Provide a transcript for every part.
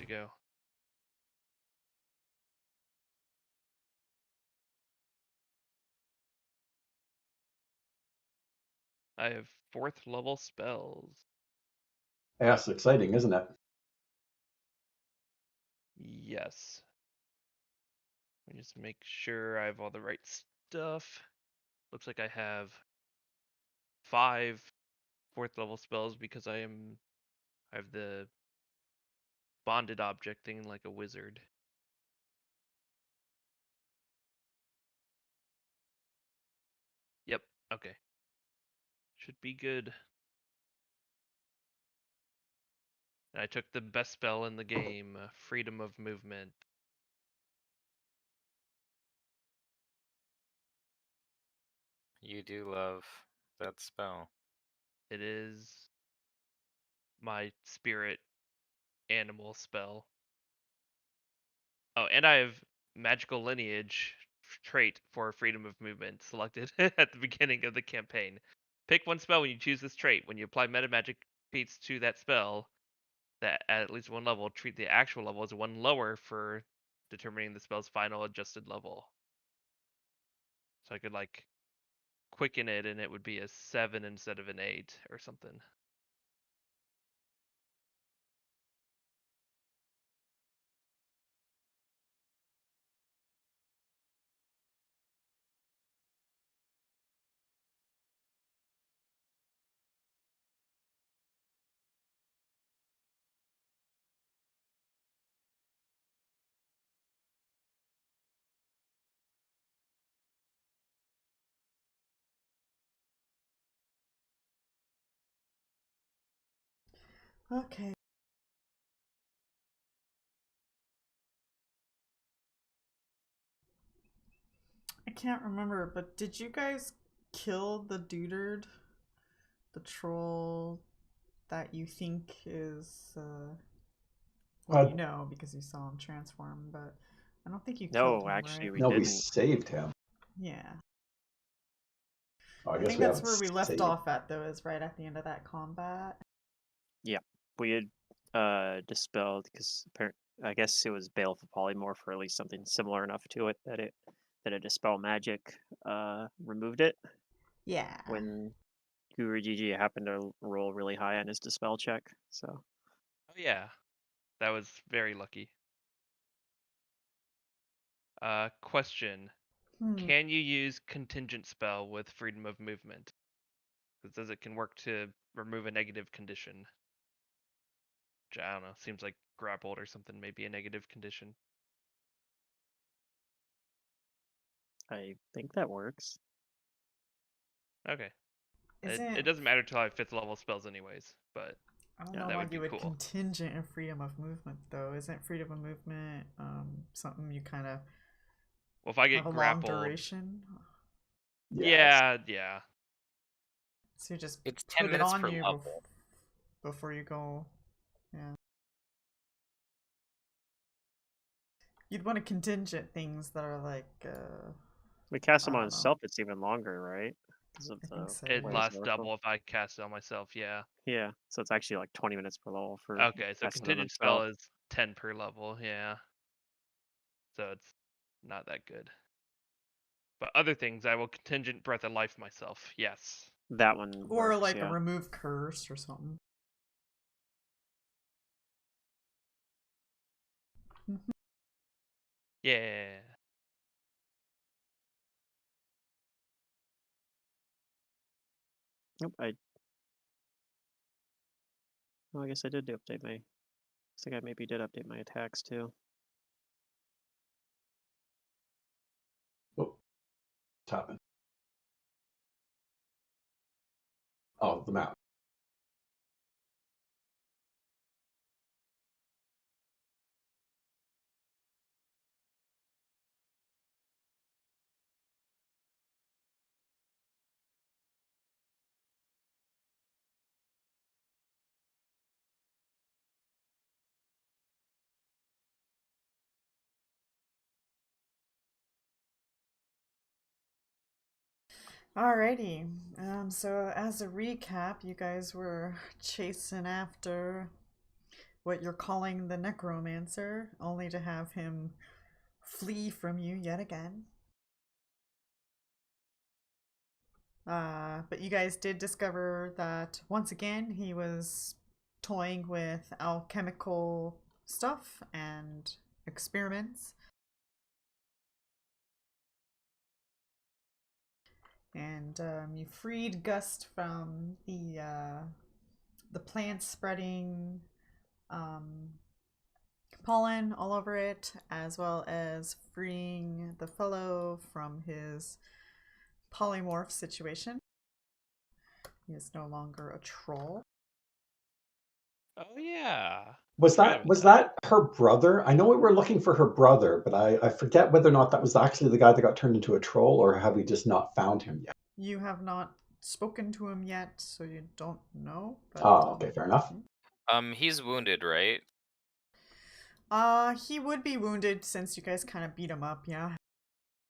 to go. I have 4th level spells. That's exciting, isn't it? Yes. Let me just make sure I have all the right stuff. Looks like I have 5 4th level spells because I have the bonded object thing like a wizard. Yep, okay. Should be good. And I took the best spell in the game, Freedom of Movement. You do love that spell. It is my spirit animal spell. Oh, and I have magical lineage trait for freedom of movement selected at the beginning of the campaign. Pick one spell when you choose this trait. When you apply meta magic feats to that spell, that at least one level, treat the actual level as one lower for determining the spell's final adjusted level. So I could like quicken it and it would be a 7 instead of an 8 or something. Okay. I can't remember, but did you guys kill the dudard? The troll that you think is, well, you know, because you saw him transform, but I don't think you killed No, him, actually, right? we No, we didn't. saved him. Yeah. Oh, I I guess think we that's haven't where we left saved. off at, though, is right at the end of that combat. Yeah, we had dispelled because I guess it was Baleful Polymorph or at least something similar enough to it that a dispel magic removed it Yeah. when Guru Gigi happened to roll really high on his dispel check. So Oh yeah, that was very lucky. Question. Can you use contingent spell with freedom of movement? It says it can work to remove a negative condition. Which I don't know, seems like grappled or something, maybe a negative condition. I think that works. Okay. Isn't It doesn't matter till I have 5th level spells anyways, but I don't Yeah, know that why would be you would cool. contingent in freedom of movement though. Isn't freedom of movement something you kind of Well, if I get have a long grappled, duration? yeah. So you just It's 10 put it minutes on per you level. before you go. Yeah. You'd want to contingent things that are like We cast I him on don't know. himself. It's even longer, right? Because of I think so. It way Yeah. it's lasts oracle. double if I cast it on myself, yeah. Yeah, so it's actually like 20 minutes per level for Okay, so casting on contingent spell himself. is 10 per level, yeah. So it's not that good. But other things, I will contingent breath of life myself, yes. That one Or works, like a yeah. remove curse or something. Yeah. Nope, well, I guess I did update my. I think I maybe did update my attacks too. Oh, tapping. Oh, the map. Alrighty. So as a recap, you guys were chasing after what you're calling the necromancer, only to have him flee from you yet again. But you guys did discover that once again he was toying with alchemical stuff and experiments. And you freed Gust from the plant spreading pollen all over it, as well as freeing the fellow from his polymorph situation. He is no longer a troll. Oh yeah. Was Forgot about that her brother? I know we were looking for her brother, but I forget whether or not that was actually the guy that got turned into a troll, or have we just not found him yet? You have not spoken to him yet, so you don't know. But, Oh, okay, fair enough. He's wounded, right? He would be wounded since you guys kind of beat him up, yeah.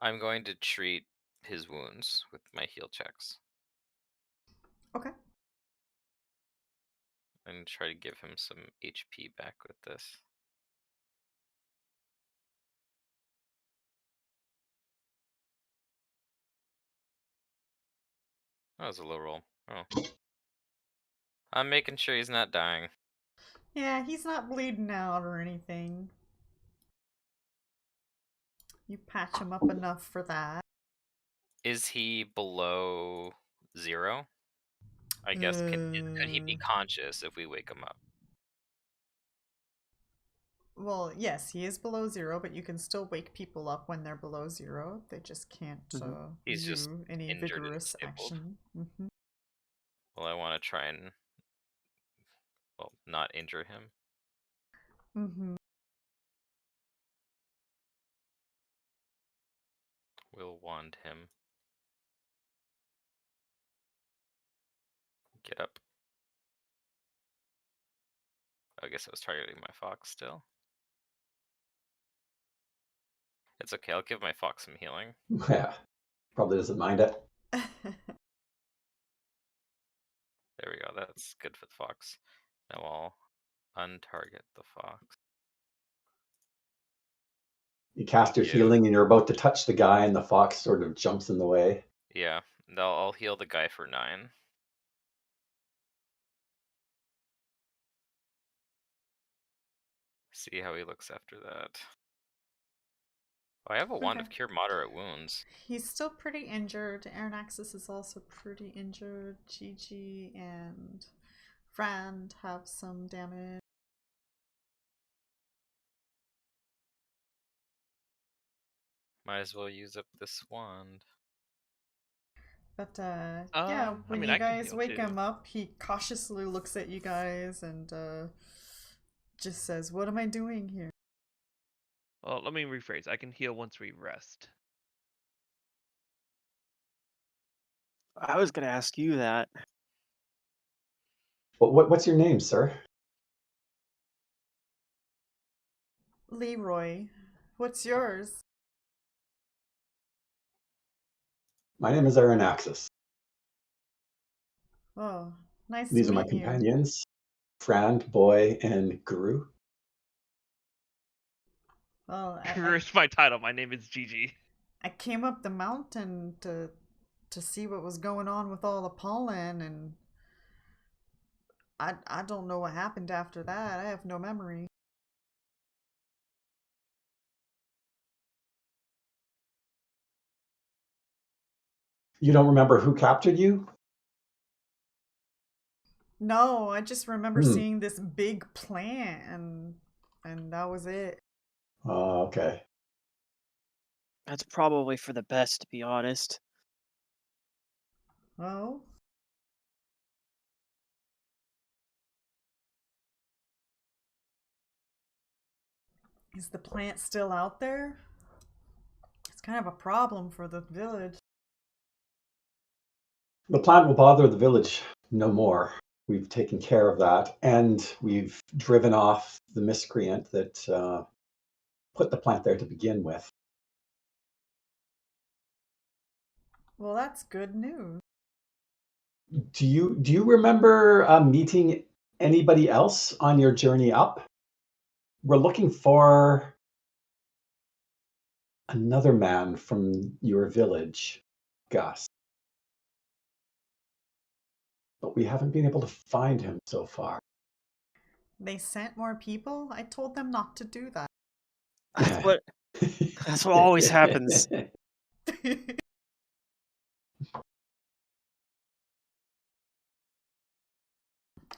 I'm going to treat his wounds with my heal checks Okay. and try to give him some HP back with this. That was a low roll. Oh. I'm making sure he's not dying. Yeah, he's not bleeding out or anything. You patch him up enough for that. Is he below 0? I guess can he be conscious if we wake him up? Well, yes, he is below 0, but you can still wake people up when they're below 0. They just can't He's do just any injured and vigorous disabled. action. Mm-hmm. Well, I want to try and not injure him. Mm-hmm. We'll wand him. Get up. I guess I was targeting my fox still. It's okay, I'll give my fox some healing. Yeah, probably doesn't mind it. There we go, that's good for the fox. Now I'll untarget the fox. You cast your healing and you're about to touch the guy and the fox sort of jumps in the way. Yeah, I'll heal the guy for 9. See how he looks after that. Oh, I have a wand of cure moderate wounds. He's still pretty injured. Aranaxis is also pretty injured. Gigi and Frand have some damage. Might as well use up this wand. But yeah, when I you can guys heal wake too. him up, he cautiously looks at you guys and just says, "What am I doing here?" Well, let me rephrase. I can heal once we rest. I was gonna ask you that. What's your name, sir? Leroy, what's yours? My name is Aranaxis. Oh, nice These to are my meet you. companions, Frand, Boy, and Guru. Well, Here's my title. My name is Gigi. I came up the mountain to see what was going on with all the pollen, and I don't know what happened after that. I have no memory. You don't remember who captured you? No, I just remember seeing this big plant, and that was it. Oh, okay. That's probably for the best, to be honest. Oh? Is the plant still out there? It's kind of a problem for the village. The plant will bother the village no more. We've taken care of that, and we've driven off the miscreant that put the plant there to begin with. Well, that's good news. Do you remember meeting anybody else on your journey up? we're looking for another man from your village, Gus. But we haven't been able to find him so far. They sent more people? I told them not to do that. That's what always happens.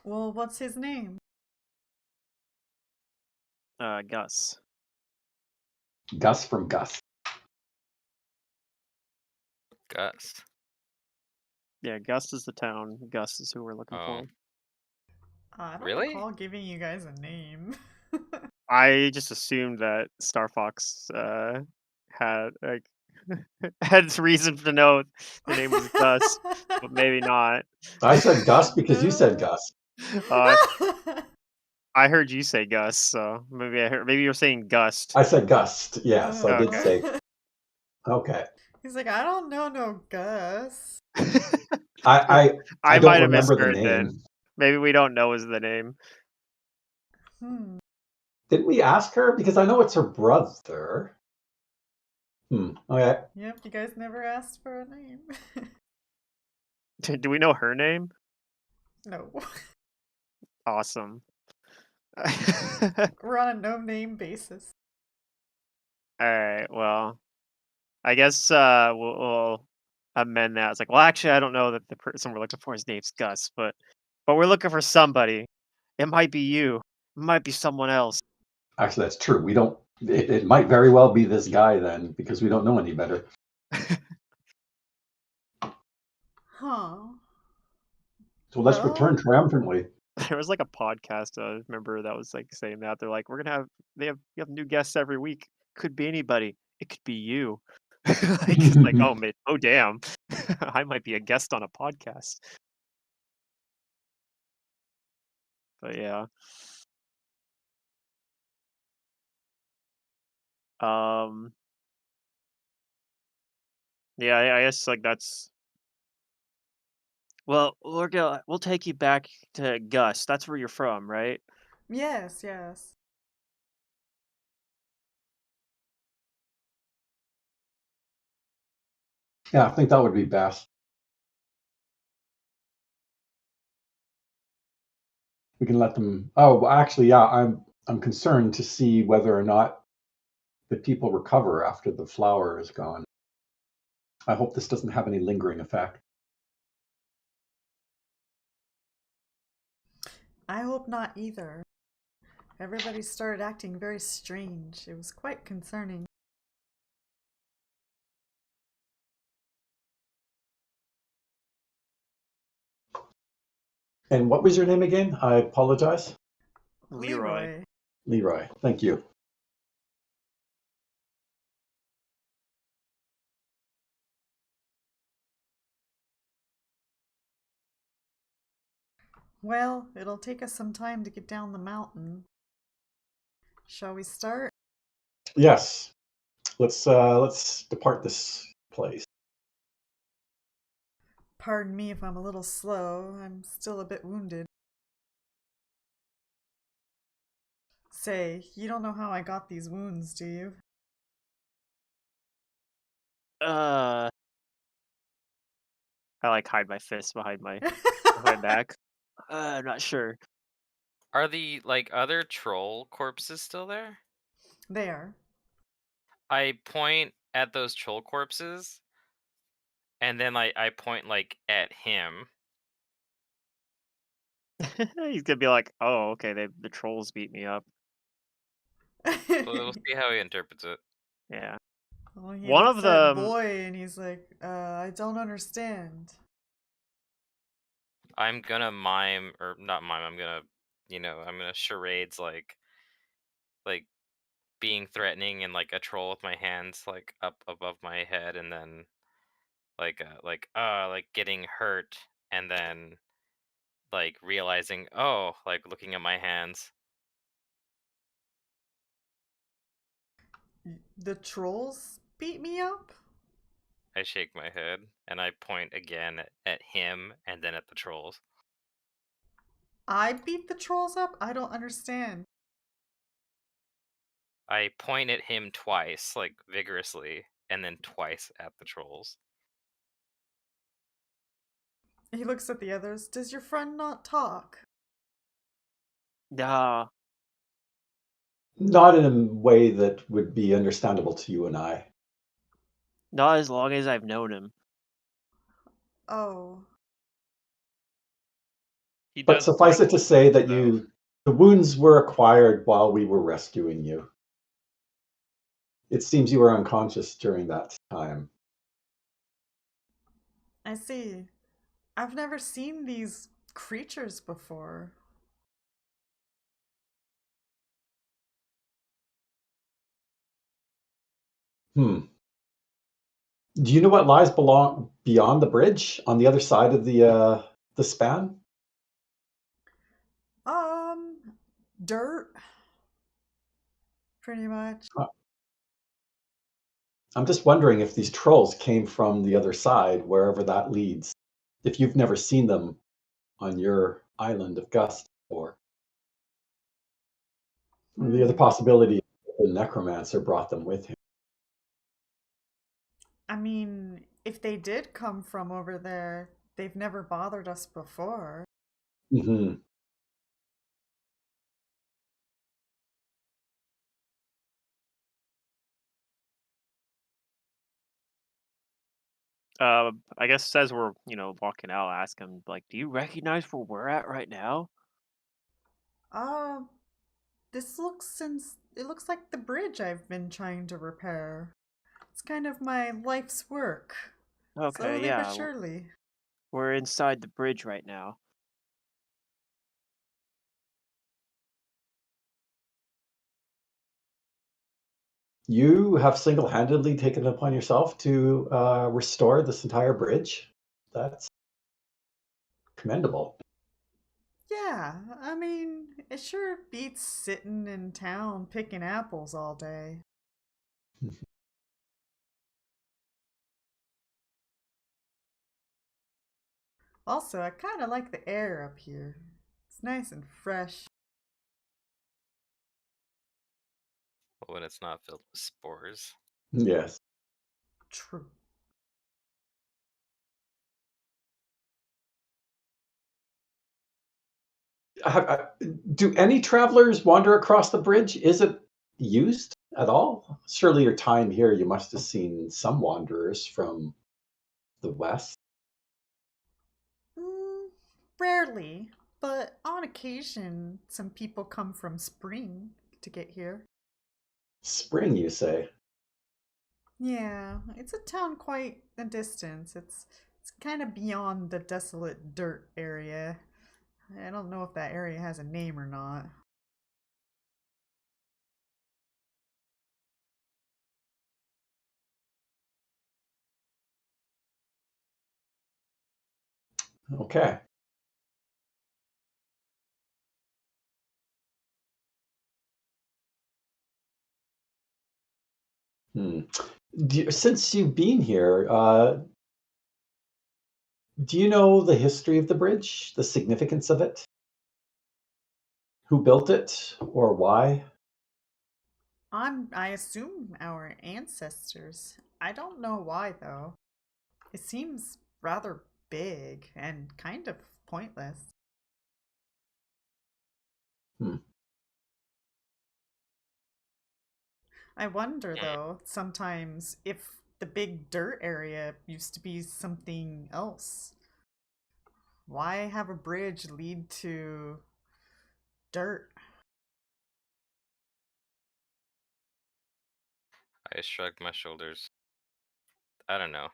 Well, what's his name? Gus. Gus from Gus. Gus. Yeah, Gus is the town. Gus is who we're looking for. I don't Really? recall giving you guys a name. I just assumed that Star Fox had had reason to know the name was Gus, but maybe not. I said Gus because you said Gus. I heard you say Gus, so maybe you're saying Gust. I said Gust. Yes, I did Okay. say. Okay. He's like, I don't know no Gus. I I don't might have remember the misheard name. then. Maybe we don't know is the name. Didn't we ask her? Because I know it's her brother. Okay. Yep, you guys never asked for a name. Do we know her name? No. Awesome. We're on a no-name basis. Alright, well, I guess we'll amend that. It's like, well, actually, I don't know that the person we're looking for his name's Gus, but we're looking for somebody. It might be you. It might be someone else. Actually, that's true. We don't. It might very well be this guy then, because we don't know any better. Huh. So let's return triumphantly. There was like a podcast I remember that was like saying that they're like, we have new guests every week. Could be anybody. It could be you. Oh damn, I might be a guest on a podcast. But yeah. Yeah, I guess like that's. Well, we'll take you back to Gus. That's where you're from, right? Yes, yes. Yeah, I think that would be best. We can let them. Oh, well, actually, yeah, I'm concerned to see whether or not the people recover after the flower is gone. I hope this doesn't have any lingering effect. I hope not either. Everybody started acting very strange. It was quite concerning. And what was your name again? I apologize. Leroy. Leroy. Thank you. Well, it'll take us some time to get down the mountain. Shall we start? Yes. Let's depart this place. Pardon me if I'm a little slow. I'm still a bit wounded. Say, you don't know how I got these wounds, do you? I like hide my fist behind my back. I'm not sure. Are the other troll corpses still there? There. I point at those troll corpses, and then I point at him. He's gonna be like, "Oh, okay, the trolls beat me up." We'll see how he interprets it. Yeah. Well, he One looks of at them. boy and he's like, I don't understand. I'm gonna mime, or not mime. I'm gonna, I'm gonna charades like being threatening and a troll with my hands up above my head, and then like getting hurt, and then realizing, oh, looking at my hands. The trolls beat me up? I shake my head and I point again at him and then at the trolls. I beat the trolls up? I don't understand. I point at him twice, like vigorously, and then twice at the trolls. He looks at the others. Does your friend not talk? Nah, Not in a way that would be understandable to you and I. not as long as I've known him. Oh. He But does suffice it to say that though. the wounds were acquired while we were rescuing you. It seems you were unconscious during that time. I see. I've never seen these creatures before. Hmm. Do you know what lies beyond the bridge on the other side of the span? Dirt. Pretty much. I'm just wondering if these trolls came from the other side, wherever that leads. If you've never seen them on your island of Gust before. The other possibility is that the necromancer brought them with him. I mean, if they did come from over there, they've never bothered us before. Hmm. I guess as we're walking out, I ask him like, "Do you recognize where we're at right now?" Uh, it looks like the bridge I've been trying to repair. It's kind of my life's work. Okay, Slowly but yeah, surely. we're inside the bridge right now. You have single-handedly taken it upon yourself to restore this entire bridge. That's commendable. Yeah, I mean, it sure beats sitting in town picking apples all day. Also, I kind of like the air up here. It's nice and fresh. When it's not filled with spores. Yes. True. Do any travelers wander across the bridge? Is it used at all? Surely your time here, you must have seen some wanderers from the west. Mm, rarely, but on occasion, some people come from Spring to get here. Spring, you say? Yeah, it's a town quite a distance. It's kind of beyond the desolate dirt area. I don't know if that area has a name or not. Okay. Hmm. Since you've been here, do you know the history of the bridge, the significance of it? Who built it or why? I assume our ancestors. I don't know why though. It seems rather big and kind of pointless. Hmm. I wonder Hmm. though, sometimes if the big dirt area used to be something else. Why have a bridge lead to dirt? I shrugged my shoulders. I don't know.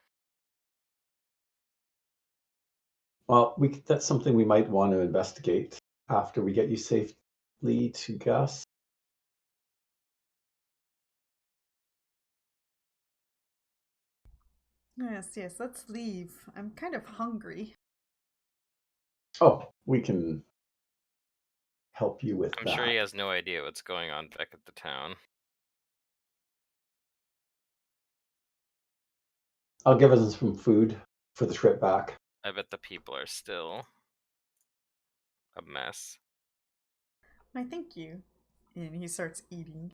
Well, that's something we might want to investigate after we get you safely to Gus. Yes, let's leave. I'm kind of hungry. Oh, we can help you with I'm that. sure he has no idea what's going on back at the town. I'll give us some food for the trip back. I bet the people are still a mess. Why, thank you. And he starts eating.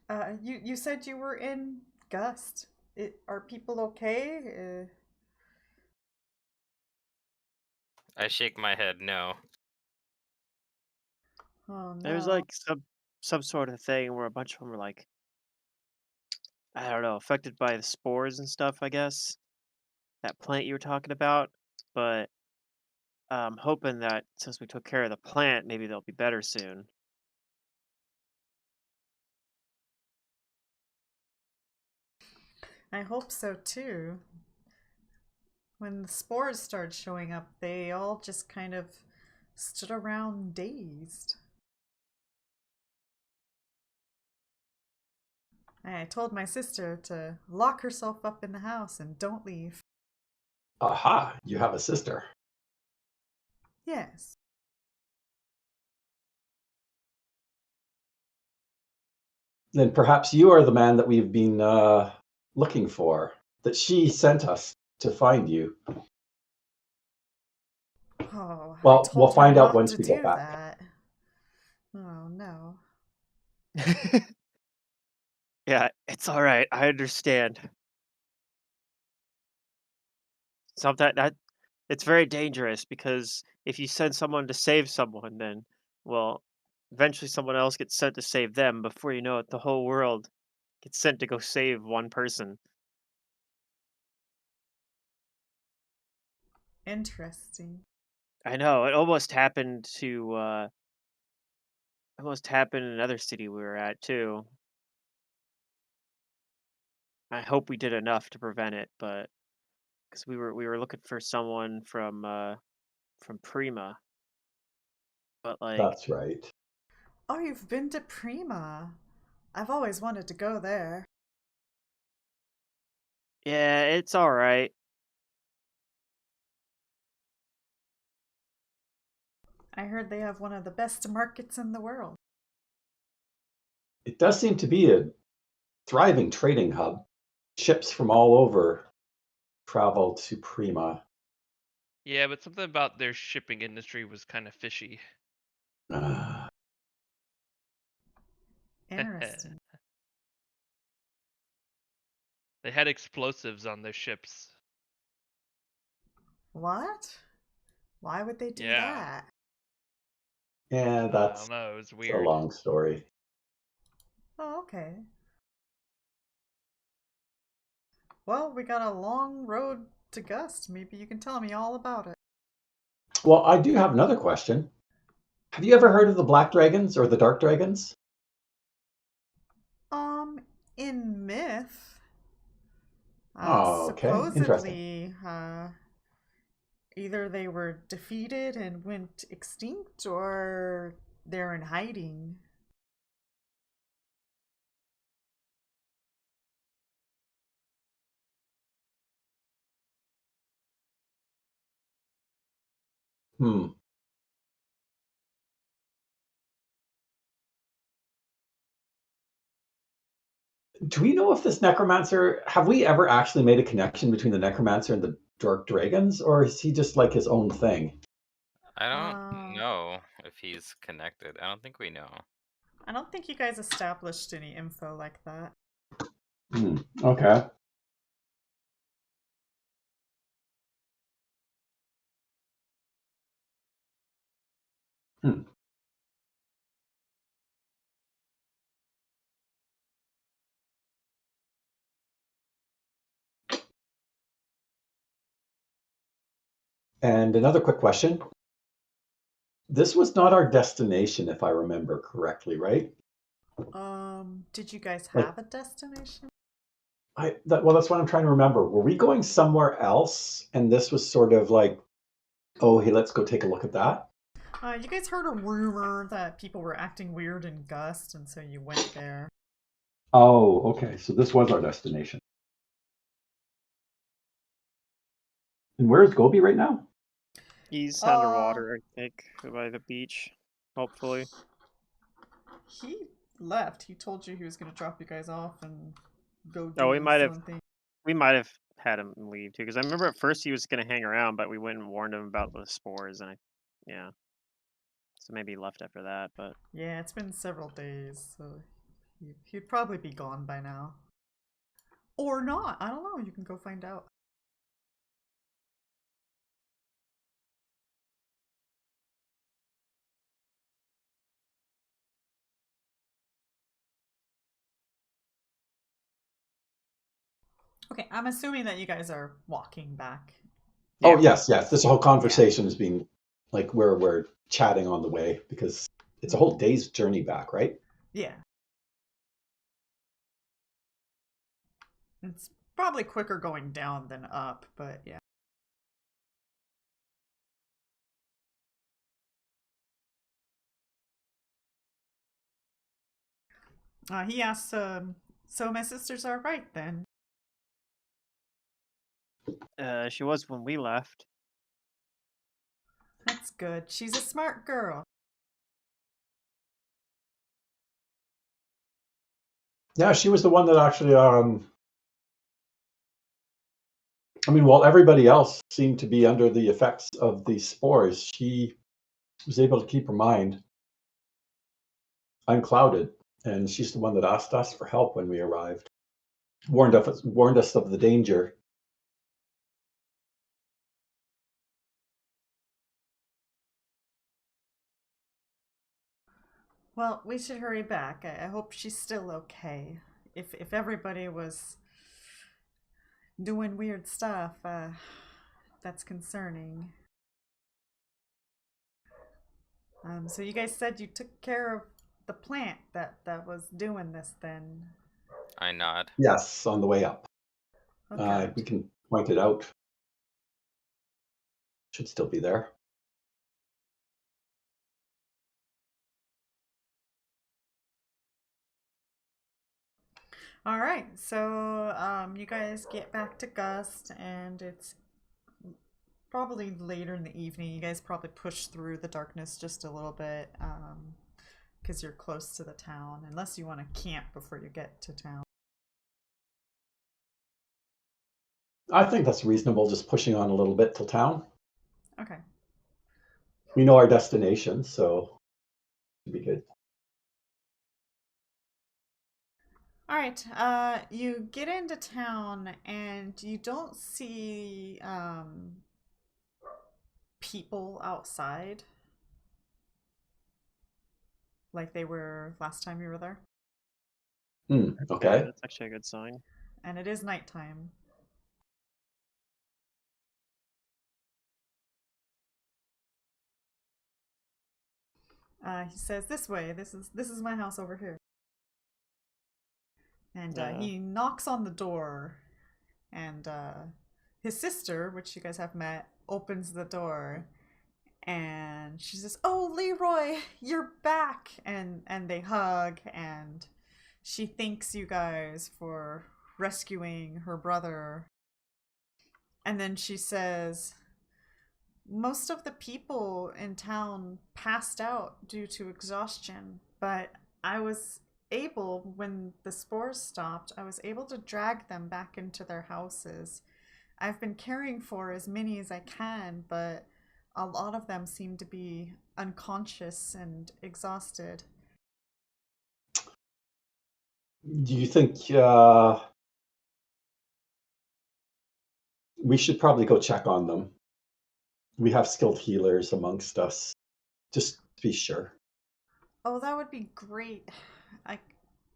You said you were in Gust. Are people okay? I shake my head no. Oh There's no. like some sort of thing where a bunch of them were like, I don't know, affected by the spores and stuff, I guess. That plant you were talking about. But I'm hoping that since we took care of the plant, maybe they'll be better soon. I hope so too. When the spores started showing up, they all just kind of stood around dazed. I told my sister to lock herself up in the house and don't leave. Aha, you have a sister. Yes. Then perhaps you are the man that we've been looking for, that she sent us to find you. Oh, I Well, we'll told her find out not once to we get do back. that. Oh no. Yeah, it's all right. I understand. Sometimes that it's very dangerous because if you send someone to save someone, then well, eventually someone else gets sent to save them. Before you know it, the whole world gets sent to go save one person. Interesting. I know it almost happened in another city we were at too. I hope we did enough to prevent it, but because we were looking for someone from Prima, but like That's right. Oh, you've been to Prima. I've always wanted to go there. yeah, it's all right. I heard they have one of the best markets in the world. It does seem to be a thriving trading hub. Ships from all over travel to Prima. Yeah, but something about their shipping industry was kind of fishy. Ah, Interesting. They had explosives on their ships. What? Why would they do Yeah. that? yeah, I that's don't know. It was a weird. long story. Oh, okay. Well, we got a long road to Gust. Maybe you can tell me all about it. Well, I do have another question. Have you ever heard of the Black Dragons or the Dark Dragons? Um, in myth, Oh, okay. Interesting. supposedly, either they were defeated and went extinct, or they're in hiding. Hmm. Do we know if this necromancer, have we ever actually made a connection between the necromancer and the Dark Dragons, or is he just like his own thing? I don't Uh, know if he's connected. I don't think we know. I don't think you guys established any info like that. Hmm. Okay. Hmm. And another quick question. This was not our destination, if I remember correctly, right? Did you guys Like, have a destination? well, that's what I'm trying to remember. Were we going somewhere else, and this was sort of like, oh, hey, let's go take a look at that? You guys heard a rumor that people were acting weird in Gust, and so you went there. Oh, okay. So this was our destination. And where is Gobi right now? He's Uh, underwater, I think, by the beach. Hopefully. he left. He told you he was going to drop you guys off and go Oh, do something. we might have had him leave too, because I remember at first he was going to hang around, but we went and warned him about the spores, and so maybe he left after that. But Yeah, it's been several days, so He'd probably be gone by now. Or not. I don't know. You can go find out. Okay, I'm assuming that you guys are walking back. Oh, yes. This whole conversation is being like we're chatting on the way because it's a whole day's journey back, right? Yeah. It's probably quicker going down than up, but yeah. He asks, so my sisters are right then? She was when we left. That's good. She's a smart girl. Yeah, she was the one that actually, I mean, while everybody else seemed to be under the effects of these spores, she was able to keep her mind unclouded. And she's the one that asked us for help when we arrived, warned us of the danger. Well, we should hurry back. I hope she's still okay. If everybody was doing weird stuff, that's concerning. So you guys said you took care of the plant that was doing this then? I nod. Yes, on the way up. Okay. We can point it out. Should still be there. All right, so you guys get back to Gust, and it's probably later in the evening. You guys probably push through the darkness just a little bit because you're close to the town, unless you want to camp before you get to town. I think that's reasonable, just pushing on a little bit till town. Okay. We know our destination, so it'd be good. All right, you get into town and you don't see people outside like they were last time you were there. Okay. That's actually a good sign. And it is nighttime. He says, "This way. This is my house over here." And he knocks on the door, and his sister, which you guys have met, opens the door, and she says, "Oh, Leroy, you're back!" And they hug, and she thanks you guys for rescuing her brother. And then she says, "Most of the people in town passed out due to exhaustion, but I was able, when the spores stopped, I was able to drag them back into their houses. I've been caring for as many as I can, but a lot of them seem to be unconscious and exhausted." Do you think we should probably go check on them? We have skilled healers amongst us, just to be sure. Oh, that would be great.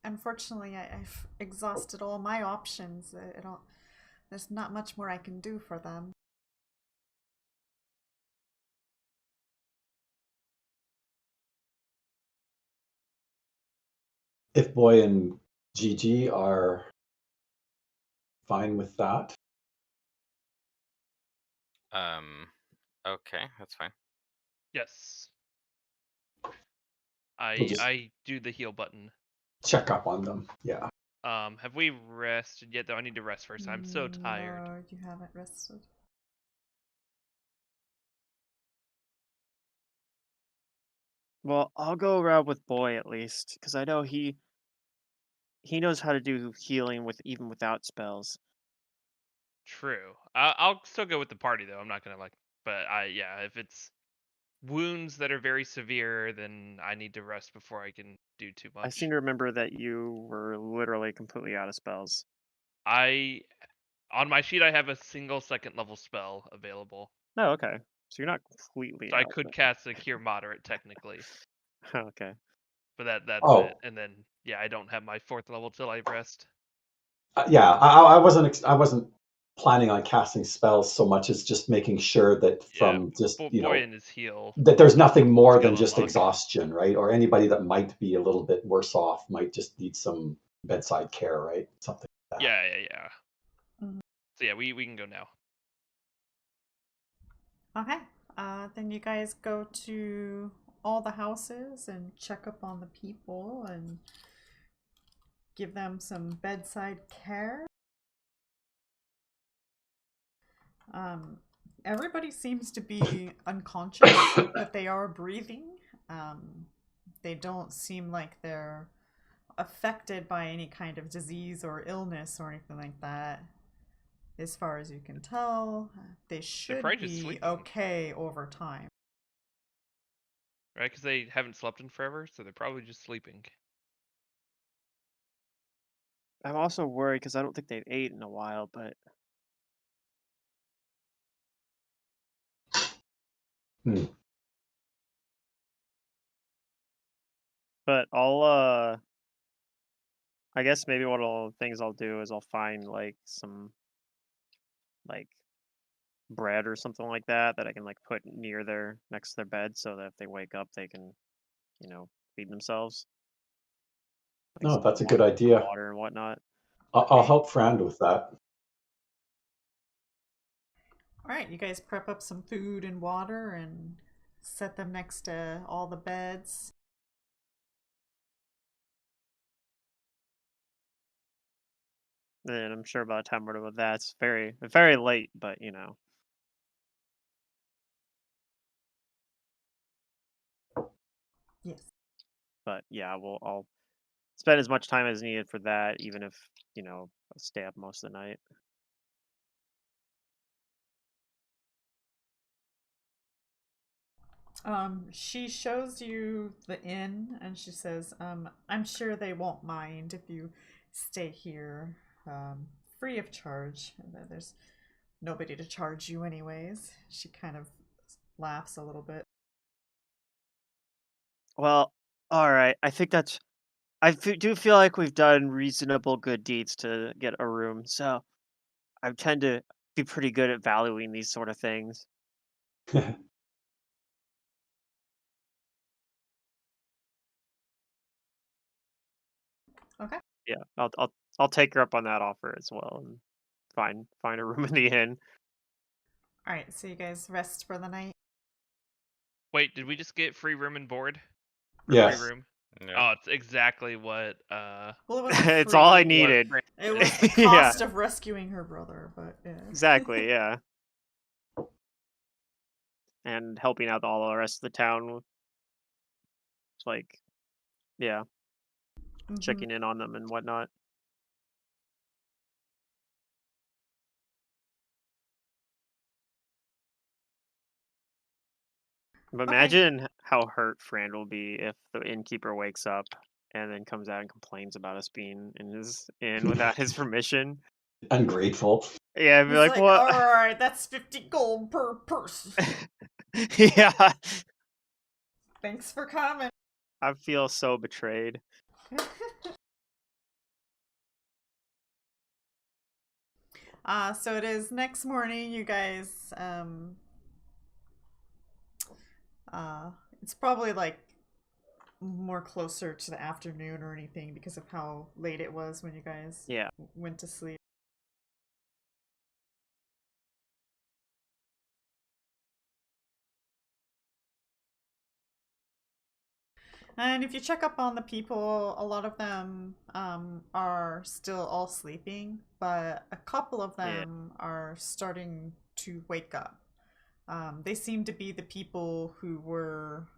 Unfortunately, I've exhausted all my options. There's not much more I can do for them. If Boy and Gigi are fine with that. Okay, that's fine. Yes. We'll just I do the heal button. check up on them. Yeah. Have we rested yet? Though I need to rest first. I'm so tired. No, you haven't rested. Well, I'll go around with Boy at least, because I know he knows how to do healing with even without spells. True. I'll still go with the party though. I'm not gonna like, but yeah, if it's wounds that are very severe, then I need to rest before I can do too I much. seem to remember that you were literally completely out of spells. On my sheet, I have a single 2nd level spell available. Oh, okay. So you're not completely So I out. could cast a Cure Moderate technically, Okay. but that's Oh. it. And then I don't have my 4th level till I rest. Yeah, I wasn't planning on casting spells so much as just making sure that from just Boy in his heel. that there's nothing more Skill than and just luck. exhaustion, right? Or anybody that might be a little bit worse off might just need some bedside care, right? Something like that. Yeah. Mhm. So yeah, we can go now. Okay. Then you guys go to all the houses and check up on the people and give them some bedside care. Everybody seems to be unconscious, but they are breathing. They don't seem like they're affected by any kind of disease or illness or anything like that. As far as you can tell, they should probably just be sleeping. okay over time. Right? Because they haven't slept in forever, so they're probably just sleeping. I'm also worried because I don't think they've ate in a while, but but I guess maybe one of the things I'll do is I'll find like some like bread or something like that I can like put next to their bed so that if they wake up they can, feed themselves. Like No, some that's a good idea. water and whatnot. I'll help Frand with that. All right, you guys prep up some food and water and set them next to all the beds. And I'm sure by the time we're done with that, it's very, very late, but Yes. But yeah, I'll spend as much time as needed for that, even if, I'll stay up most of the night. She shows you the inn and she says, I'm sure they won't mind if you stay here, free of charge. There's nobody to charge you anyways. She kind of laughs a little bit. Well, all right. I think do feel like we've done reasonable good deeds to get a room, so I tend to be pretty good at valuing these sort of things. Okay. Yeah, I'll take her up on that offer as well and find a room in the inn. All right, so you guys rest for the night. Wait, did we just get free room and board? Yes. Free room? Yeah. Oh, it's exactly what Well, it wasn't It's all I free. needed. It was the Yeah. cost of rescuing her brother, but yeah. Exactly, yeah. And helping out all the rest of the town. It's like, yeah, Mhm. checking in on them and whatnot. But Okay. imagine how hurt Frand will be if the innkeeper wakes up and then comes out and complains about us being in his inn without his permission. Ungrateful. Yeah, I'd be It's like, what? all right, that's 50 gold per person. Yeah, Thanks for coming. I feel so betrayed. So it is next morning, you guys. It's probably like more closer to the afternoon or anything because of how late it was when you guys went to sleep. And if you check up on the people, a lot of them are still all sleeping, but a couple of them are starting to wake up. They seem to be the people who were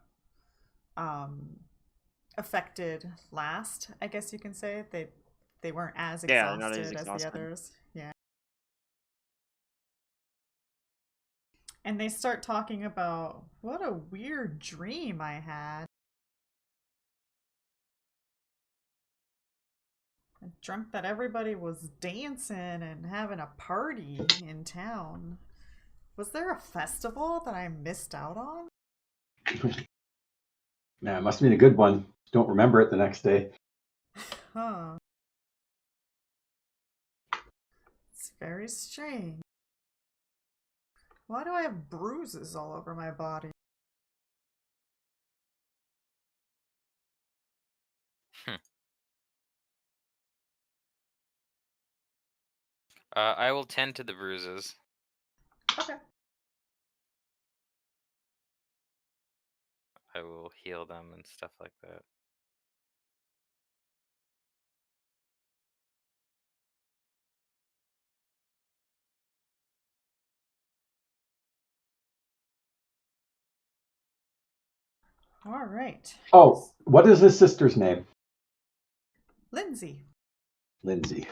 affected last, I guess you can say. They weren't as Yeah, not exhausted as as the exhausted. others. Yeah. And they start talking about what a weird dream I had. I dreamt that everybody was dancing and having a party in town. Was there a festival that I missed out on? Yeah, it must have been a good one. Don't remember it the next day. Huh. It's very strange. Why do I have bruises all over my body? I will tend to the bruises. Okay. I will heal them and stuff like that. All right. Oh, what is his sister's name? Lindsay. Lindsay.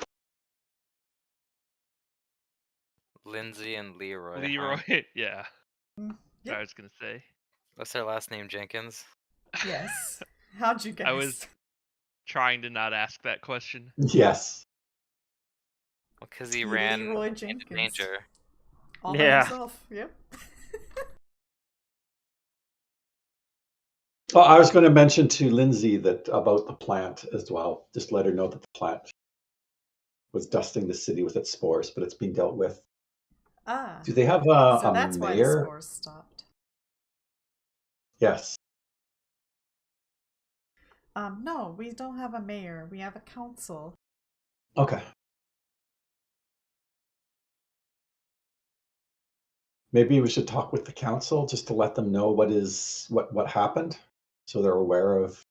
Lindsay and Leroy. Huh? Leroy, yeah. Yep. I was gonna say. What's their last name? Jenkins? Yes. How'd you guess? I was trying to not ask that question. Yes. Well, because he ran Leroy into Jenkins. danger. All by Yeah. himself. Yep. Well, I was going to mention to Lindsay that about the plant as well. Just let her know that the plant was dusting the city with its spores, but it's been dealt with. Ah. Do they have So a that's why the mayor? spores stopped. Yes. No, we don't have a mayor. We have a council. Okay. Maybe we should talk with the council just to let them know what happened, so they're aware of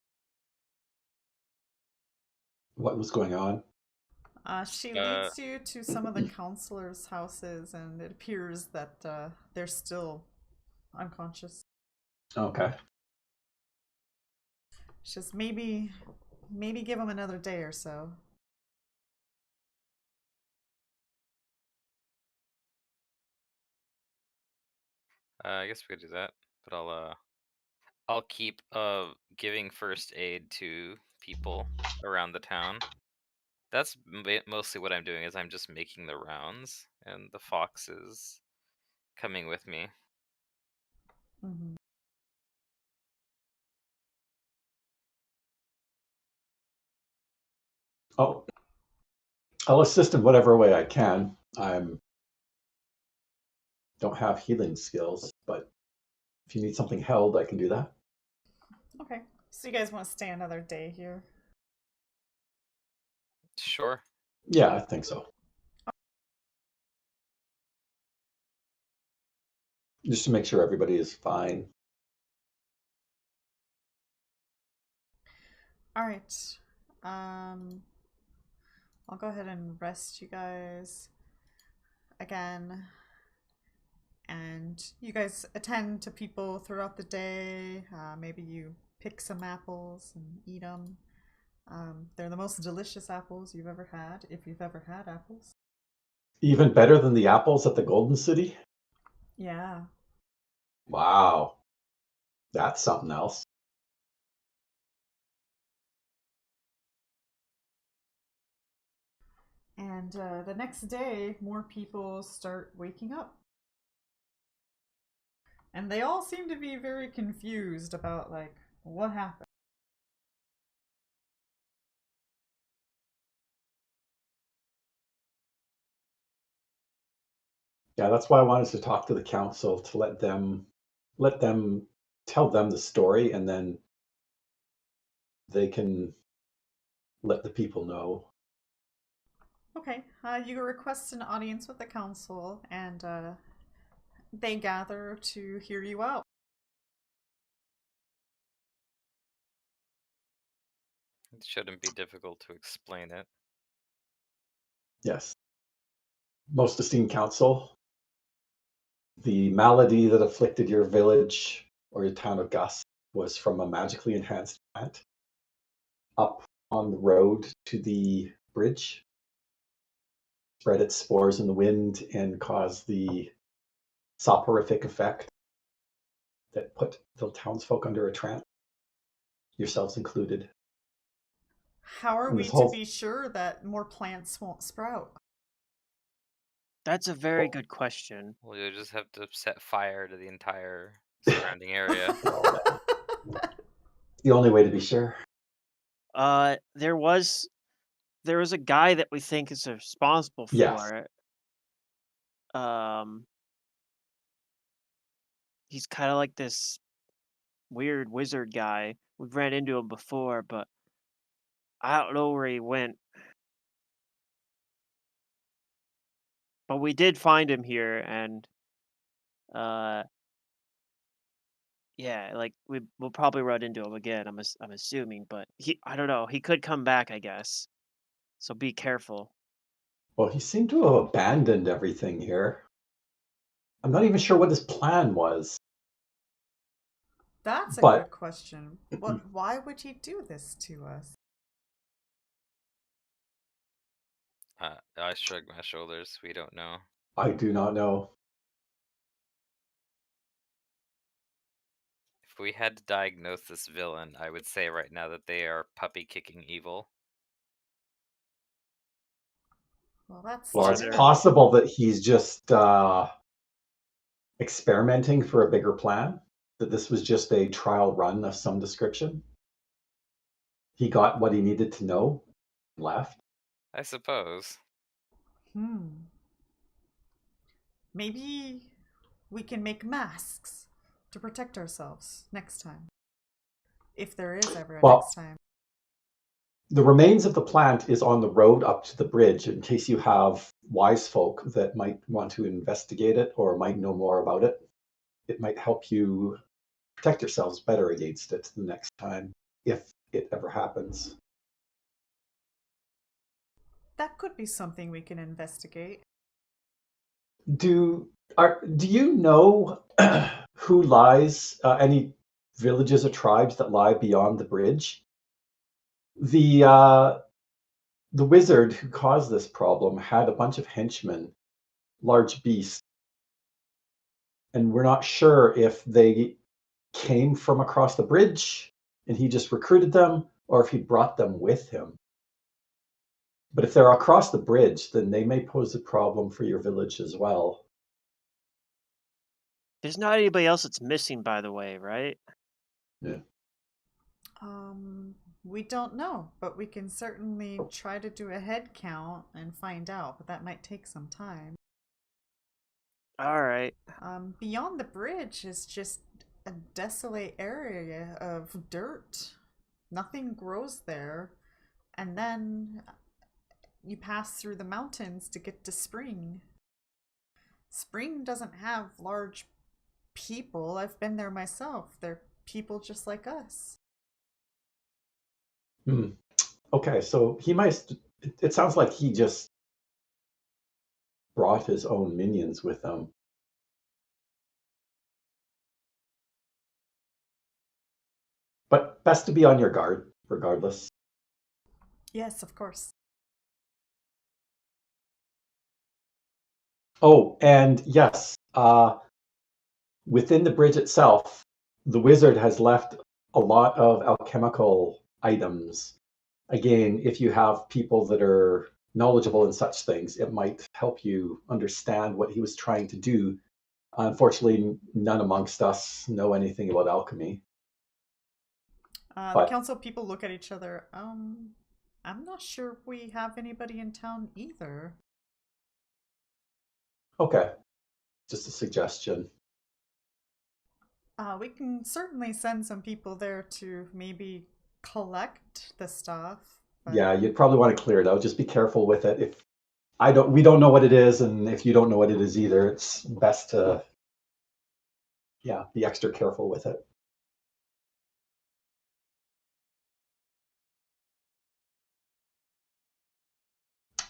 what was going on. She leads you to some of the counselors' houses, and it appears that they're still unconscious. Okay. It's just maybe give them another day or so. I guess we could do that, but I'll keep giving first aid to people around the town. That's mostly what I'm doing. Is I'm just making the rounds, and the fox is coming with me. Mm-hmm. Oh, I'll assist in whatever way I can. Don't have healing skills, but if you need something held, I can do that. Okay. So you guys want to stay another day here? Sure. Yeah, I think so. Just to make sure everybody is fine. All right. I'll go ahead and rest you guys again. And you guys attend to people throughout the day. Maybe you pick some apples and eat them. They're the most delicious apples you've ever had, if you've ever had apples. Even better than the apples at the Golden City? Yeah. Wow. That's something else. And the next day, more people start waking up. And they all seem to be very confused about, like, what happened. Yeah, that's why I wanted to talk to the council to let them tell them the story, and then they can let the people know. Okay, you request an audience with the council, and they gather to hear you out. It shouldn't be difficult to explain it. Yes. Most esteemed council, the malady that afflicted your village or your town of Gus was from a magically enhanced plant up on the road to the bridge, spread its spores in the wind and caused the soporific effect that put the townsfolk under a trance, yourselves included. How are And we this to whole- be sure that more plants won't sprout? That's a very Well- good question. Well, you'll just have to set fire to the entire surrounding area. The only way to be sure. There was a guy that we think is responsible for Yes. it. He's kind of like this weird wizard guy. We've ran into him before, but I don't know where he went. But we did find him here, and yeah, like we'll probably run into him again. I'm assuming, but I don't know. He could come back, I guess. So be careful. Well, he seemed to have abandoned everything here. I'm not even sure what his plan was. That's a But- good question. Why would he do this to us? I shrug my shoulders. We don't know. I do not know. If we had to diagnose this villain, I would say right now that they are puppy-kicking evil. Well, that's Well, it's true. possible that he's just experimenting for a bigger plan, that this was just a trial run of some description. He got what he needed to know and left. I suppose. Maybe we can make masks to protect ourselves next time. If there is ever a Well- next time. The remains of the plant is on the road up to the bridge in case you have wise folk that might want to investigate it or might know more about it. It might help you protect yourselves better against it the next time, if it ever happens. That could be something we can investigate. Do you know who lies, any villages or tribes that lie beyond the bridge? The wizard who caused this problem had a bunch of henchmen, large beasts, and we're not sure if they came from across the bridge and he just recruited them, or if he brought them with him. But if they're across the bridge, then they may pose a problem for your village as well. There's not anybody else that's missing, by the way, right? We don't know, but we can certainly try to do a head count and find out, but that might take some time. All right. Beyond the bridge is just a desolate area of dirt. Nothing grows there. And then you pass through the mountains to get to spring. Spring doesn't have large people. I've been there myself. They're people just like us. Okay, so he might. It sounds like he just brought his own minions with him. But best to be on your guard, regardless. Yes, of course. Oh, and yes, within the bridge itself, the wizard has left a lot of alchemical items. Again, if you have people that are knowledgeable in such things, it might help you understand what he was trying to do. Unfortunately, none amongst us know anything about alchemy. The But- council people look at each other. I'm not sure if we have anybody in town either. Okay, just a suggestion. We can certainly send some people there to maybe collect the stuff. but- Yeah, you'd probably want to clear it out. Just be careful with it. We don't know what it is, and if you don't know what it is either, it's best to, be extra careful with it.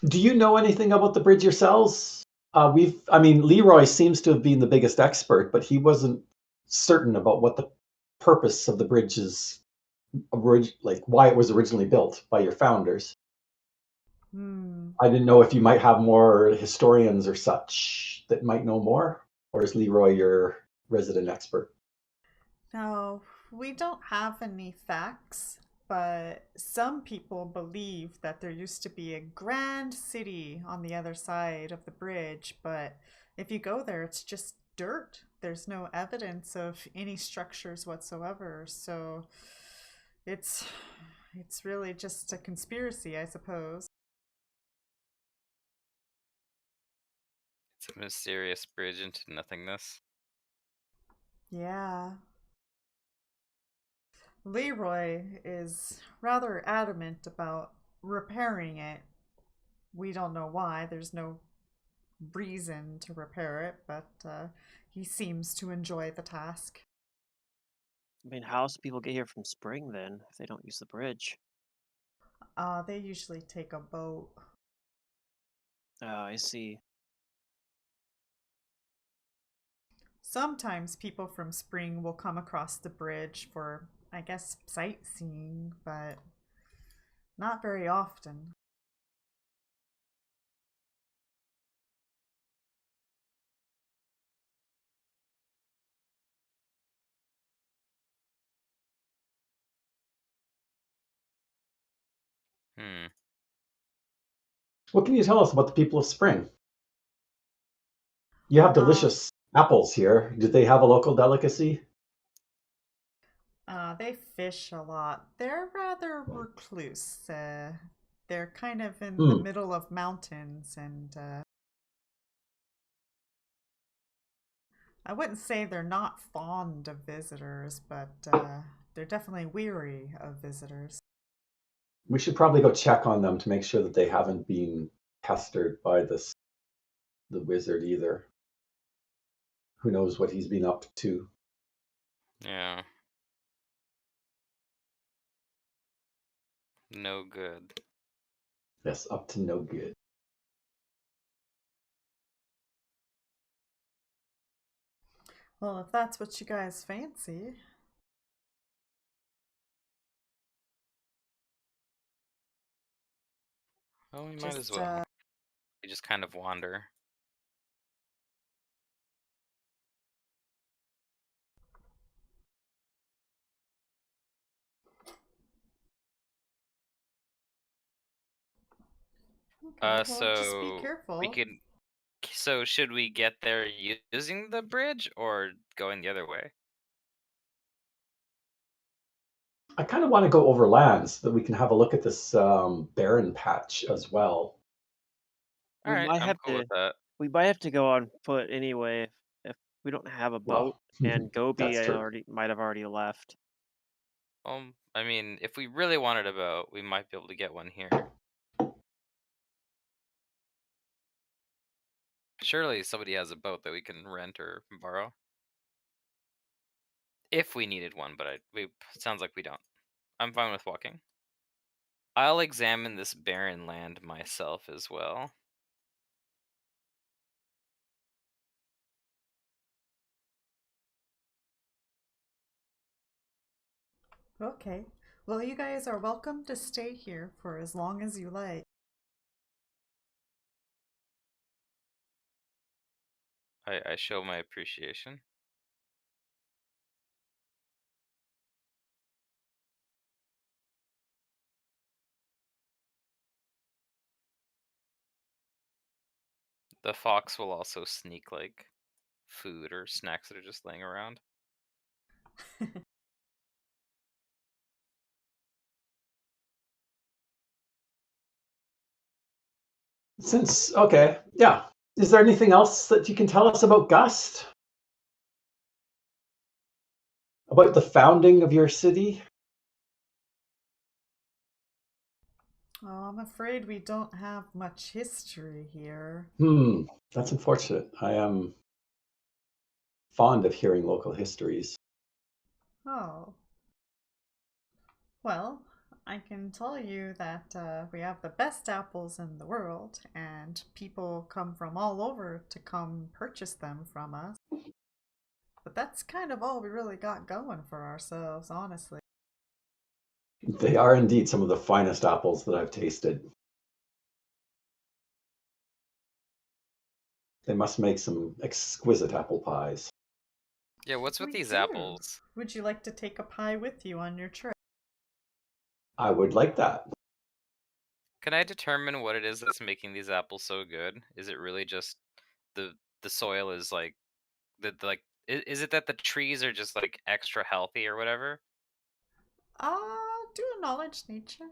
Do you know anything about the bridge yourselves? Leroy seems to have been the biggest expert, but he wasn't certain about what the purpose of the bridge is, like why it was originally built by your founders. I didn't know if you might have more historians or such that might know more. Or is Leroy your resident expert? No, we don't have any facts, but some people believe that there used to be a grand city on the other side of the bridge, but if you go there, it's just dirt. There's no evidence of any structures whatsoever, so it's it's really just a conspiracy, I suppose. It's a mysterious bridge into nothingness. Yeah. Leroy is rather adamant about repairing it. We don't know why. There's no reason to repair it, but he seems to enjoy the task. I mean, how else do people get here from Spring then if they don't use the bridge? They usually take a boat. Oh, I see. Sometimes people from Spring will come across the bridge for, I guess, sightseeing, but not very often. What can you tell us about the people of Spring? You have delicious apples here. Do they have a local delicacy? They fish a lot. They're rather recluse. They're kind of in the middle of mountains, and I wouldn't say they're not fond of visitors, but they're definitely weary of visitors. We should probably go check on them to make sure that they haven't been pestered by the wizard either. Who knows what he's been up to? Yeah. No good. Yes, up to no good. Well, if that's what you guys fancy. Well, we might as well. We just kind of wander. Okay, well, just be So careful. we could. So should we get there using the bridge or going the other way? I kind of want to go overland so that we can have a look at this barren patch as well. All right, I'm cool with that. We might have to go on foot anyway if we don't have a boat. Well, And Gobi that's true. might have already left. I mean, if we really wanted a boat, we might be able to get one here. Surely somebody has a boat that we can rent or borrow. If we needed one, but it sounds like we don't. I'm fine with walking. I'll examine this barren land myself as well. Okay. Well, you guys are welcome to stay here for as long as you like. I show my appreciation. The fox will also sneak like food or snacks that are just laying around. Okay, yeah. Is there anything else that you can tell us about Gust? About the founding of your city? Oh, I'm afraid we don't have much history here. That's unfortunate. I am fond of hearing local histories. Oh. Well, I can tell you that we have the best apples in the world, and people come from all over to come purchase them from us. But that's kind of all we really got going for ourselves, honestly. They are indeed some of the finest apples that I've tasted. They must make some exquisite apple pies. Yeah, what's with We these do. apples? Would you like to take a pie with you on your trip? I would like that. Can I determine what it is that's making these apples so good? Is it really just the soil is like is it that the trees are just like extra healthy or whatever? Do a knowledge nature.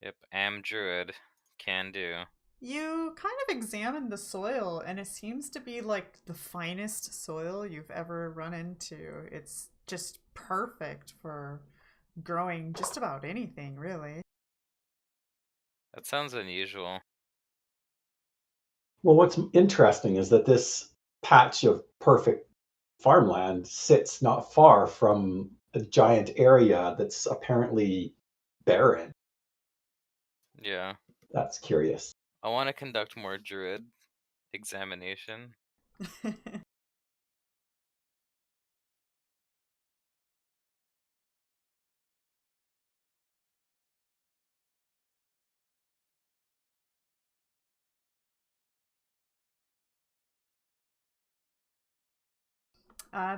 Yep, am druid. Can do. You kind of examine the soil, and it seems to be like the finest soil you've ever run into. It's just perfect for growing just about anything, really. That sounds unusual. Well, what's interesting is that this patch of perfect farmland sits not far from a giant area that's apparently barren. Yeah. That's curious. I want to conduct more druid examination.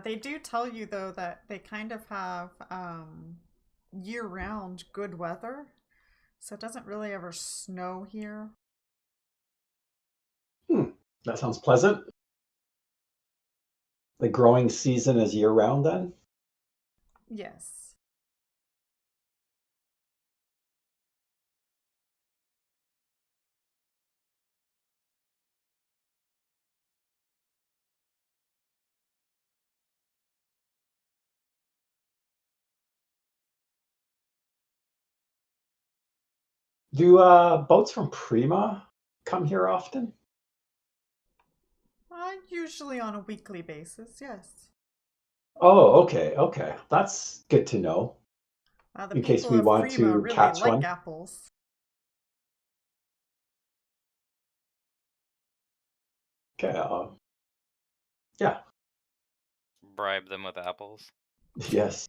They do tell you, though, that they kind of have year-round good weather, so it doesn't really ever snow here. That sounds pleasant. The growing season is year round then? Yes. Do boats from Prima come here often? Usually on a weekly basis, yes. Oh, okay. That's good to know. The In case people we of want Prima to really catch like one. apples. Okay. Yeah. Bribe them with apples. Yes.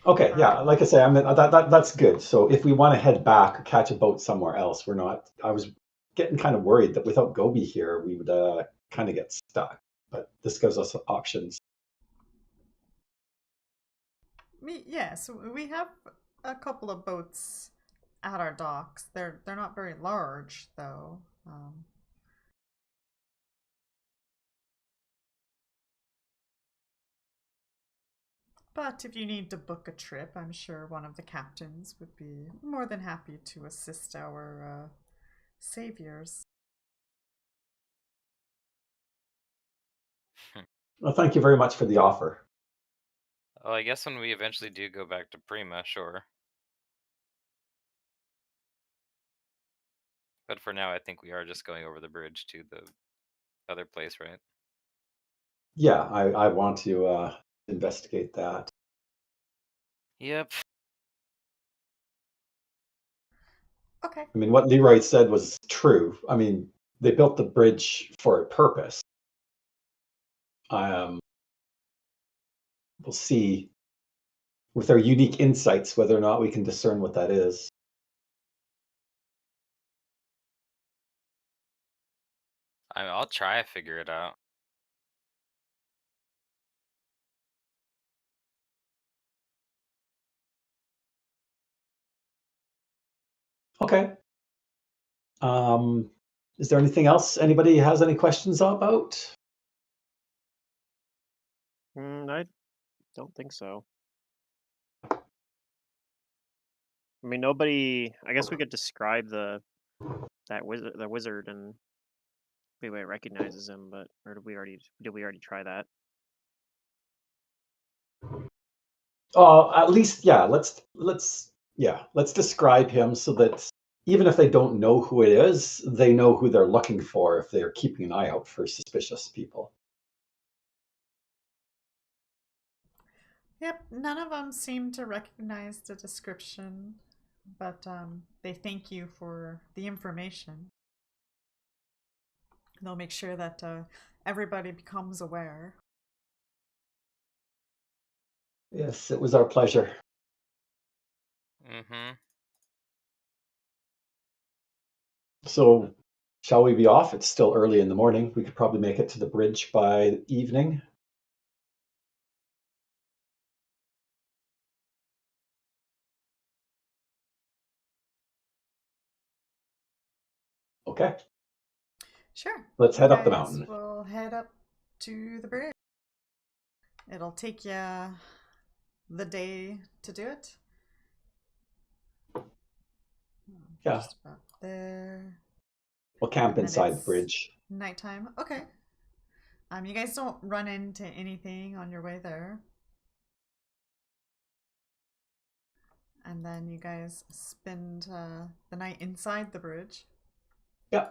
Okay. Yeah. Like I say, I mean that's good. So if we want to head back or catch a boat somewhere else, we're not. I was getting kind of worried that without Gobi here, we would kind of get stuck. But this gives us options. Yes, we have a couple of boats at our docks. They're not very large, though. But if you need to book a trip, I'm sure one of the captains would be more than happy to assist our saviors. Well, thank you very much for the offer. Well, I guess when we eventually do go back to Prima, sure. But for now, I think we are just going over the bridge to the other place, right? Yeah, I want to investigate that. Yep. Okay. I mean, what Leroy said was true. I mean, they built the bridge for a purpose. We'll see with our unique insights whether or not we can discern what that is. I'll try to figure it out. Okay. Is there anything else anybody has any questions about? I don't think so. I mean, nobody. I guess we could describe the wizard, and maybe it recognizes him. But or did we already try that? At least, yeah. Let's describe him so that even if they don't know who it is, they know who they're looking for if they're keeping an eye out for suspicious people. Yep, none of them seem to recognize the description, but they thank you for the information. They'll make sure that everybody becomes aware. Yes, it was our pleasure. Mm-hmm. So, shall we be off? It's still early in the morning. We could probably make it to the bridge by evening. Okay, Sure. let's You head up the guys mountain. will head up to the bridge. It'll take you the day to do it. Yeah, Just about there. we'll camp And then inside the it's bridge. nighttime. Okay. You guys don't run into anything on your way there. And then you guys spend the night inside the bridge. Yeah,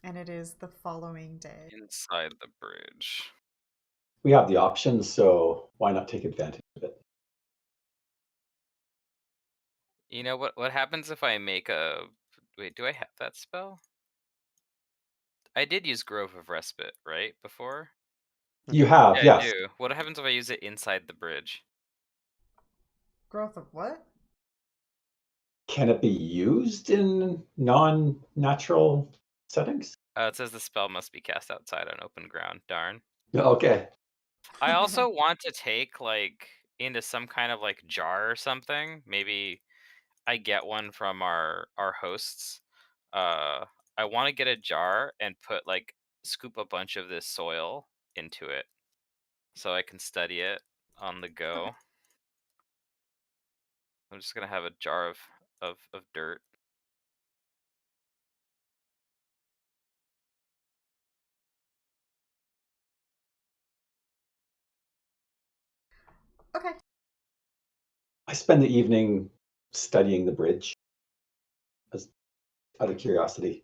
And it is the following day. Inside the bridge. we have the option, so why not take advantage of it? You know what happens if I make a... Wait, do I have that spell? I did use Grove of Respite, right, before? You Yeah. have, Yeah, I yes. do. What happens if I use it inside the bridge? Growth of what? Can it be used in non-natural settings? It says the spell must be cast outside on open ground. Darn. Okay. I also want to take, like, into some kind of, like, jar or something. Maybe I get one from our hosts. I want to get a jar and put, like, scoop a bunch of this soil into it so I can study it on the go. I'm just gonna have a jar of dirt. Okay. I spend the evening studying the bridge as out of curiosity.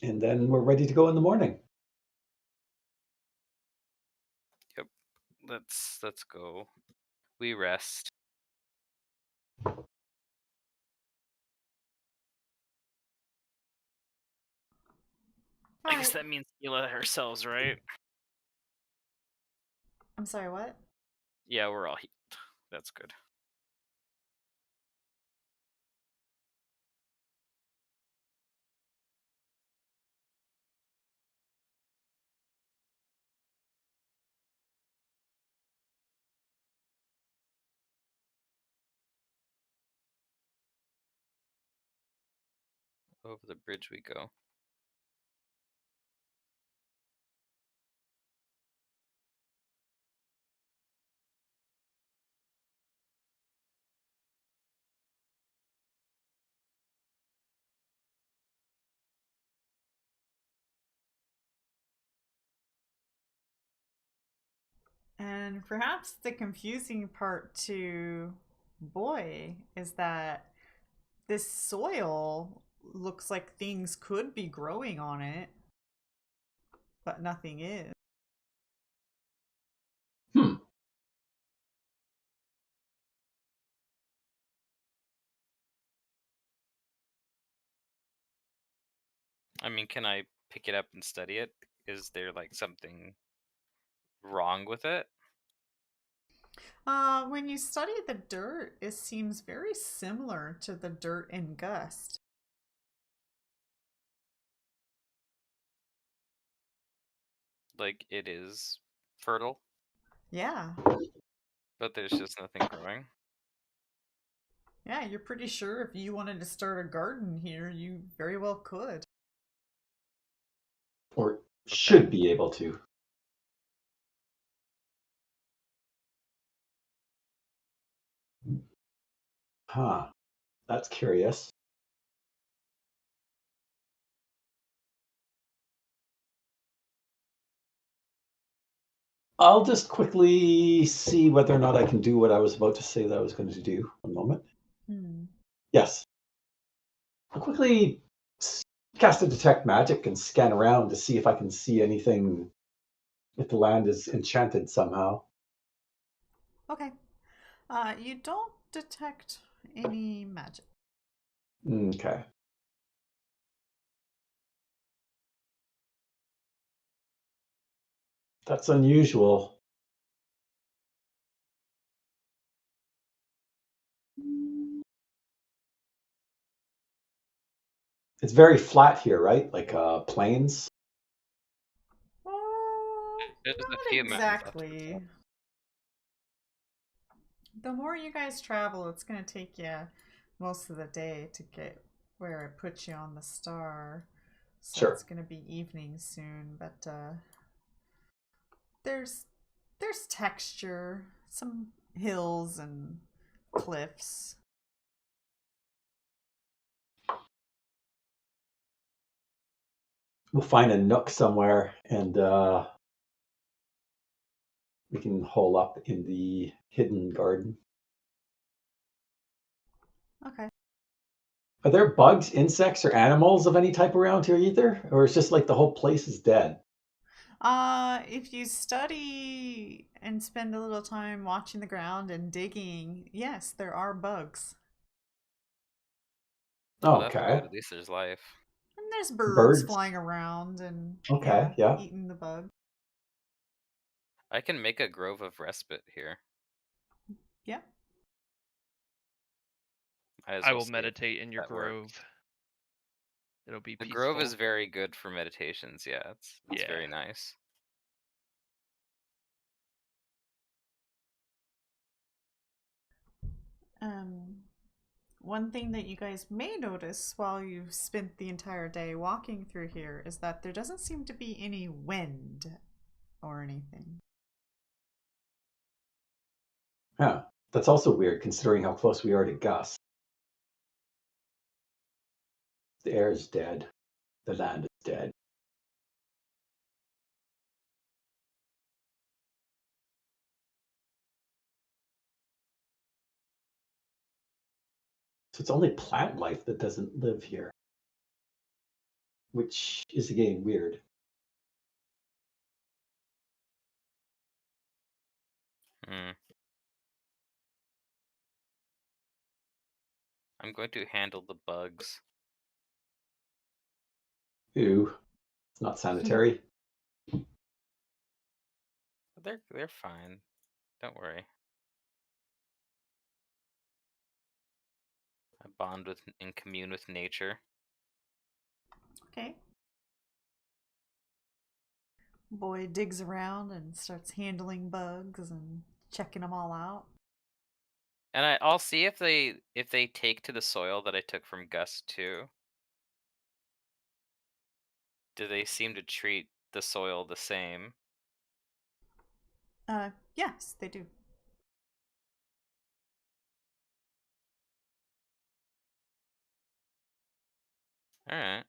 And then we're ready to go in the morning. Yep. Let's go. We rest. I guess Alright. that means heal ourselves, right? I'm sorry, what? Yeah, we're all healed. That's good. Over the bridge we go. And perhaps the confusing part to Boy is that this soil looks like things could be growing on it, but nothing is. Hmm. I mean, can I pick it up and study it? Is there, like, something wrong with it? When you study the dirt, it seems very similar to the dirt in Gust. Like, it is fertile, Yeah. but there's just nothing growing. Yeah, you're pretty sure if you wanted to start a garden here, you very well could. Or should be able to. Huh. That's curious. I'll just quickly see whether or not I can do what I was about to say that I was going to do. One moment. Hmm. Yes. I'll quickly cast a detect magic and scan around to see if I can see anything, if the land is enchanted somehow. Okay. You don't detect any magic. Okay. That's unusual. It's very flat here, right? Like plains. There's a Not few mountains off to the exactly. side. The more you guys travel, it's going to take you most of the day to get where I put you on the star. So Sure. it's going to be evening soon, but there's texture, some hills and cliffs. We'll find a nook somewhere and we can hole up in the hidden garden. Okay. Are there bugs, insects, or animals of any type around here either? Or it's just like the whole place is dead? If you study and spend a little time watching the ground and digging, yes, there are bugs. Oh, that's Okay. good. At least there's life. And there's birds Birds. flying around and Okay, yeah. eating the bug. I can make a grove of respite here. Yeah. Might as I well will see if meditate in your that works. grove. It'll be The peaceful. grove is very good for meditations. Yeah, it's Yeah. very nice. One thing that you guys may notice while you've spent the entire day walking through here is that there doesn't seem to be any wind or anything. Yeah. That's also weird considering how close we are to Gus. The air is dead. The land is dead. So it's only plant life that doesn't live here, which is again weird. I'm going to handle the bugs. Ew. It's not sanitary. They're fine. Don't worry. I bond with and commune with nature. Okay. Boy digs around and starts handling bugs and checking them all out. And I'll see if they take to the soil that I took from Gus too. Do they seem to treat the soil the same? Yes, they do. All right.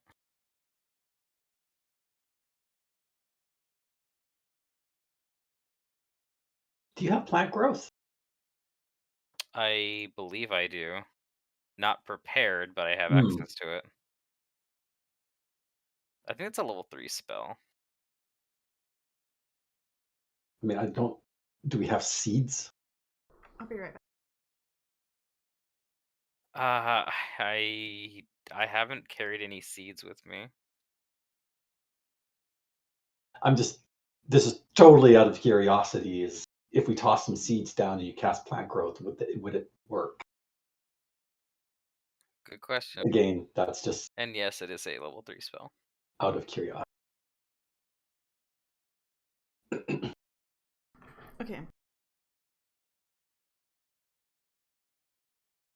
Do you have plant growth? I believe I do. Not prepared, but I have access to it. I think it's a level 3 spell. I mean, I don't. Do we have seeds? I'll be right back. I haven't carried any seeds with me. I'm just. This is totally out of curiosity. Is if we toss some seeds down and you cast plant growth, would it work? Good question. Again, that's just And yes, it is a level 3 spell. out of curiosity. Okay.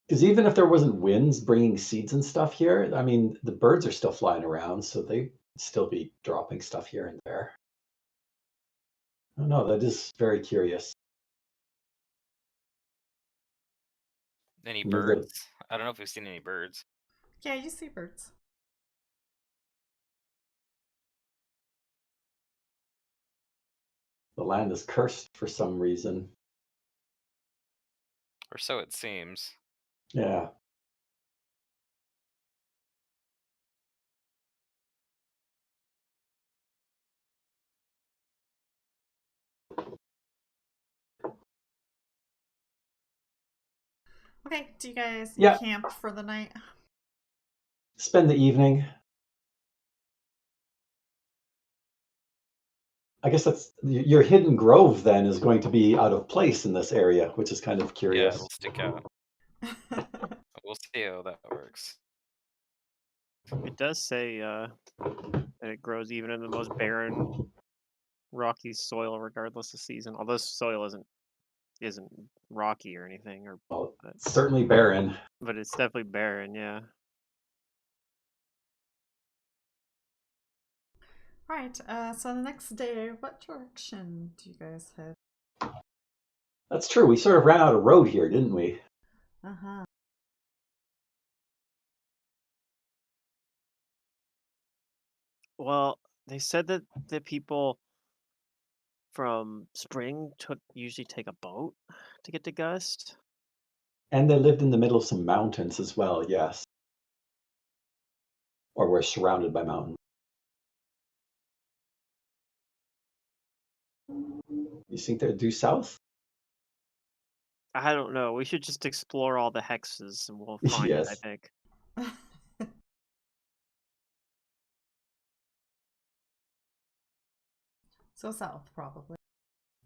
Because even if there wasn't winds bringing seeds and stuff here, I mean, the birds are still flying around, so they'd still be dropping stuff here and there. I don't know. That is very curious. Any You know, birds? I don't know if we've seen any birds. Yeah, you see birds. The land is cursed for some reason. Or so it seems. Yeah. Okay, do you guys Yeah. camp for the night? Spend the evening. I guess that's your hidden grove then is going to be out of place in this area, which is kind of Yeah, curious. it'll stick out. We'll see how that works. It does say that it grows even in the most barren, rocky soil, regardless of season. Although soil isn't rocky or anything, Well, it's certainly barren. but it's definitely barren. Yeah. Right. So the next day, what direction do you guys head? That's true. We sort of ran out of road here, didn't we? Uh-huh. Well, they said that the people from Spring usually take a boat to get to Gust. And they lived in the middle of some mountains as well, yes. Or we're surrounded by mountains. You think they're due south? I don't know. We should just explore all the hexes and we'll find it, I Yes. think. So south, probably.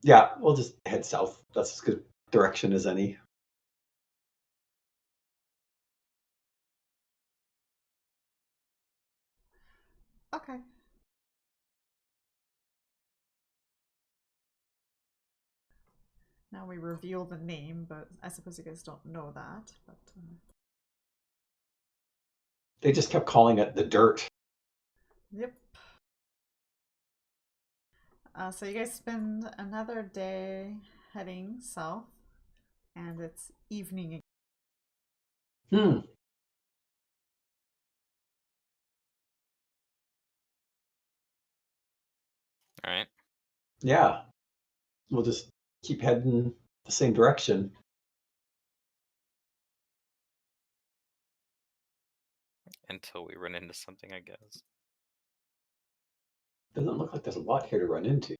Yeah, we'll just head south. That's as good direction as any. Okay. Now we reveal the name, but I suppose you guys don't know that. But They just kept calling it the dirt. yep. So you guys spend another day heading south, and it's evening. Hmm. All right. Yeah. We'll just keep heading the same direction. Until we run into something, I guess. Doesn't look like there's a lot here to run into.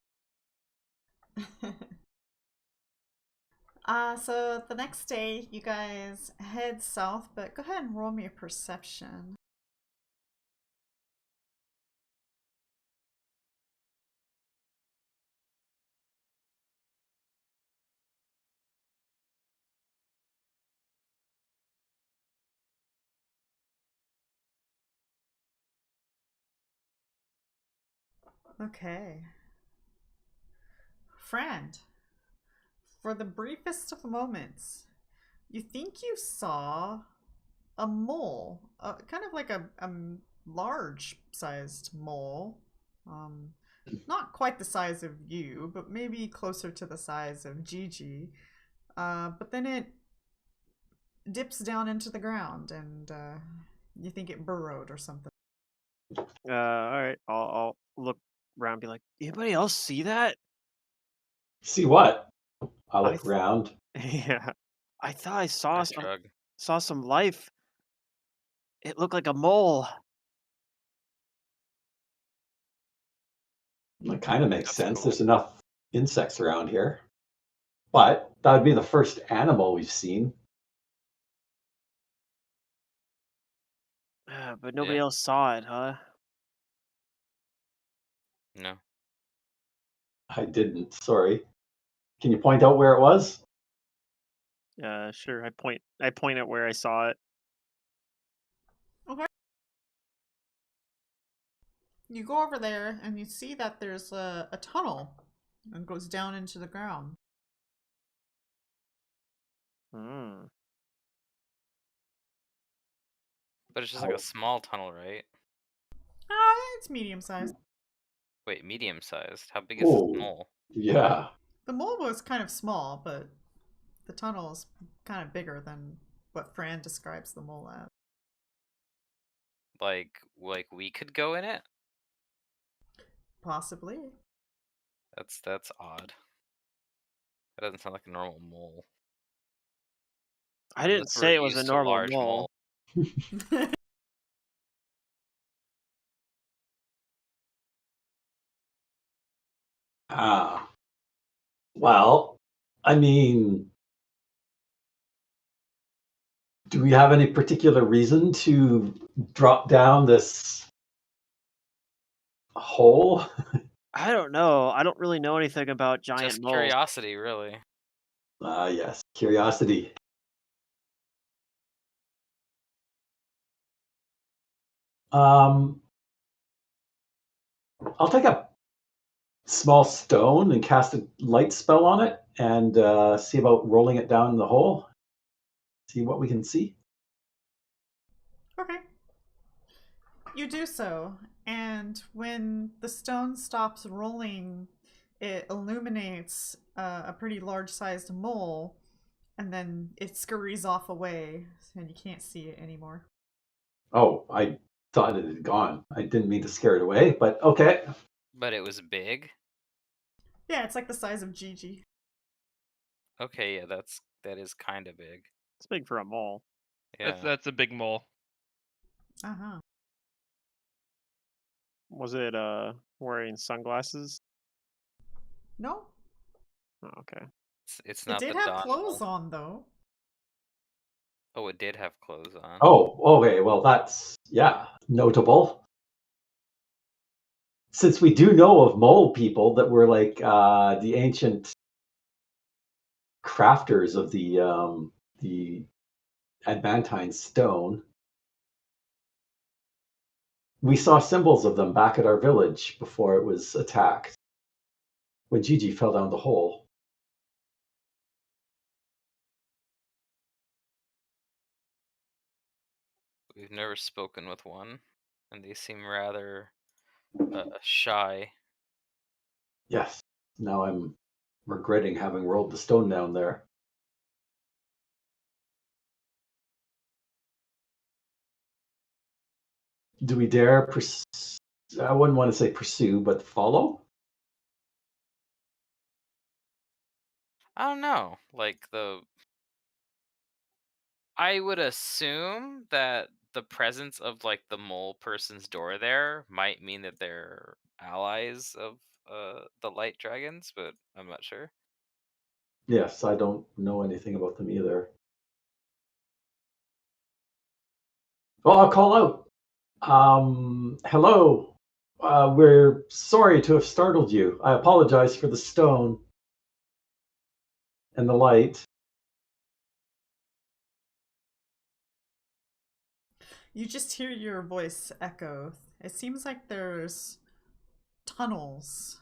So the next day you guys head south, but go ahead and roll me a perception. Okay. Friend, for the briefest of moments, you think you saw a mole, kind of like a large-sized mole. Not quite the size of you, but maybe closer to the size of Gigi. But then it dips down into the ground, and you think it burrowed or something. All right. I'll look around and be like, anybody else see that? See what? I I look around. Yeah. I thought I I shrug. saw some life. It looked like a mole. It kind of makes That's sense. cool. There's enough insects around here. But that would be the first animal we've seen. But nobody Yeah. else saw it, huh? No. I didn't, sorry. Can you point out where it was? Sure. I point at where I saw it. Okay. You go over there and you see that there's a tunnel and goes down into the ground. Hmm. But it's just like a small tunnel, right? It's medium sized. Wait, medium sized. How big is this Oh, mole? yeah. The mole was kind of small, but the tunnel is kind of bigger than what Fran describes the mole as. Like we could go in it? Possibly. That's odd. That doesn't sound like a normal mole. I didn't Unless we're say it was a used to normal large mole. Ah. Well, I mean, do we have any particular reason to drop down this hole? I don't know. I don't really know anything about giant Just moles. curiosity, really. Ah, yes, curiosity. I'll take a small stone and cast a light spell on it and see about rolling it down the hole. See what we can see. Okay. You do so, and when the stone stops rolling, it illuminates a pretty large-sized mole, and then it scurries off away, and you can't see it anymore. Oh, I thought it had gone. I didn't mean to scare it away, but okay. But it was big. Yeah, it's like the size of Gigi. Okay, yeah, that is kind of big. It's big for a mole. Yeah. That's a big mole. Uh-huh. Was it wearing sunglasses? No, Oh, okay. It's it not did the have Don clothes mole. on, though. Oh, it did have clothes on. Oh, okay. Well, that's, yeah, notable. Since we do know of mole people that were like the ancient crafters of the adamantine stone, we saw symbols of them back at our village before it was attacked. When Gigi fell down the hole. We've never spoken with one, and they seem rather shy. Yes. Now I'm regretting having rolled the stone down there. Do we dare I wouldn't want to say pursue, but follow? I don't know. Like I would assume that the presence of like the mole person's door there might mean that they're allies of the light dragons, but I'm not sure. Yes, I don't know anything about them either. Well, I'll call out. Hello. We're sorry to have startled you. I apologize for the stone and the light. You just hear your voice echo. It seems like there's tunnels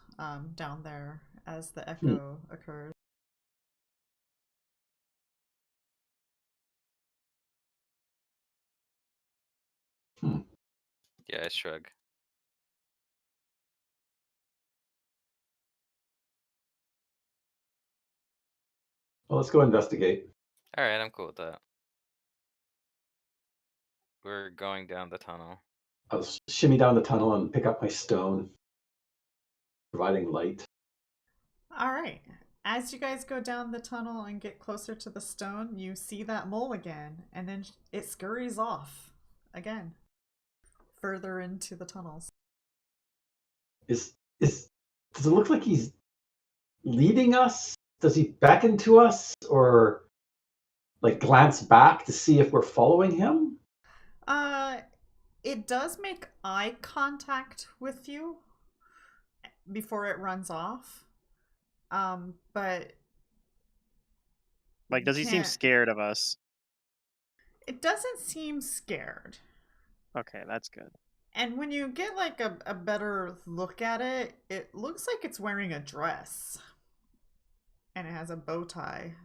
down there as the echo occurs. Yeah, I shrug. Well, let's go investigate. All right, I'm cool with that. We're going down the tunnel. I'll shimmy down the tunnel and pick up my stone, providing light. All right. As you guys go down the tunnel and get closer to the stone, you see that mole again, and then it scurries off again, further into the tunnels. Does it look like he's leading us? Does he beckon to us or like glance back to see if we're following him? It does make eye contact with you before it runs off. But Like, does he seem scared of us? it doesn't seem scared. Okay, that's good. And when you get like a better look at it, it looks like it's wearing a dress. And it has a bow tie.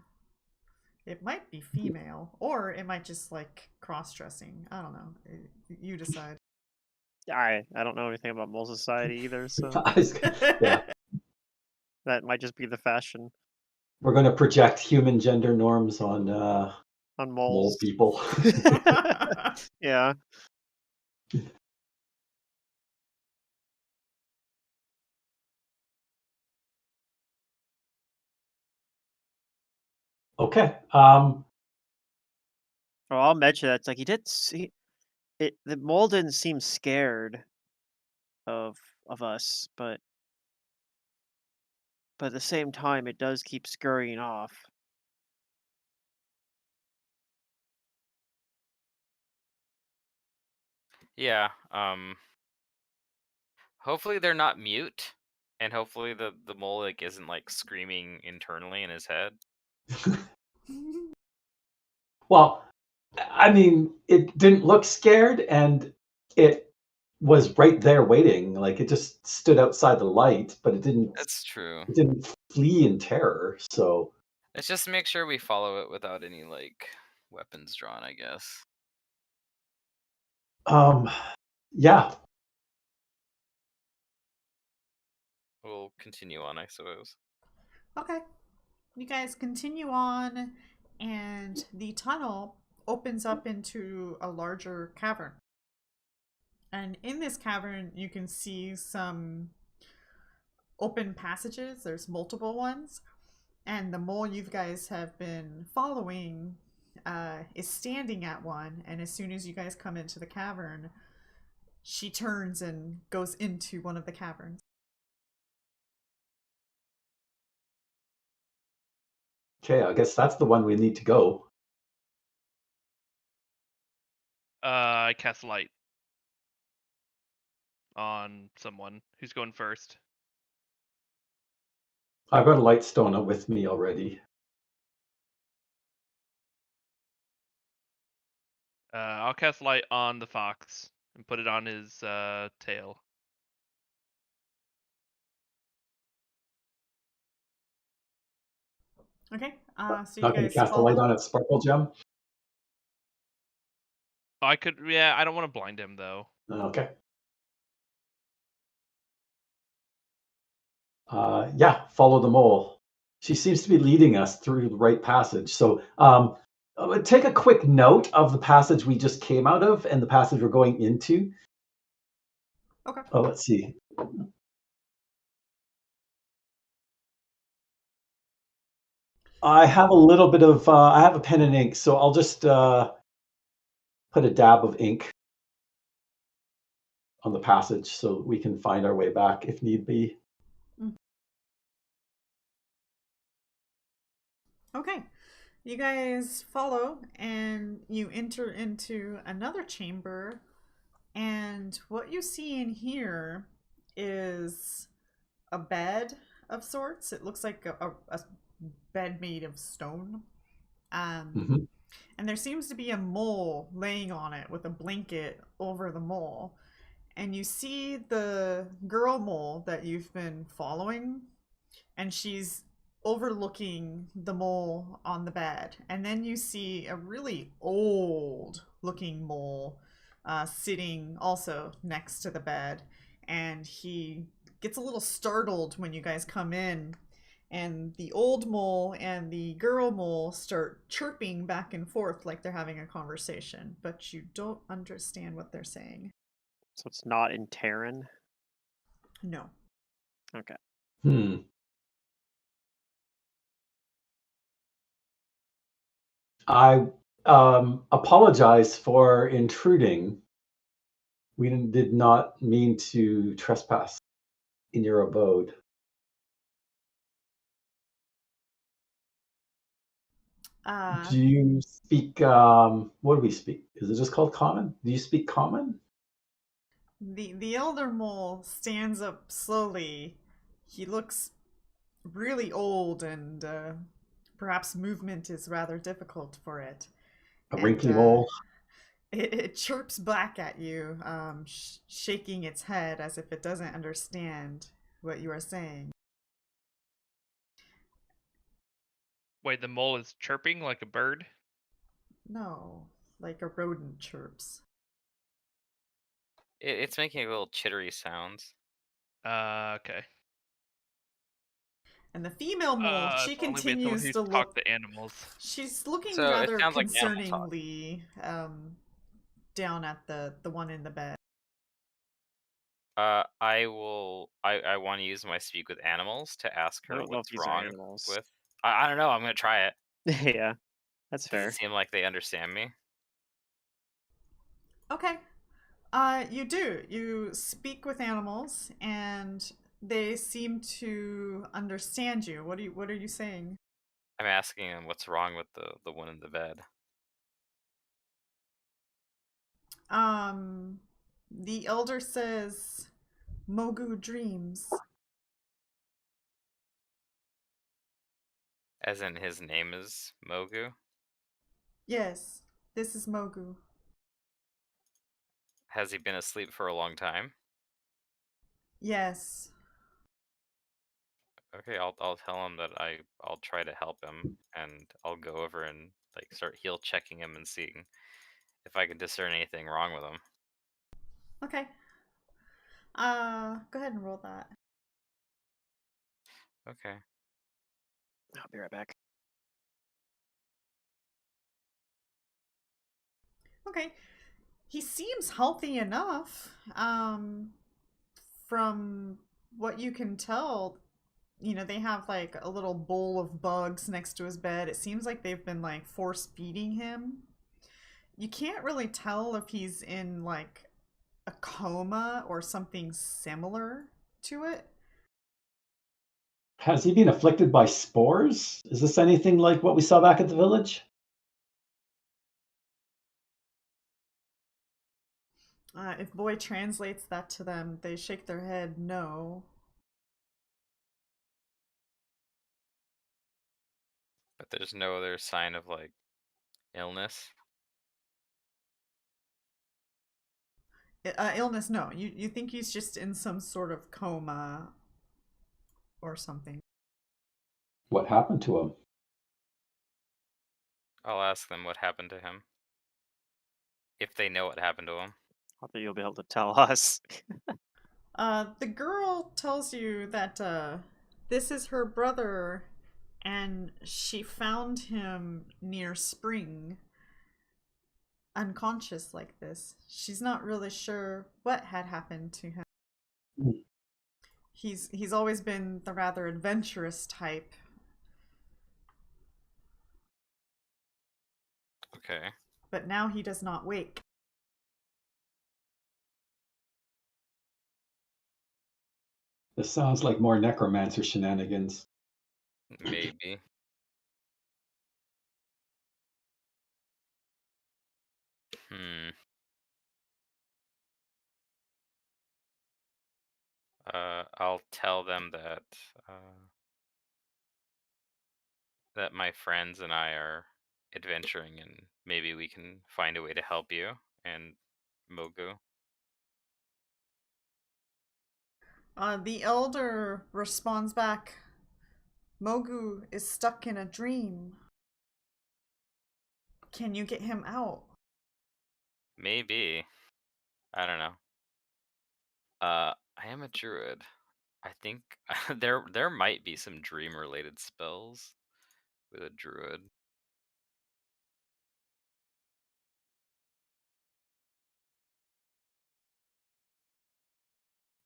It might be female, or it might just like cross-dressing. I don't know. You decide. I don't know anything about mole society either, so Yeah. that might just be the fashion We're going to project human gender norms on on mole moles. people. Yeah. Okay. Oh, I'll mention that. It's like he did see it. The mole didn't seem scared of us, but at the same time, it does keep scurrying off. Yeah. Hopefully they're not mute, and hopefully the mole like isn't like screaming internally in his head. Well, I mean, it didn't look scared, and it was right there waiting. Like it just stood outside the light, but it didn't. That's true. It didn't flee in terror. So Let's just make sure we follow it without any like weapons drawn, I guess. yeah. We'll continue on, I suppose. Okay. You guys continue on, and the tunnel opens up into a larger cavern. And in this cavern, you can see some open passages. There's multiple ones. And the mole you guys have been following is standing at one. And as soon as you guys come into the cavern, she turns and goes into one of the caverns. Okay, I guess that's the one we need to go. I cast light on someone. Who's going first? I've got a light stone with me already. I'll cast light on the fox and put it on his tail. Okay, so you Not going guys to cast a follow. light on its sparkle gem. I could, yeah. I don't want to blind him though. Okay. Yeah, follow the mole. She seems to be leading us through the right passage. So take a quick note of the passage we just came out of and the passage we're going into. Okay. Oh, let's see. I have a little bit of, I have a pen and ink, so I'll just put a dab of ink on the passage so we can find our way back if need be. Okay. You guys follow and you enter into another chamber. And what you see in here is a bed of sorts. It looks like a bed made of stone. Mhm. And there seems to be a mole laying on it with a blanket over the mole. And you see the girl mole that you've been following, and she's overlooking the mole on the bed. And then you see a really old looking mole sitting also next to the bed. And he gets a little startled when you guys come in. And the old mole and the girl mole start chirping back and forth like they're having a conversation, but you don't understand what they're saying. So it's not in Terran? No. Okay. I apologize for intruding. We did not mean to trespass in your abode. Do you speak, what do we speak? Is it just called common? Do you speak common? The elder mole stands up slowly. He looks really old, and perhaps movement is rather difficult for it. A And wrinkly mole? it chirps back at you, shaking its head as if it doesn't understand what you are saying. Wait, the mole is chirping like a bird? No, like a rodent chirps. It's making little chittery sounds. Okay. And the female mole, she It's the only way someone continues who's to talked look. to animals. She's looking So it rather sounds like animal talk. concerningly down at the one in the bed. I want to use my speak with animals to ask I her don't know if what's these are wrong animals. with. I don't know. I'm gonna try it. Yeah, that's Does fair. it seem like they understand me? Okay. You do. You speak with animals, and they seem to understand you. What are you saying? I'm asking them what's wrong with the one in the bed. The elder says, Mogu dreams. As in, his name is Mogu. Yes, this is Mogu. Has he been asleep for a long time? Yes. Okay, I'll tell him that I'll try to help him, and I'll go over and like start heal checking him and seeing if I can discern anything wrong with him. Okay. Go ahead and roll that. Okay. I'll be right back. Okay. He seems healthy enough. From what you can tell, they have like a little bowl of bugs next to his bed. It seems like they've been like force feeding him. You can't really tell if he's in like a coma or something similar to it. Has he been afflicted by spores? Is this anything like what we saw back at the village? If Boy translates that to them, they shake their head no. But there's no other sign of like illness. Illness, no. You think he's just in some sort of coma or something. What happened to him? I'll ask them what happened to him. If they know what happened to him. I think you'll be able to tell us. The girl tells you that this is her brother, and she found him near spring, unconscious like this. She's not really sure what had happened to him. Hmm. He's always been the rather adventurous type. Okay. But now he does not wake. This sounds like more necromancer shenanigans. Maybe. I'll tell them that that my friends and I are adventuring, and maybe we can find a way to help you and Mogu. The elder responds back, Mogu is stuck in a dream. Can you get him out? Maybe. I don't know. I am a druid. I think there might be some dream related spells with a druid.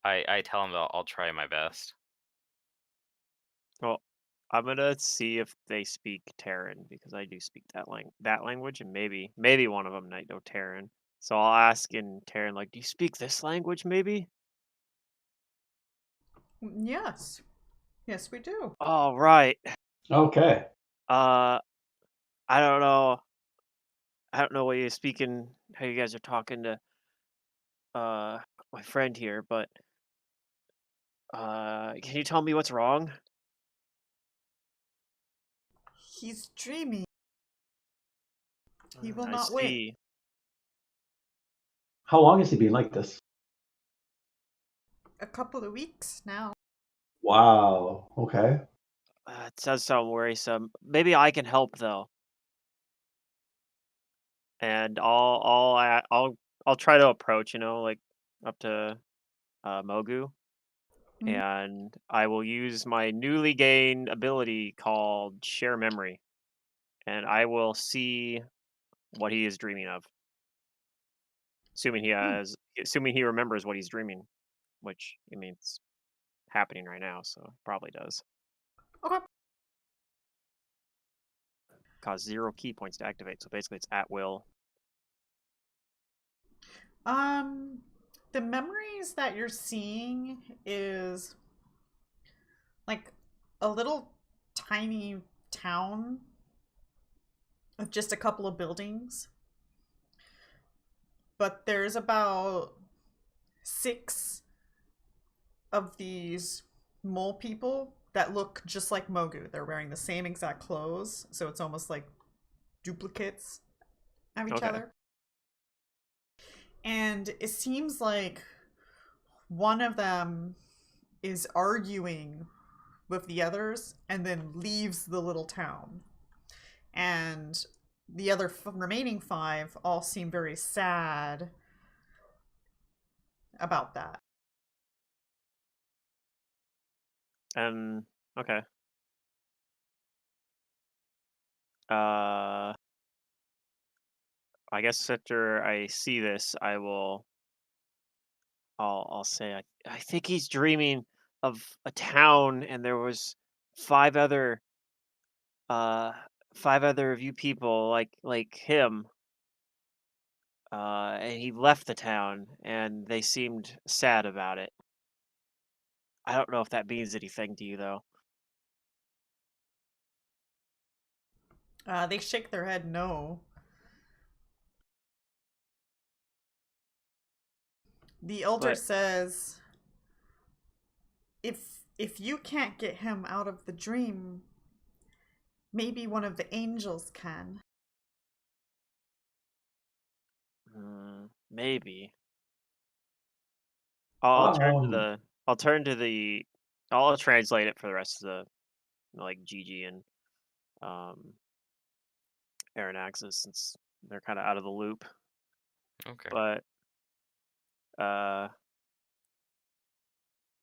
I tell him that I'll try my best. Well, I'm gonna see if they speak Terran, because I do speak that language, and maybe one of them might know Terran. So I'll ask in Terran, like, do you speak this language, maybe? Yes. Yes, we do. All right. Okay. I don't know. I don't know what you're speaking, how you guys are talking to my friend here, but can you tell me what's wrong? He's dreaming. He will I not wake. see. How long has he been like this? A couple of weeks now. Wow. Okay. It does sound worrisome. Maybe I can help though, and I'll try to approach, like up to Mogu, Mhm. and I will use my newly gained ability called Share Memory, and I will see what he is dreaming of, assuming he remembers what he's dreaming, which I mean it's happening right now, so it probably does. Okay. Cost 0 key points to activate, so basically it's at will. The memories that you're seeing is like a little tiny town of just a couple of buildings. But there's about 6 of these mole people that look just like Mogu. They're wearing the same exact clothes, so it's almost like duplicates of each Okay. other. And it seems like one of them is arguing with the others and then leaves the little town. And the other remaining 5 all seem very sad about that. Okay. I guess after I see this, I'll say I think he's dreaming of a town, and there was 5 other uh 5 other of you people like him, and he left the town, and they seemed sad about it. I don't know if that means anything to you though. They shake their head no. The elder But says, if you can't get him out of the dream, maybe one of the angels can. maybe Um, I'll turn to the I'll translate it for the rest of the like Gigi and um Aaron Axis, since they're kind of out of the loop. Okay. But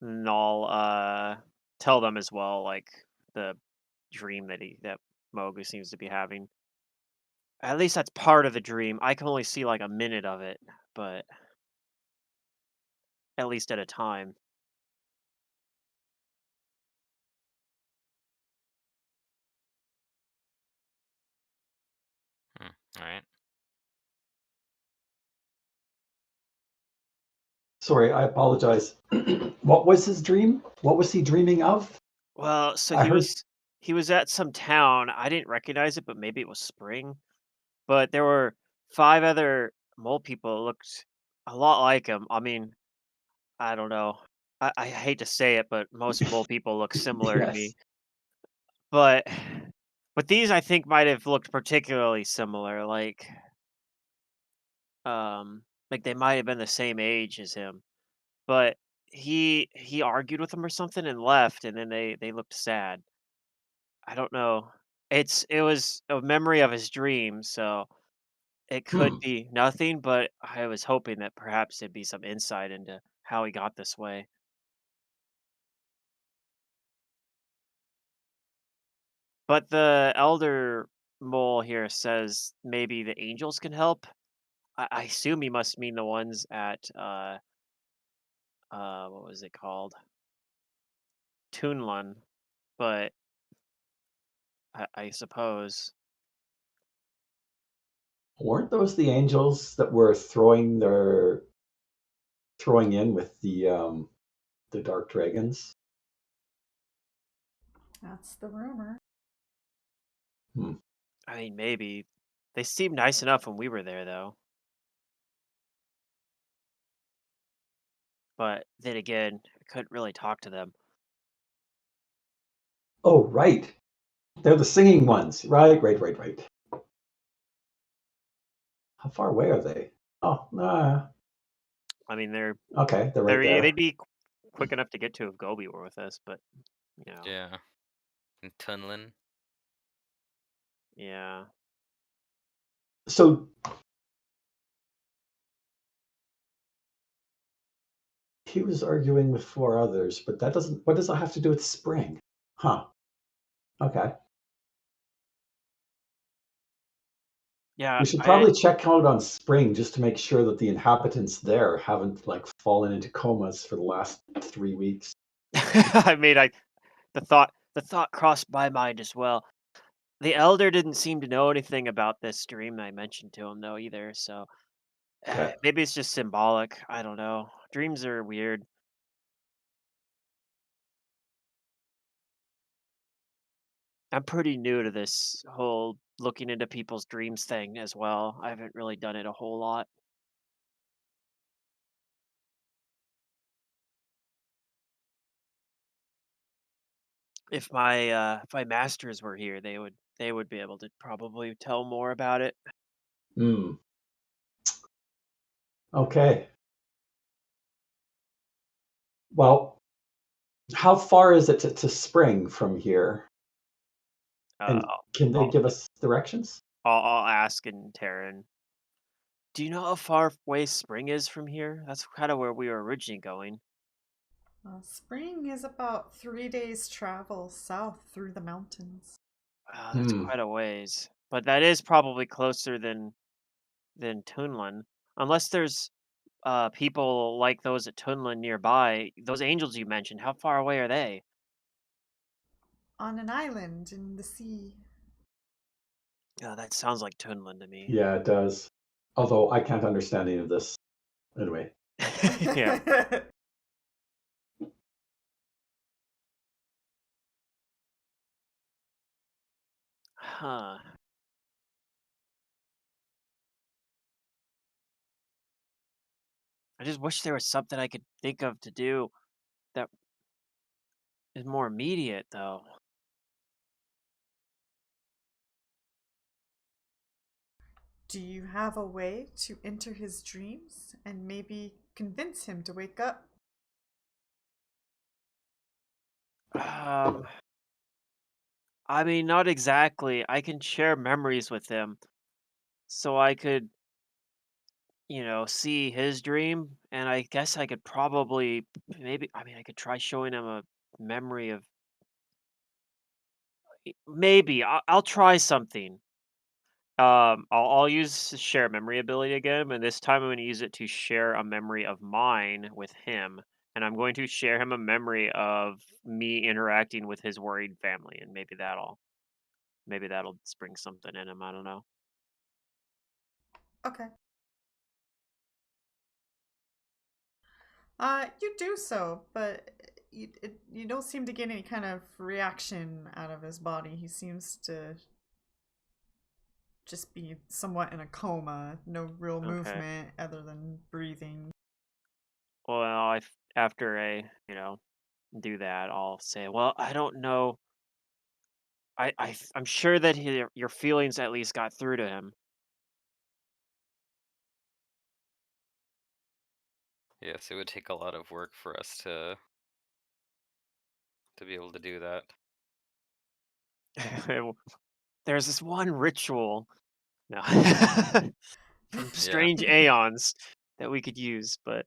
and I'll tell them as well, like the dream that Mogu seems to be having. At least that's part of the dream. I can only see like a minute of it, but at least at a time. All right. sorry, I apologize. What was his dream? What was he dreaming of? Well, so I heard. he was at some town. I didn't recognize it, but maybe it was spring. But there were 5 other mole people that looked a lot like him. I mean, I don't know. I hate to say it, but most mole people look similar to Yes. me. But these I think might have looked particularly similar, like they might have been the same age as him. But he argued with them or something and left, and then they looked sad. I don't know. It was a memory of his dream, so it could Hmm. be nothing, but I was hoping that perhaps there'd be some insight into how he got this way. But the elder mole here says maybe the angels can help. I assume he must mean the ones at what was it called? Toonlun, but I suppose. Weren't those the angels that were throwing in with the dark dragons? That's the rumor. Hmm. I mean, maybe. They seemed nice enough when we were there, though. But then again, I couldn't really talk to them. Oh, right. They're the singing ones. Right. How far away are they? Oh, I mean, okay, they're right there. they'd be quick enough to get to if Gobi were with us, but Yeah. In Tunlin. yeah. So he was arguing with 4 others, but what does that have to do with spring? Huh. Okay. Yeah, We should probably check out on spring just to make sure that the inhabitants there haven't like fallen into comas for the last 3 weeks. I mean, the thought crossed my mind as well. The elder didn't seem to know anything about this dream I mentioned to him though either, so Okay. maybe it's just symbolic. I don't know. Dreams are weird. I'm pretty new to this whole looking into people's dreams thing as well. I haven't really done it a whole lot. If my masters were here, they would be able to probably tell more about it. Hmm. Okay. Well, how far is it to Spring from here? Uh, And can they I'll, give us directions? I'll ask in Terran. Do you know how far away Spring is from here? That's kind of where we were originally going. Spring is about 3 days' travel south through the mountains. That's Hmm. quite a ways, but that is probably closer than Tunlin, unless there's people like those at Tunlin nearby. Those angels you mentioned, how far away are they? On an island in the sea. That sounds like Tunlin to me. Yeah, it does. Although I can't understand any of this. Anyway. Yeah. Huh. I just wish there was something I could think of to do that is more immediate, though. Do you have a way to enter his dreams and maybe convince him to wake up? Um, I mean, not exactly. I can share memories with him, so I could, see his dream, and I guess I could probably maybe. I mean, I could try showing him a memory of maybe. I'll try something. I'll use the share memory ability again, and this time I'm going to use it to share a memory of mine with him, and I'm going to share him a memory of me interacting with his worried family, and maybe that'll spring something in him. I don't know. Okay. You do so, but you don't seem to get any kind of reaction out of his body. He seems to just be somewhat in a coma, no real Okay. movement other than breathing. Well, after I do that, I'll say, well, I don't know. I'm sure that your feelings at least got through to him. Yes, it would take a lot of work for us to be able to do that. There's this one ritual, no, from Yeah, strange aeons that we could use, but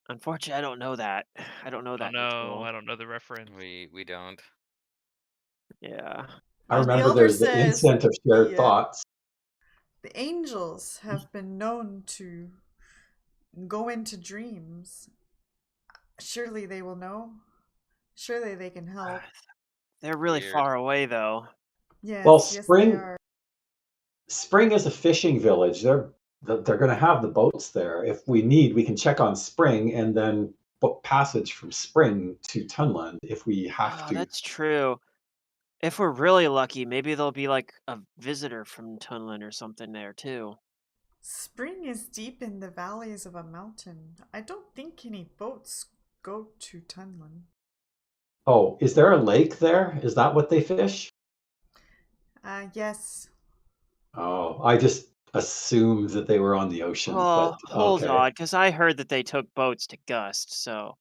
unfortunately, I don't know that. I don't know I don't that know. ritual. I don't know the reference. we don't. Yeah. I The remember elder there's the says instant of shared thoughts. the angels have been known to go into dreams. Surely they will know. Surely they can help. They're really Weird. far away, though. Well, Yes, yes, they Spring are. Spring is a fishing village. They're going to have the boats there. If we need, we can check on Spring and then book passage from Spring to Tunland if we have Oh, to. that's true. If we're really lucky, maybe there'll be like a visitor from Tunlin or something there too. Spring is deep in the valleys of a mountain. I don't think any boats go to Tunlin. Oh, is there a lake there? Is that what they fish? Yes. Oh, I just assumed that they were on the ocean, but Well, hold okay. on, because I heard that they took boats to Gust. So,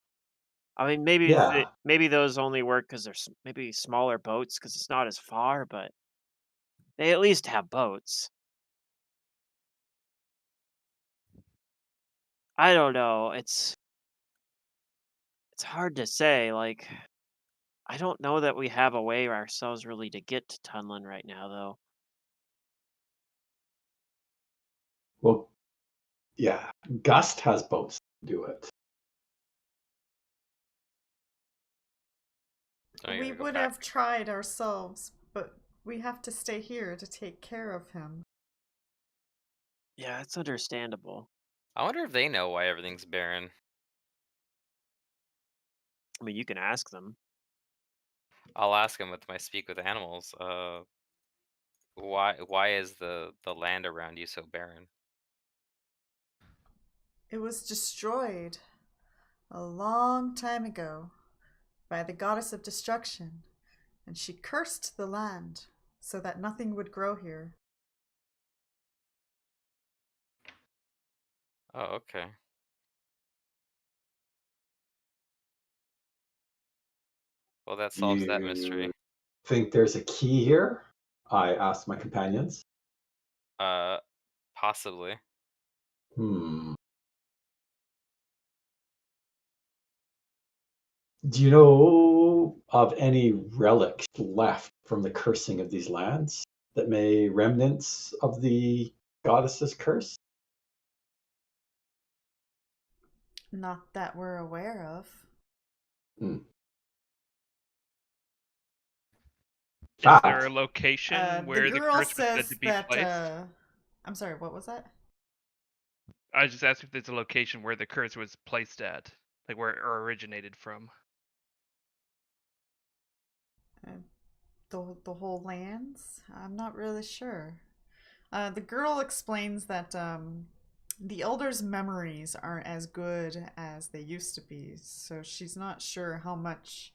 I mean, Yeah. maybe those only work because there's maybe smaller boats because it's not as far, but they at least have boats. I don't know. It's hard to say. Like, I don't know that we have a way ourselves really to get to Tunlin right now, though. Well, yeah. Gust has boats to do it. So I We gotta go would back. have tried ourselves, but we have to stay here to take care of him. Yeah, it's understandable. I wonder if they know why everything's barren. I mean, you can ask them. I'll ask them with my speak with animals. Why is the land around you so barren? It was destroyed a long time ago by the goddess of destruction, and she cursed the land so that nothing would grow here. Oh, okay. Well, that solves that mystery. You think there's a key here? I asked my companions. Possibly. Hmm. Do you know of any relics left from the cursing of these lands that may remnants of the goddess's curse? Not that we're aware of. Hmm. Is there a location The where the girl curse was said says to be that. placed? I'm sorry. What was that? I was just asking if there's a location where the curse was placed at, like where it originated from. The whole lands? I'm not really sure. The girl explains that the elder's memories aren't as good as they used to be, so she's not sure how much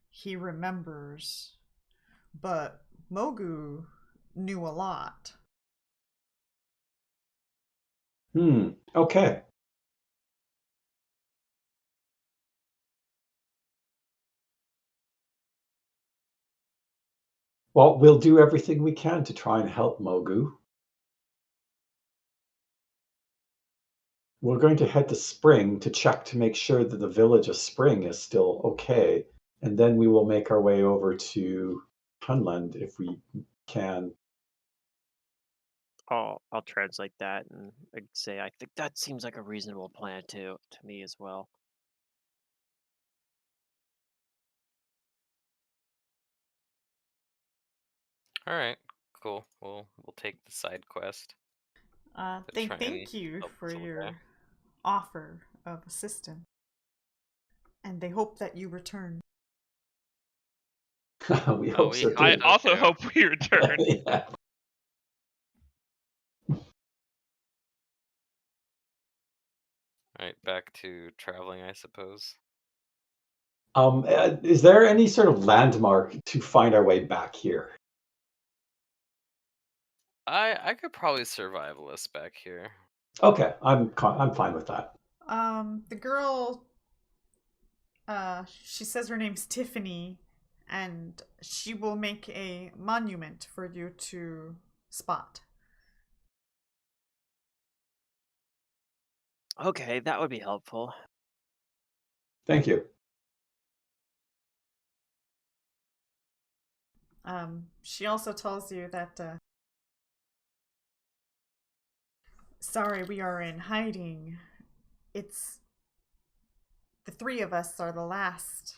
he remembers. But Mogu knew a lot. Okay. Well, we'll do everything we can to try and help Mogu. We're going to head to Spring to check to make sure that the village of Spring is still okay. And then we will make our way over to Hunland if we can. I'll translate that and I'd say I think that seems like a reasonable plan to me as well. All right, cool. We'll take the side quest. They try and thank you help for some your guy. offer of assistance, and they hope that you return. We hope we so hope too. I so also too. hope we return. Yeah. All right, back to traveling, I suppose. Is there any sort of landmark to find our way back here? I could probably survivalist back here. Okay, I'm fine with that. The girl, she says her name's Tiffany, and she will make a monument for you to spot. Okay, that would be helpful. Thank you. She also tells you that, sorry, we are in hiding. It's the three of us are the last.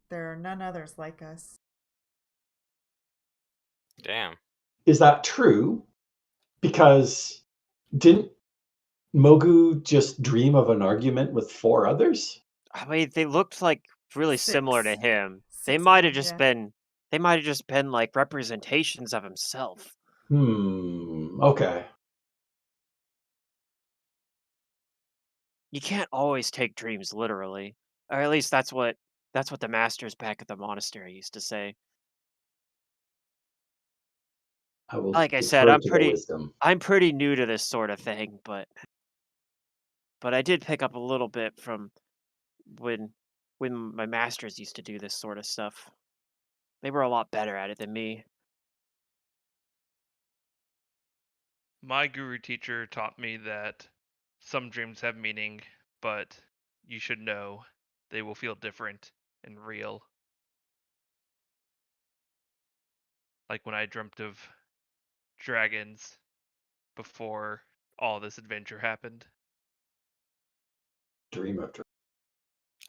There are none others like us. Damn. Is that true? Because didn't Mogu just dream of an argument with 4 others? I mean, they looked like really similar to Six. him. They 6 of might have them, just yeah. been they might have just been like representations of himself. Okay. You can't always take dreams literally. Or at least that's what the masters back at the monastery used to say. I will Like I said, defer to the wisdom. I'm pretty new to this sort of thing, but I did pick up a little bit from when my masters used to do this sort of stuff. They were a lot better at it than me. My guru teacher taught me that some dreams have meaning, but you should know they will feel different and real. Like when I dreamt of dragons before all this adventure happened. Dream of dreams.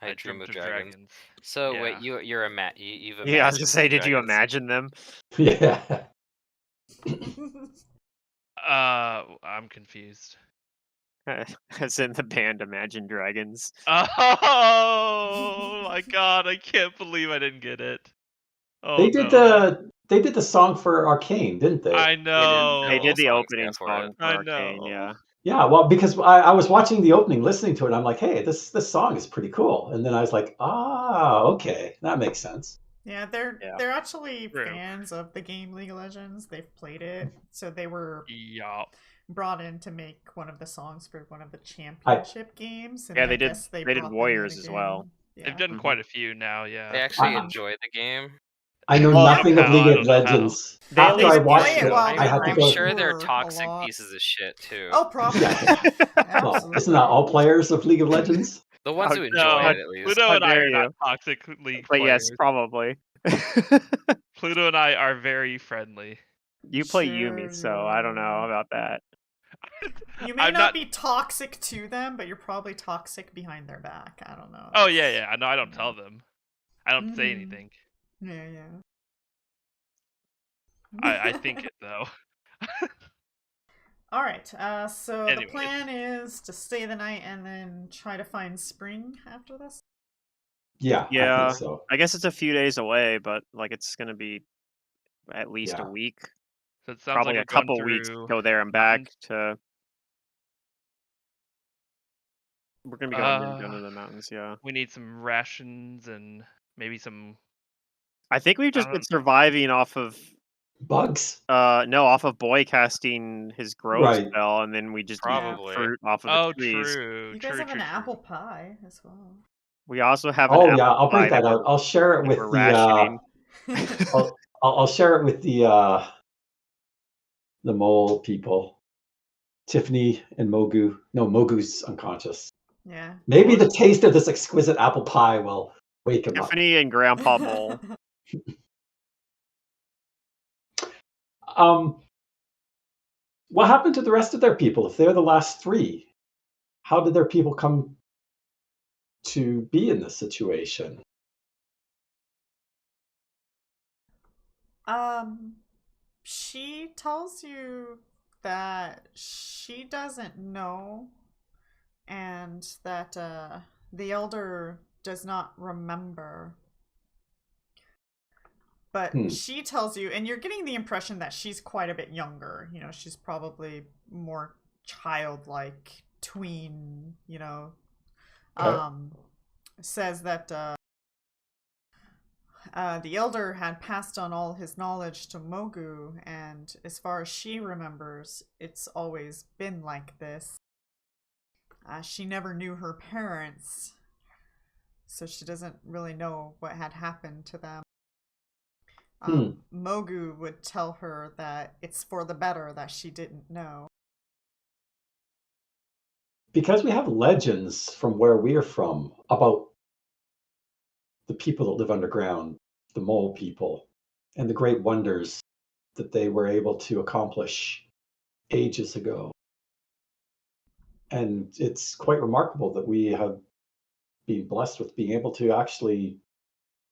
I dream dreamt of dragons. dragons. So Yeah. wait, you're a you've Yeah, I was imagined gonna say, did you dragons? imagine them? Yeah. I'm confused. As in the band Imagine Dragons. Oh my god, I can't believe I didn't get it. Oh, They did the song for Arcane, didn't they? I They know. did the songs, opening yeah, for song it. for I Arcane, know. yeah. Yeah, well, because I was watching the opening, listening to it, I'm like, hey, this song is pretty cool. And then I was like, okay, that makes sense. Yeah, they're Yeah. they're actually True. fans of the game League of Legends. They've played it, so they were Yup. brought in to make one of the songs for one of the championship games. And Yeah, I they did. guess they They did brought them in Warriors as well. again. Yeah. They've done Mhm. quite a few now, They yeah. actually Uh-uh. enjoy the game. I know Well, nothing of somehow, League I of don't know how. Legends. They at After least I play watched it it, while I they're had to I'm go. sure they're tour a toxic lot. pieces of shit too. Oh, probably. Yeah. Well, Absolutely. isn't that all players of League of Legends? The ones How- who No, enjoy it, at least. Pluto How and I dare are not you. toxic League But players. yes, probably. Pluto and I are very friendly. You play Sure, Yumi, so I don't know yeah. about that. You may I'm not be toxic to them, but you're probably toxic behind their back. I don't know. Oh yeah, yeah. No, I don't yeah. tell them. I don't say Mhm. anything. Yeah, yeah. I think it though. All right. So the Anyways. plan is to stay the night and then try to find spring after this. Yeah, I Yeah. think so. I guess it's a few days away, but like it's gonna be at least Yeah. a week. So it sounds Probably like a we're going couple weeks through go there and back mountains. to. We're gonna be going down to the mountains, yeah. We need some rations and maybe some. I think we've just I been don't- surviving off of Bugs? no, off of Boy casting his grow Right. spell, and then we just eat Probably. fruit off of Oh, the trees. true. You guys true, have true, an true. apple pie as well. We also have an Oh apple yeah, I'll pie break that we're- out. I'll share it that with we're the rationing. I'll share it with the mole people. Tiffany and Mogu. No, Mogu's unconscious. Yeah. Maybe the taste of this exquisite apple pie will wake him up. Tiffany and Grandpa Mole. What happened to the rest of their people? If they're the last three, how did their people come to be in this situation? She tells you that she doesn't know and that the elder does not remember. But she tells you, and you're getting the impression that she's quite a bit younger. You know, she's probably more childlike, tween, you know. Okay. Says that the elder had passed on all his knowledge to Mogu, and as far as she remembers, it's always been like this. She never knew her parents, so she doesn't really know what had happened to them. Mogu would tell her that it's for the better that she didn't know. Because we have legends from where we are from about the people that live underground, the mole people, and the great wonders that they were able to accomplish ages ago. And it's quite remarkable that we have been blessed with being able to actually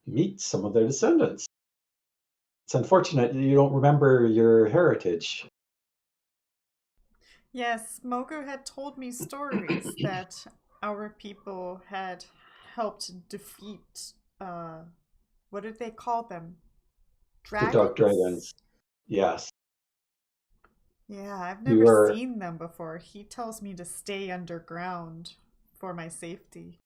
meet some of their descendants. It's unfortunate you don't remember your heritage. Yes, Mogu had told me stories that our people had helped defeat, what did they call them? Dragons? The dark dragons. Yes. Yeah, I've You never were- seen them before. He tells me to stay underground for my safety.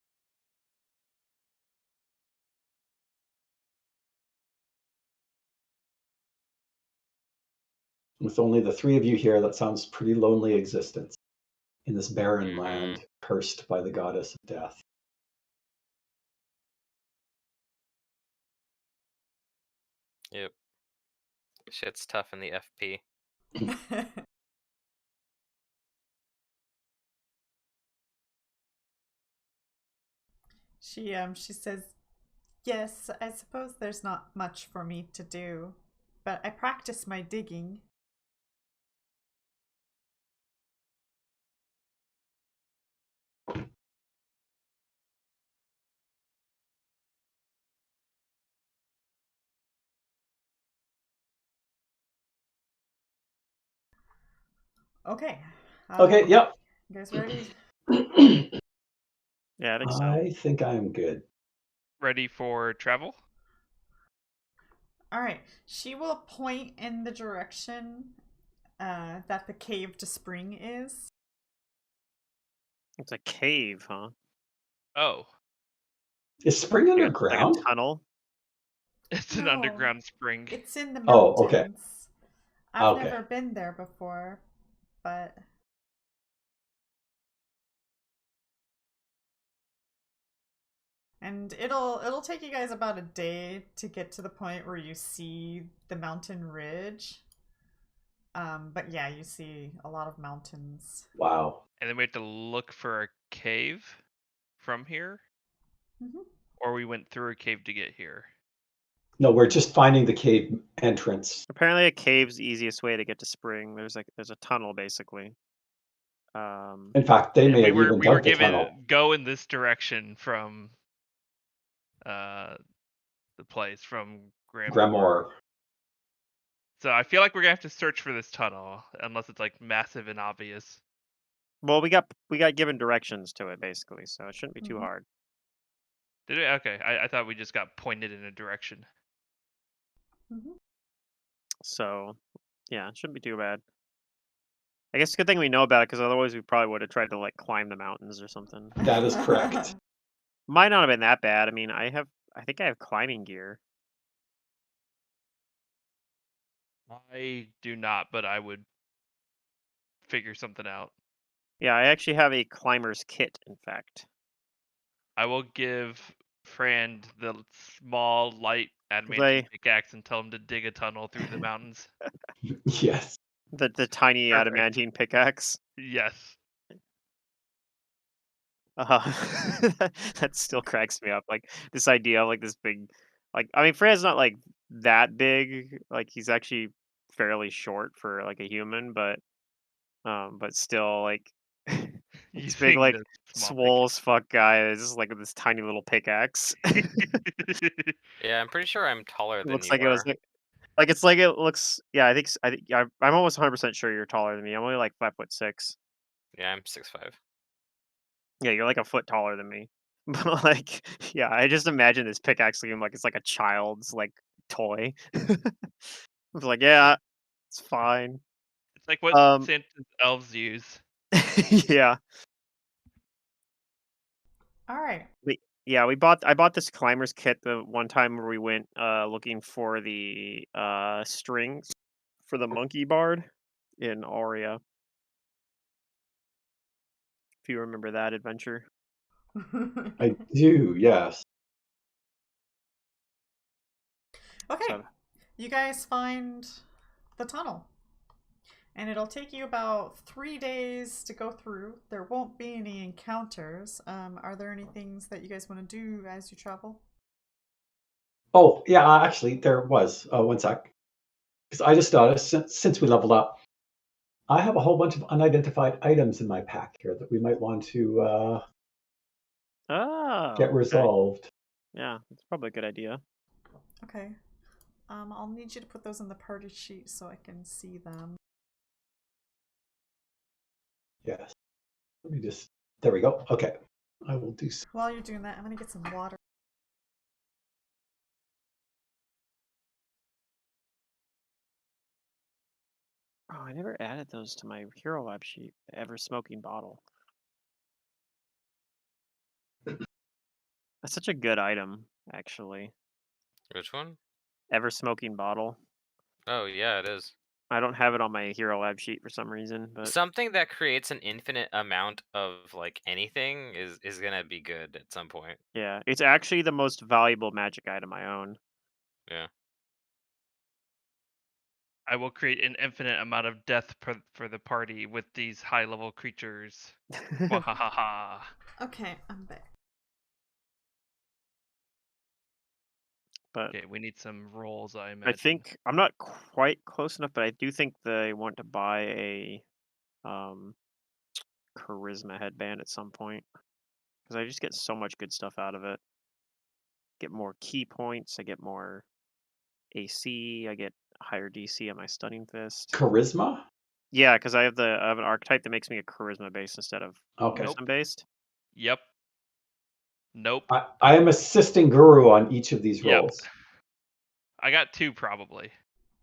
With only the three of you here, that sounds pretty lonely existence in this barren Mhm. land cursed by the goddess of death. Yep. Shit's tough in the FP. She says, "Yes, I suppose there's not much for me to do, but I practice my digging." Okay. Okay, yep. You guys ready? Yeah, I think so. I think I'm good. Ready for travel? All right. She will point in the direction that the cave to spring is. It's a cave, huh? Oh, Is spring Like underground? a tunnel. It's an No. underground spring. It's in the Oh, mountains. okay. I've Okay. never been there before, but and it'll take you guys about a day to get to the point where you see the mountain ridge. But yeah, you see a lot of mountains. Wow. And then we have to look for a cave from here, Mhm. or we went through a cave to get here. No, we're just finding the cave entrance. Apparently, a cave's the easiest way to get to spring. There's a tunnel basically. In fact, they And may we have were even we were dug the given tunnel. go in this direction from the place from Grimoire. So I feel like we're gonna have to search for this tunnel, unless it's like massive and obvious. Well, we got given directions to it basically, so it shouldn't be too Mhm. hard. Did it? Okay, I thought we just got pointed in a direction. Mhm. So, yeah, it shouldn't be too bad. I guess it's a good thing we know about it, because otherwise we probably would have tried to like climb the mountains or something. That is correct. Might not have been that bad. I mean, I think I have climbing gear. I do not, but I would figure something out. Yeah, I actually have a climber's kit, in fact. I will give Frand the small, light I- adamantine pickaxe and tell him to dig a tunnel through the mountains. Yes. The tiny Perfect. adamantine pickaxe. Yes. That still cracks me up. Like this idea of like this big, like I mean, Fran's not like that big. Like he's actually fairly short for like a human, but still like this big Using like the small swole as fuck guy is just like with this tiny little pickaxe. pickaxe. Yeah, I'm pretty sure I'm taller It than looks you like it was are. like it's like it looks. Yeah, I think I'm almost 100% sure you're taller than me. I'm only like 5'6". Yeah, I'm 6'5". Yeah, you're like a foot taller than me. But like, yeah, I just imagine this pickaxe looking like it's like a child's like toy. It's like, yeah, it's fine. It's like what Um, Santa's elves use. yeah, All right. I bought this climber's kit the one time where we went looking for the strings for the monkey bard in Aurea. If you remember that adventure. I do, yes. Okay. So, You guys find the tunnel. And it'll take you about 3 days to go through. There won't be any encounters. Are there any things that you guys want to do as you travel? Oh, yeah, actually, there was. One sec. Because I just noticed, since we leveled up, I have a whole bunch of unidentified items in my pack here that we might want to get okay. resolved. Yeah, that's probably a good idea. Okay. I'll need you to put those in the party sheet so I can see them. Yes. Let me just. There we go. Okay. I will do so. While you're doing that, I'm going to get some water. Oh, I never added those to my hero lab sheet. The ever smoking bottle. That's such a good item, actually. Which one? Ever smoking bottle. Oh, yeah, it is. I don't have it on my hero lab sheet for some reason, but Something that creates an infinite amount of like anything is gonna be good at some point. yeah, it's actually the most valuable magic item I own. Yeah. I will create an infinite amount of death for the party with these high-level creatures. Wahahaha. Okay, I'm back. But Okay, we need some rolls, I I imagine. think I'm not quite close enough, but I do think they want to buy a charisma headband at some point, because I just get so much good stuff out of it. Get more key points, I get more AC, I get higher DC on my stunning fist. Charisma? Yeah, because I have an archetype that makes me a charisma based instead of Okay. wisdom based. Yep. Nope. I am assisting Guru on each of these Yep. rolls. I got 2 probably.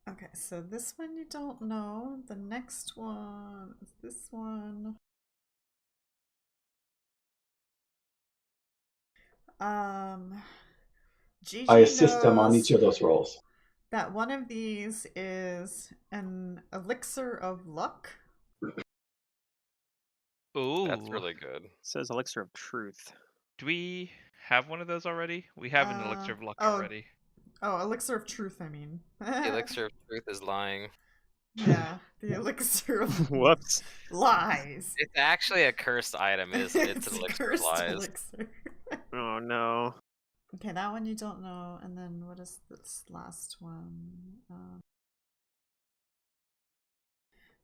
Okay, so this one you don't know. The next one is this one. Gigi I assist them on knows each of those rolls. that one of these is an Elixir of Luck. Ooh. That's really good. It says Elixir of Truth. Do we have one of those already? We have an Elixir of Luck already. Oh, Elixir of Truth, I mean. The Elixir of Truth is lying. Yeah, the Elixir of Whoops. Lies. It's actually a cursed item. It's an It's elixir of cursed lies. elixir. Oh no. Okay, that one you don't know. And then what is this last one?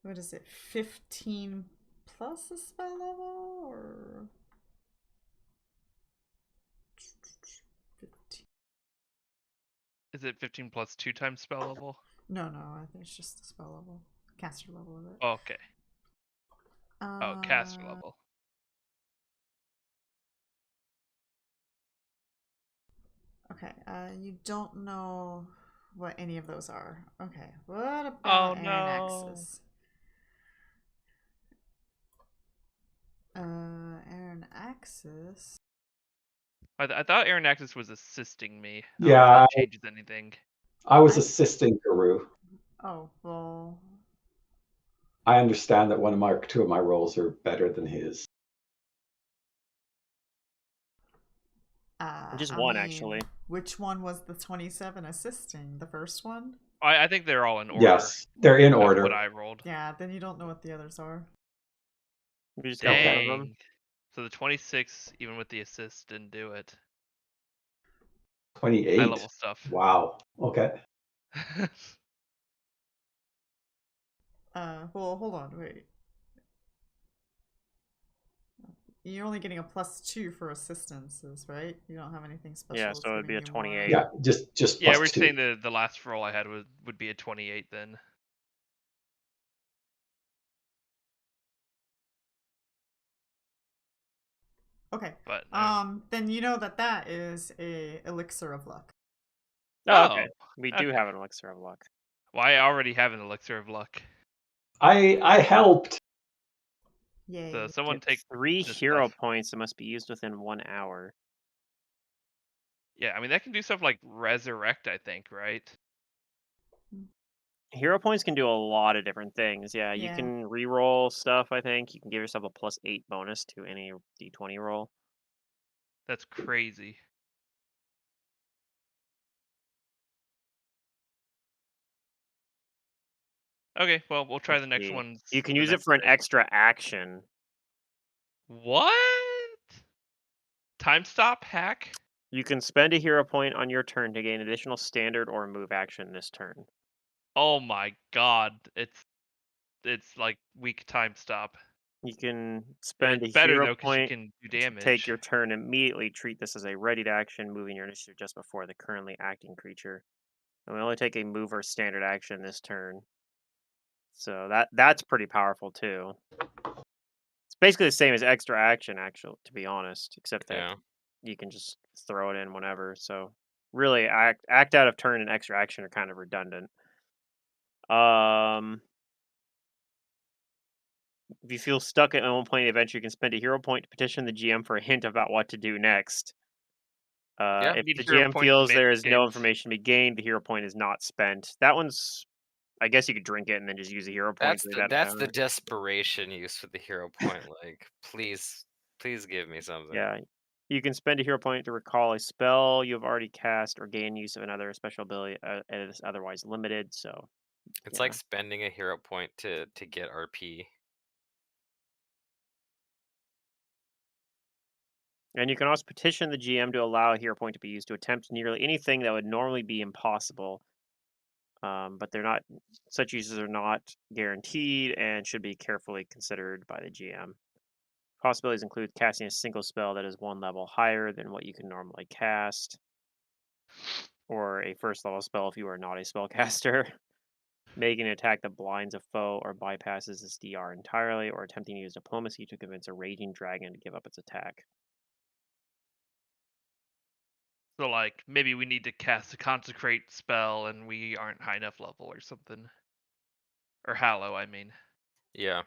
What is it? 15 plus a spell level? Or 15? Is it 15 plus 2 times spell level? No, I think it's just the spell level. Caster level of it. Oh, okay. Oh, caster level. Okay, you don't know what any of those are. Okay, what about Aaron Axis? Aaron Axis. I thought Aaron Axis was assisting me. I don't know Yeah, if that changes anything. I was assisting Guru. Oh, well. I understand that two of my rolls are better than his. Just one, actually. Which one was the 27 assisting? The first one? I think they're all in order. Yes, they're in order. What I rolled. Yeah, then you don't know what the others are. We just got one of them. Dang. So the 26, even with the assist, didn't do it. 28. High level stuff. Wow. Okay. Well, hold on, wait. You're only getting a +2 for assistances, right? You don't have anything special. Yeah, so it would be a 28. Yeah, just yeah, plus we're 2. saying the last roll I had would be a 28 then. Okay. But then you know that is a Elixir of Luck. Oh, okay. We do have an Elixir of Luck. Well, I already have an Elixir of Luck. I helped. Yay. So someone take 3 this hero stuff. points that must be used within 1 hour. Yeah, I mean that can do stuff like resurrect, I think, right? Hero points can do a lot of different things. Yeah, you Yeah. can re-roll stuff, I think. You can give yourself a +8 bonus to any d20 roll. That's crazy. Okay, well, we'll try the next one. You can use it for an extra action. What? Time stop hack? You can spend a hero point on your turn to gain additional standard or move action this turn. Oh my god, it's like weak time stop. You can But spend it's a better hero though because you point can do to damage. take your turn immediately. Treat this as a readied action, moving your initiative just before the currently acting creature. And we only take a move or standard action this turn. So that's pretty powerful too. It's basically the same as extra action, actually, to be honest, except that you can just throw it in whenever. So really, act out of turn and extra action are kind of redundant. If you feel stuck at one point in the adventure, you can spend a hero point to petition the GM for a hint about what to do next. If the GM feels there is no information to be gained, the hero point is not spent. That one's, I guess you could drink it and then just use a hero point. That's the desperation use for the hero point. Like, please give me something. Yeah. You can spend a hero point to recall a spell you have already cast or gain use of another special ability and it is otherwise limited. So it's like spending a hero point to get RP. And you can also petition the GM to allow a hero point to be used to attempt nearly anything that would normally be impossible. But they're not. Such uses are not guaranteed and should be carefully considered by the GM. Possibilities include casting a single spell that is 1 level higher than what you can normally cast, or a first level spell if you are not a spellcaster, making an attack that blinds a foe or bypasses its DR entirely, or attempting to use diplomacy to convince a raging dragon to give up its attack. So like maybe we need to cast a consecrate spell and we aren't high enough level or something. Or hallow, I mean. Yeah.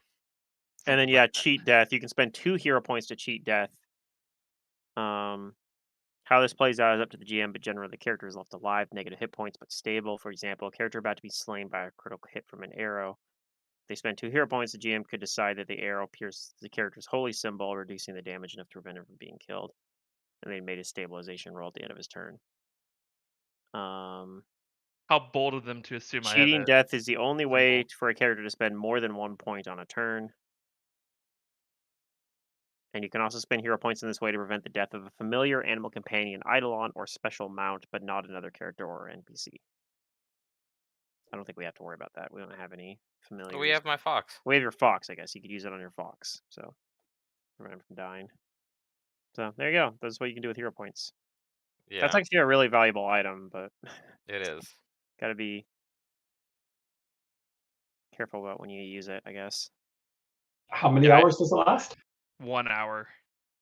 And then cheat death. You can spend 2 hero points to cheat death. How this plays out is up to the GM, but generally the character is left alive, negative hit points, but stable. For example, a character about to be slain by a critical hit from an arrow. If they spend 2 hero points, the GM could decide that the arrow pierces the character's holy symbol, reducing the damage enough to prevent him from being killed. And then he made a stabilization roll at the end of his turn. How bold of them to assume I have Cheating a death is the only way symbol. for a character to spend more than 1 point on a turn. And you can also spend hero points in this way to prevent the death of a familiar, animal companion, eidolon, or special mount, but not another character or NPC. I don't think we have to worry about that. We don't have any familiars. We have my fox. We have your fox, I guess. You could use it on your fox. So, prevent him from dying. So, there you go. That's what you can do with hero points. Yeah, That's actually a really valuable item, but it is. gotta be careful about when you use it, I guess. How many Yeah, hours does it last? 1 hour.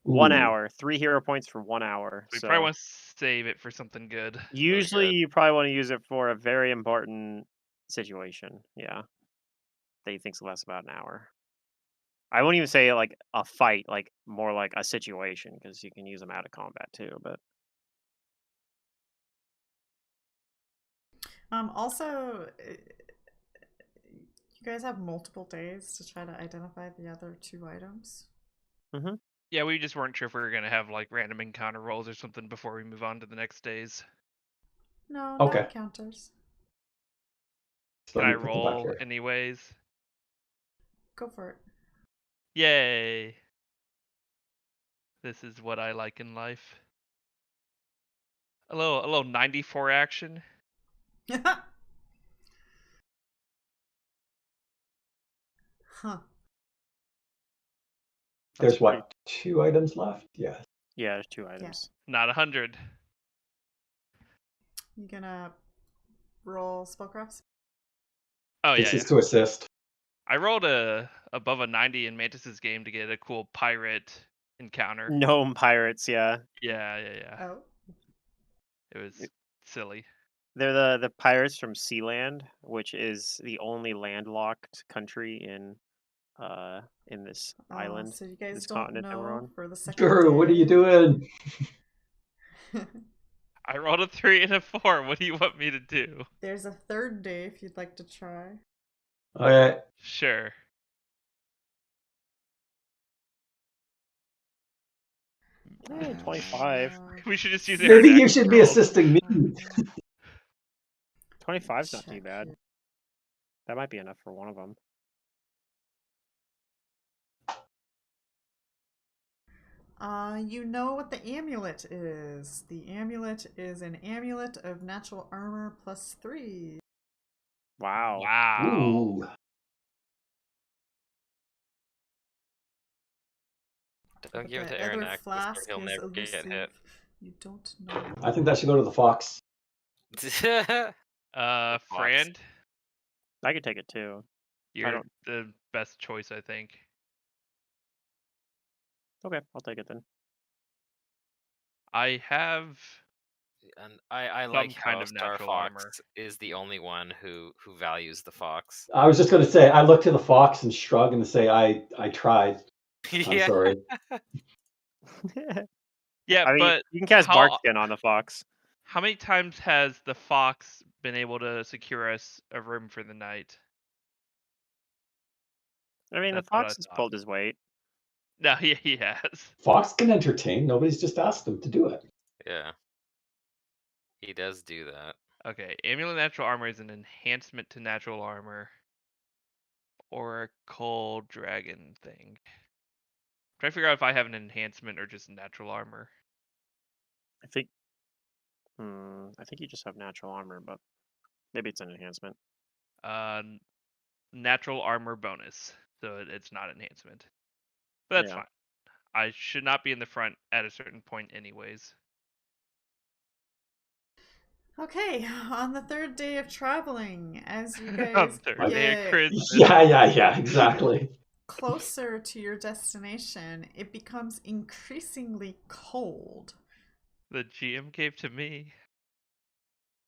1 Ooh. hour. 3 hero points for 1 hour. We So probably want to save it for something good. usually good. you probably want to use it for a very important situation. Yeah. That you think's less about an hour. I wouldn't even say like a fight, like more like a situation, because you can use them out of combat too. But Also, you guys have multiple days to try to identify the other 2 items. Yeah, we just weren't sure if we were gonna have like random encounter rolls or something before we move on to the next days. No, Okay. no encounters. Can Let I me put them back roll here. anyways? Go for it. Yay! This is what I like in life. A little 94 action. Huh. There's what, 2 items left? Yes. yeah, there's 2 items. Not 100. You gonna roll spellcrafts? Oh This yeah, is to assist. I rolled above a 90 in Mantis's game to get a cool pirate encounter. Gnome pirates, yeah. Yeah. Oh. It was silly. They're the pirates from Sealand, which is the only landlocked country in this island. So you guys this don't continent that we're know on. for the second Guru, what are you day. doing? I rolled a 3 and a 4. What do you want me to do? There's a third day if you'd like to try. Okay. Sure. Eh, 25. We should just use Maybe Aaron you should be assisting me. 25's not too Check bad. here. That might be enough for one of them. You know what the amulet is. The amulet is an amulet of natural armor +3. Wow. Wow. Ooh. Don't give it The to Aaron other Axe, flask he'll is never get elusive. hit. You don't know. I think that should go to the fox. Friend, I could take it too. you're don't- the best choice, I think. Okay, I'll take it then. I have And I some like kind how of Star natural Fox armor. is the only one who values the fox. I was just going to say, I look to the fox and shrug and say, I tried. I'm sorry. Yeah, I mean, but you can cast how- Barkskin on the fox. how many times has the fox been able to secure us a room for the night? I mean, That's the what fox I has thought. pulled his weight. No, he has. Fox can entertain. Nobody's just asked him to do it. Yeah. He does do that. Okay, amulet natural armor is an enhancement to natural armor. Oracle dragon thing. Try to figure out if I have an enhancement or just natural armor. I think you just have natural armor, but maybe it's an enhancement. Natural armor bonus, so it's not enhancement. But that's Yeah. fine. I should not be in the front at a certain point anyways. Okay, on the third day of traveling, as you On guys the third day of get Christmas. Yeah, exactly. closer to your destination, it becomes increasingly cold. The GM gave to me.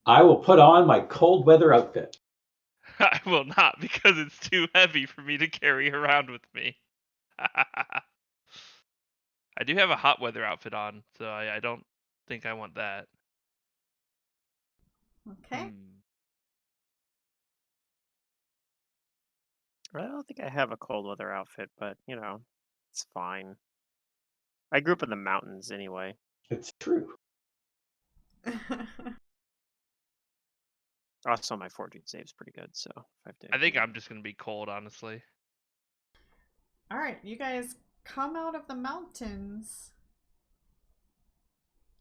I will put on my cold weather outfit. I will not, because it's too heavy for me to carry around with me. I do have a hot weather outfit on, so I don't think I want that. Okay. I don't think I have a cold weather outfit, but you know, it's fine. I grew up in the mountains anyway. It's true. Also, my fortune save's pretty good, so if I have to I think do- I'm just gonna be cold, honestly. All right, you guys come out of the mountains,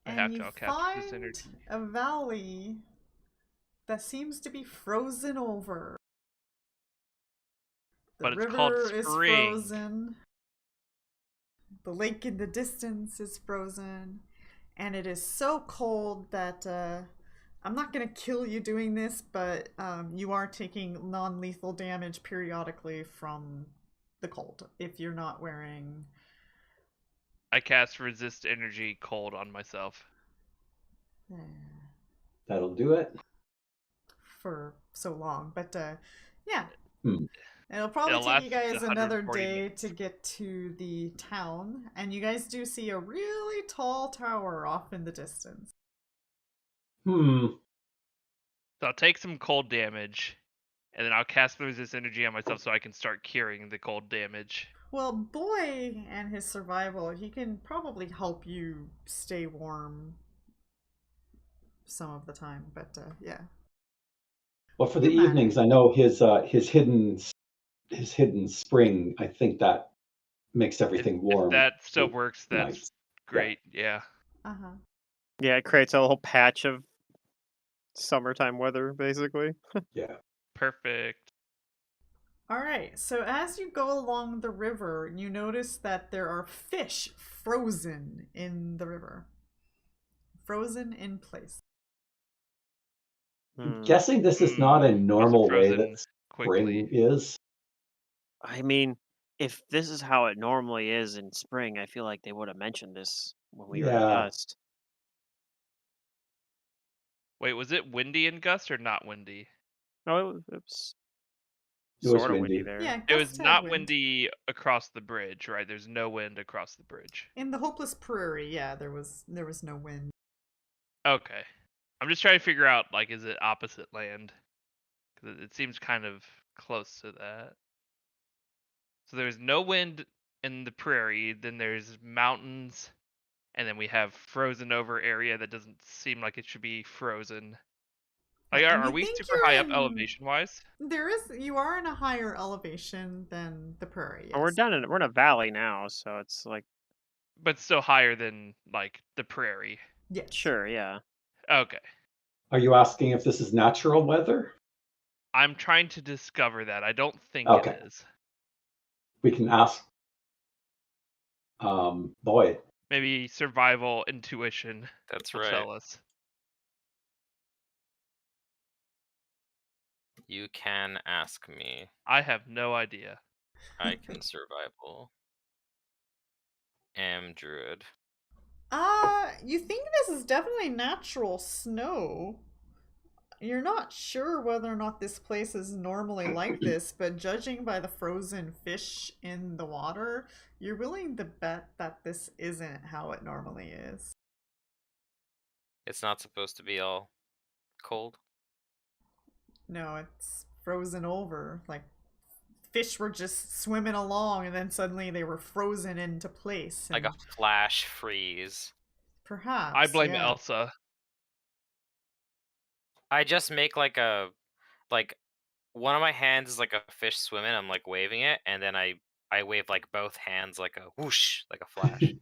I and have you to. I'll capture this find energy. a valley that seems to be frozen over. The But it's called river is spring. frozen. The lake in the distance is frozen. And it is so cold that I'm not going to kill you doing this, but you are taking non-lethal damage periodically from the cold if you're not wearing... I cast resist energy cold on myself. That'll do it. For so long. But yeah. Hmm. It'll probably It'll take you last guys another 140 day minutes. to get to the town, and you guys do see a really tall tower off in the distance. Hmm. So I'll take some cold damage, and then I'll cast the resist energy on myself so I can start curing the cold damage. Well, Boy and his survival, he can probably help you stay warm some of the time, but yeah. Well, for the You manage. evenings, I know his hidden spring. I think that makes everything warm. If that still for works, that's nights. great. Yeah. Uh-huh. Yeah, it creates a whole patch of summertime weather, basically. Yeah. Perfect. All right, so as you go along the river, you notice that there are fish frozen in the river. Frozen in place. I'm guessing this is not a Was it normal way frozen that spring quickly? is. I mean, if this is how it normally is in spring, I feel like they would have mentioned this when we were in Yeah. Gust. Wait, was it windy in Gust or not windy? Oh, it's It was sort of windy windy. there. Yeah, It was Gust had not wind. windy across the bridge, right? There's no wind across the bridge. In the Hopeless Prairie, yeah, there was no wind. Okay. I'm just trying to figure out, like, is it opposite land? Because it seems kind of close to that. So there's no wind in the prairie, then there's mountains, and then we have frozen over area that doesn't seem like it should be frozen. Like, And are you we think super you're high up in- elevation wise? You are in a higher elevation than the prairie, But we're yes. we're in a valley now, so it's like But still higher than, like, the prairie. Yes. sure, yeah. Okay. Are you asking if this is natural weather? I'm trying to discover that. I don't think Okay. it is. We can ask Boyd. Maybe survival intuition That's will right. tell us. You can ask me. I have no idea. I can survival. Am druid. You think this is definitely natural snow. You're not sure whether or not this place is normally like this, but judging by the frozen fish in the water, you're willing to bet that this isn't how it normally is. It's not supposed to be all cold. No, it's frozen over. Like, fish were just swimming along and then suddenly they were frozen into place. Like a and flash freeze. Perhaps. I blame yeah. Elsa. I just make like one of my hands is like a fish swimming. I'm like waving it, and then I wave like both hands like a whoosh, like a flash.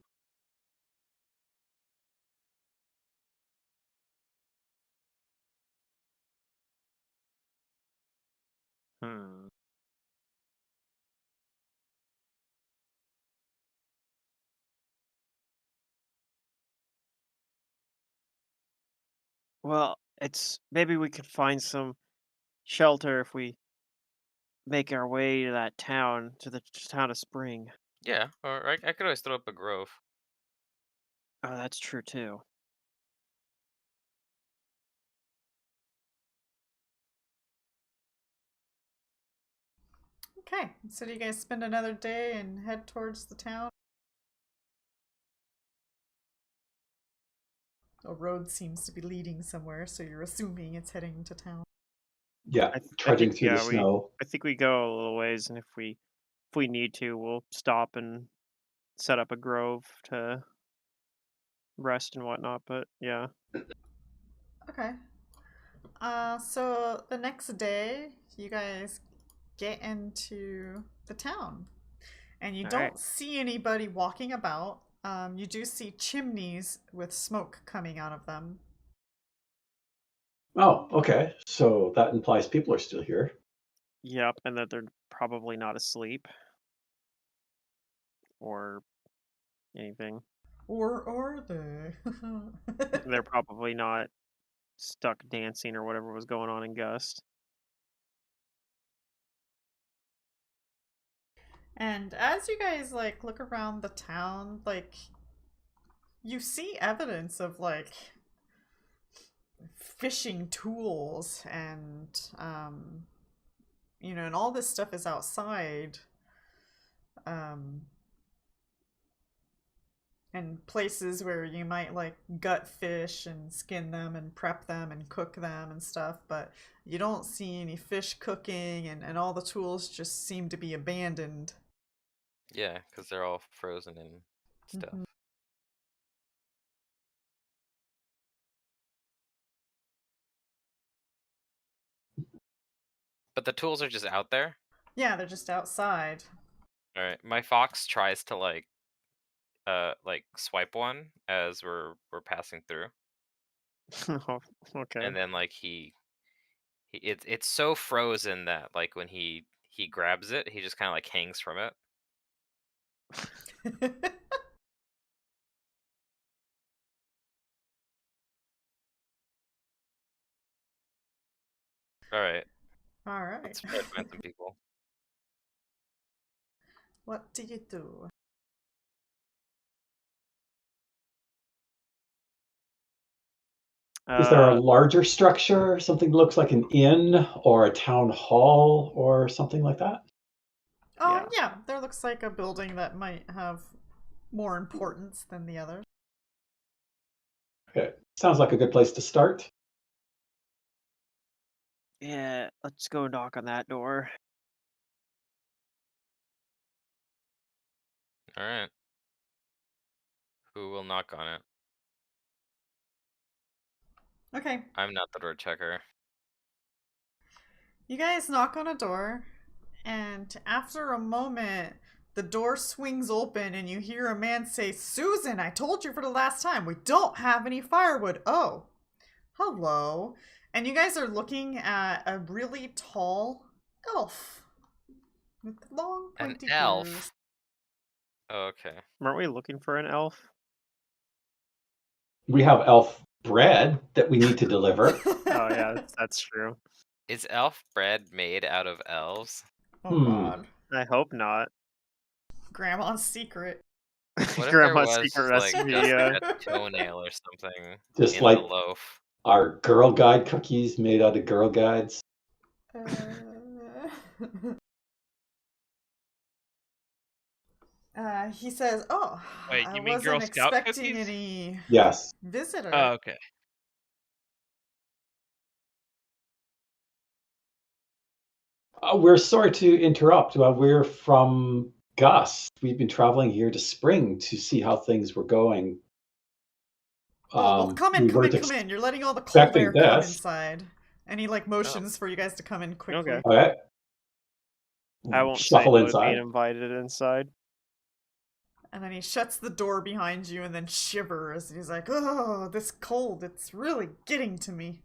Hmm. Well, it's maybe we could find some shelter if we make our way to that town, to the town of Spring. Yeah, or I could always throw up a grove. Oh, that's true too. Okay, so do you guys spend another day and head towards the town? A road seems to be leading somewhere, so you're assuming it's heading to town. Yeah, I trudging think through the yeah, snow. I think we go a little ways, and if we need to, we'll stop and set up a grove to rest and whatnot. But yeah, Okay. So the next day, you guys get into the town, and you all right. don't see anybody walking about. You do see chimneys with smoke coming out of them. Oh, okay. So that implies people are still here. Yep, and that they're probably not asleep or anything. Or are they? They're probably not stuck dancing or whatever was going on in Gust. And as you guys like look around the town, like you see evidence of like fishing tools and and all this stuff is outside. And places where you might like gut fish and skin them and prep them and cook them and stuff, but you don't see any fish cooking, and all the tools just seem to be abandoned. Yeah, because they're all frozen and stuff. Mhm. But the tools are just out there. Yeah, they're just outside. All right, my fox tries to like swipe one as we're passing through, Oh, okay. and then like it's so frozen that like when he grabs it, he just kind of like hangs from it. All right, All right. let's try to find some people. What do you do? Is there a larger structure, something that looks like an inn or a town hall or something like that? Yeah, there looks like a building that might have more importance than the others. Okay, sounds like a good place to start. Yeah, let's go knock on that door. All right, who will knock on it? Okay. I'm not the door checker. You guys knock on a door, and after a moment, the door swings open, and you hear a man say, "Susan, I told you for the last time, we don't have any firewood." Oh, hello. And you guys are looking at a really tall elf with long, An pointy elf. ears. Oh, okay. Weren't we looking for an elf? We have elf bread that we need to deliver. Oh yeah, that's true. Is elf bread made out of elves? Oh God. I hope not. Grandma's secret. What if Grandma's there was secret like recipe. just Yeah. like a toenail or something Just in like the loaf? our Girl Guide cookies made out of Girl Guides. He says, "Oh, Wait, I you mean wasn't Girl Scout expecting cookies? any Yes. visitor." Oh, okay. We're sorry to interrupt. We're from Gus. We've been traveling here to Spring to see how things were going. Well, come in, we come weren't in, come in. You're letting all the cold expecting air come this. inside. And he like motions for you guys to come in quickly. Okay. All right. I won't say Shuffle no to inside. being invited inside. And then he shuts the door behind you and then shivers. And he's like, "Oh, this cold, it's really getting to me."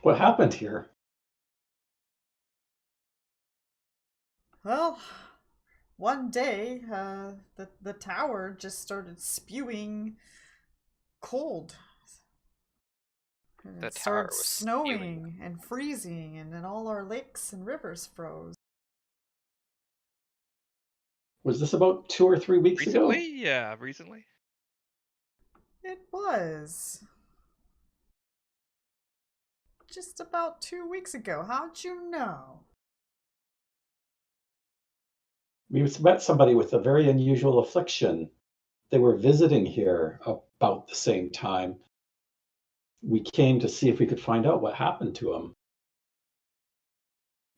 What happened here? Well, one day, the tower just started spewing cold. And The it tower started was snowing and freezing, and then all our lakes and rivers froze. Was this about 2 or 3 weeks ago? Recently? Yeah, recently. It was. Just about 2 weeks ago. How'd you know? We met somebody with a very unusual affliction. They were visiting here about the same time. We came to see if we could find out what happened to him.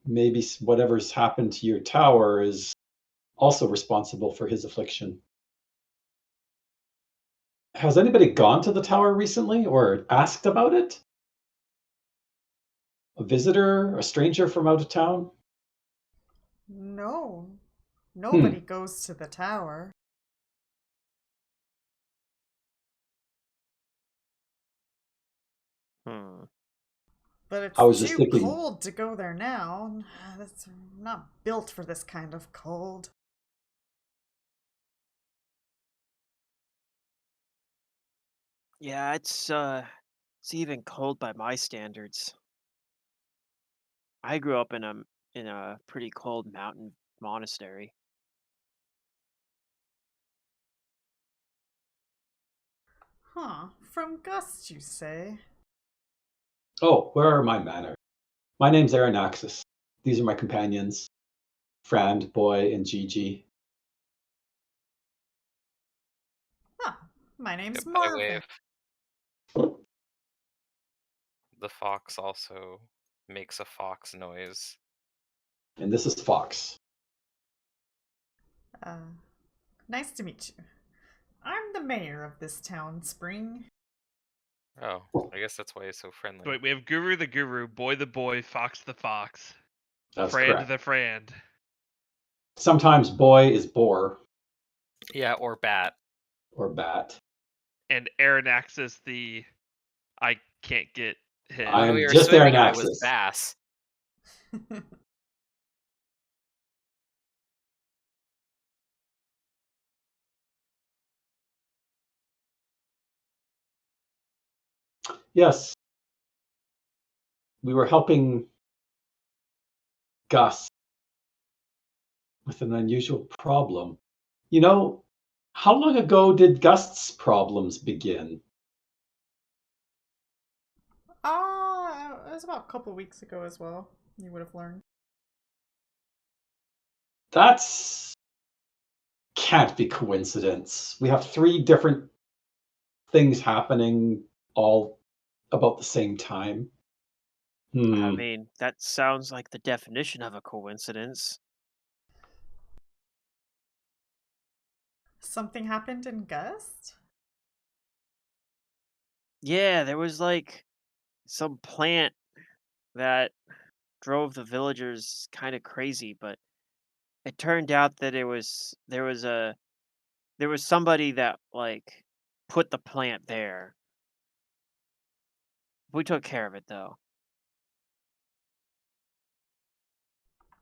Maybe whatever's happened to your tower is also responsible for his affliction. Has anybody gone to the tower recently or asked about it? A visitor, a stranger from out of town? No, nobody goes to the tower. Hmm. But I was it's just too thinking, cold to go there now. That's not built for this kind of cold. Yeah, it's even cold by my standards. I grew up in a pretty cold mountain monastery. Huh, from Gust, you say? oh, where are my manners? My name's Aranaxis. These are my companions, Frand, Boy, and Gigi. Huh, my name's Goodbye Marvin. wave. The fox also makes a fox noise. And this is Fox. Nice to meet you. I'm the mayor of this town, Spring. Oh, I guess that's why he's so friendly. Wait, we have Guru the Guru, Boy the Boy, Fox the Fox, That's Frand correct. the Frand. Sometimes Boy is Boar Yeah, or bat. or Bat. And Aranaxis the I can't get hit. I When am we were just swimming, I was Aranaxis. bass. Yes, we were helping Gus with an unusual problem. You know, how long ago did Gus's problems begin? It was about a couple weeks ago as well. You would have learned. That's can't be coincidence. We have 3 different things happening all about the same time. I mean, that sounds like the definition of a coincidence. Something happened in Gust? Yeah, there was like some plant that drove the villagers kind of crazy, but it turned out that there was somebody that like put the plant there. We took care of it though.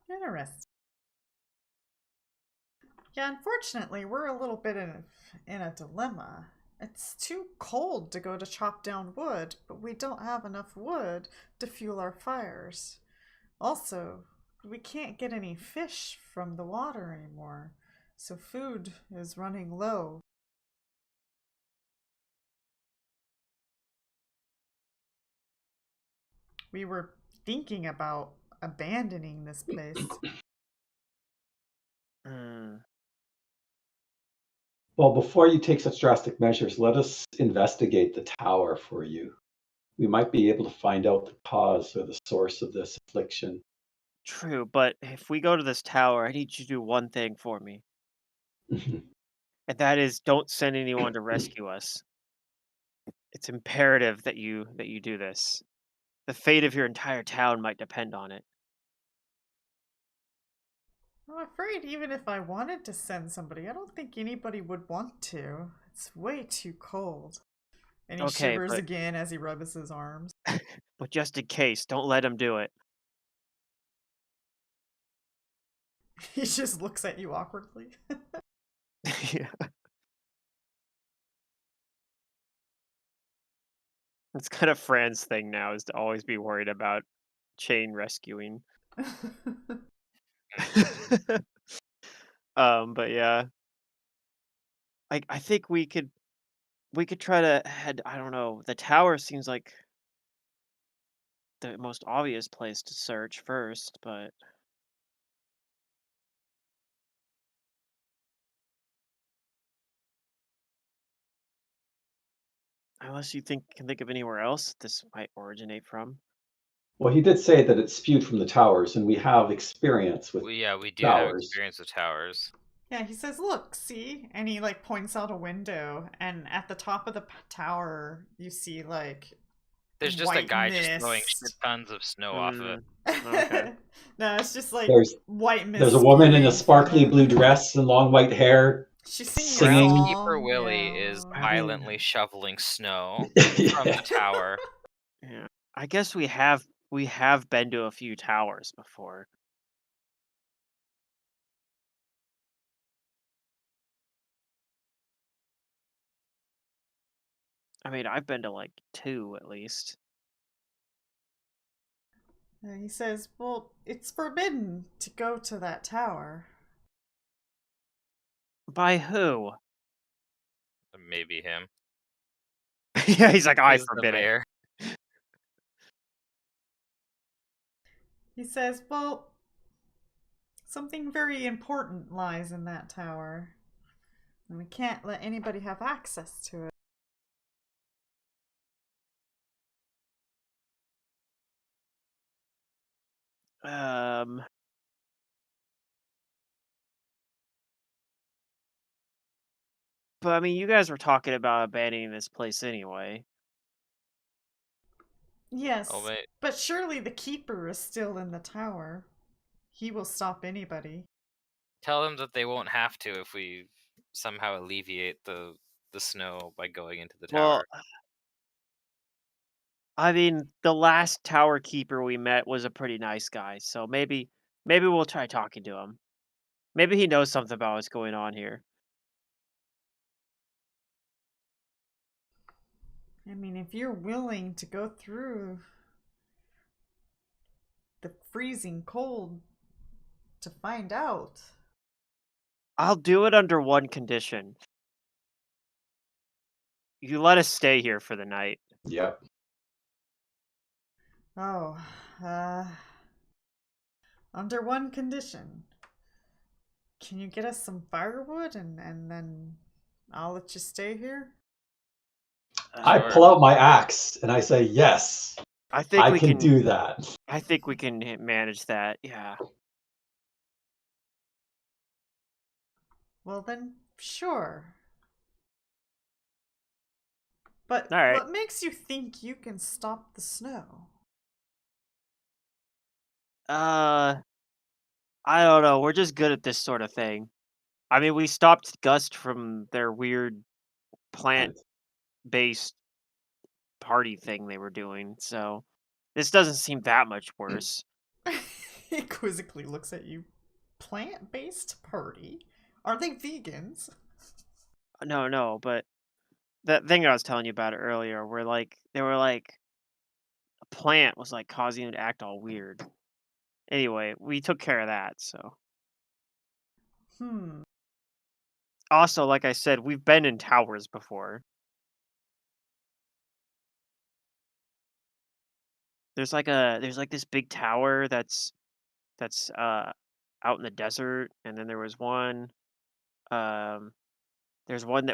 Interesting. Yeah, unfortunately, we're a little bit in a dilemma. It's too cold to go to chop down wood, but we don't have enough wood to fuel our fires. Also, we can't get any fish from the water anymore, so food is running low. We were thinking about abandoning this place. Hmm. Well, before you take such drastic measures, let us investigate the tower for you. We might be able to find out the cause or the source of this affliction. True, but if we go to this tower, I need you to do one thing for me. And that is don't send anyone to rescue us. It's imperative that you do this. The fate of your entire town might depend on it. I'm afraid even if I wanted to send somebody, I don't think anybody would want to. It's way too cold. And he Okay, shivers again as he rubs his arms. but just in case, don't let him do it. He just looks at you awkwardly. Yeah. It's kind of Fran's thing now is to always be worried about chain rescuing. But yeah. I think we could try to head, I don't know, the tower seems like the most obvious place to search first, but Unless you can think of anywhere else this might originate from. Well, he did say that it spewed from the towers, and we have experience with We do have towers. experience with towers. Yeah, he says, "Look, see," and he like points out a window, and at the top of the tower, you see like There's just a white guy just throwing shit mist. tons of snow off of it. Okay. No, it's just like There's white mist. there's a woman in a spewing from sparkly it. blue dress and long white hair. She's singing a singing. Groundskeeper song. Willie yeah. is I mean- violently shoveling snow from Yeah. the tower. Yeah. I guess we have been to a few towers before. I mean, I've been to like 2 at least. He says, "Well, it's forbidden to go to that tower." By who? Maybe him. Yeah, he's like, I He's the forbid it. mayor. He says, "Well, something very important lies in that tower, and we can't let anybody have access to it." But I mean, you guys were talking about abandoning this place anyway. Yes, Oh wait. but surely the keeper is still in the tower. He will stop anybody. Tell them that they won't have to if we somehow alleviate the snow by going into the Well, tower. I mean, the last tower keeper we met was a pretty nice guy, so maybe we'll try talking to him. Maybe he knows something about what's going on here. I mean, if you're willing to go through the freezing cold to find out. I'll do it under one condition. You let us stay here for the night. Yep. Oh, under one condition. Can you get us some firewood and then I'll let you stay here? I Sure. pull out my axe and I say, yes, I think I we can do that. I think we can manage that. Yeah. Well then, sure. But All right. what makes you think you can stop the snow? I don't know. We're just good at this sort of thing. I mean, we stopped Gust from their weird plant-based party thing they were doing, so this doesn't seem that much worse. He quizzically looks at you. Plant-based party? Are they vegans? No, but that thing I was telling you about earlier, where they were like a plant was like causing it to act all weird. Anyway, we took care of that, so. Also, like I said, we've been in towers before. There's like this big tower that's out in the desert, and then there's one that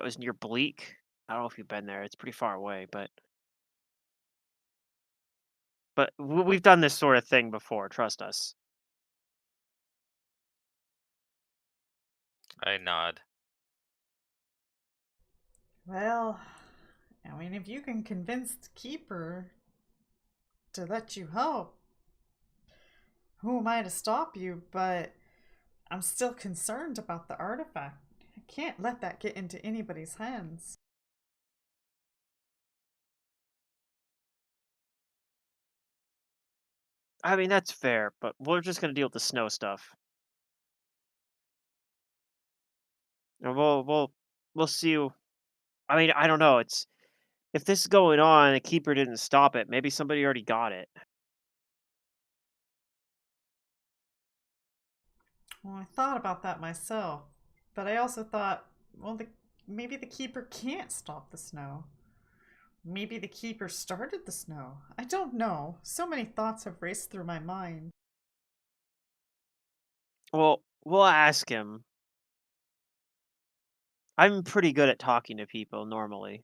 was near Bleak. I don't know if you've been there. It's pretty far away, but we've done this sort of thing before. Trust us. I nod. Well, I mean, if you can convince the keeper to let you help, who am I to stop you? But I'm still concerned about the artifact. I can't let that get into anybody's hands. I mean, that's fair, but we're just gonna deal with the snow stuff. And we'll see. I mean, I don't know. If this is going on, and the keeper didn't stop it. Maybe somebody already got it. Well, I thought about that myself, but I also thought, well, maybe the keeper can't stop the snow. Maybe the keeper started the snow. I don't know. So many thoughts have raced through my mind. Well, we'll ask him. I'm pretty good at talking to people normally.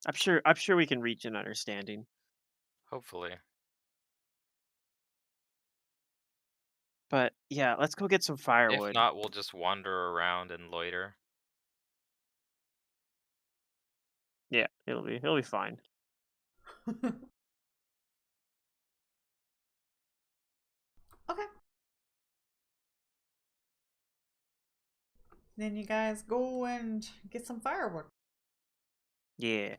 I'm sure we can reach an understanding. Hopefully. But yeah, let's go get some If firewood. not, we'll just wander around and loiter. Yeah, it'll be fine. Okay. Then you guys go and get some firewood. Yeah.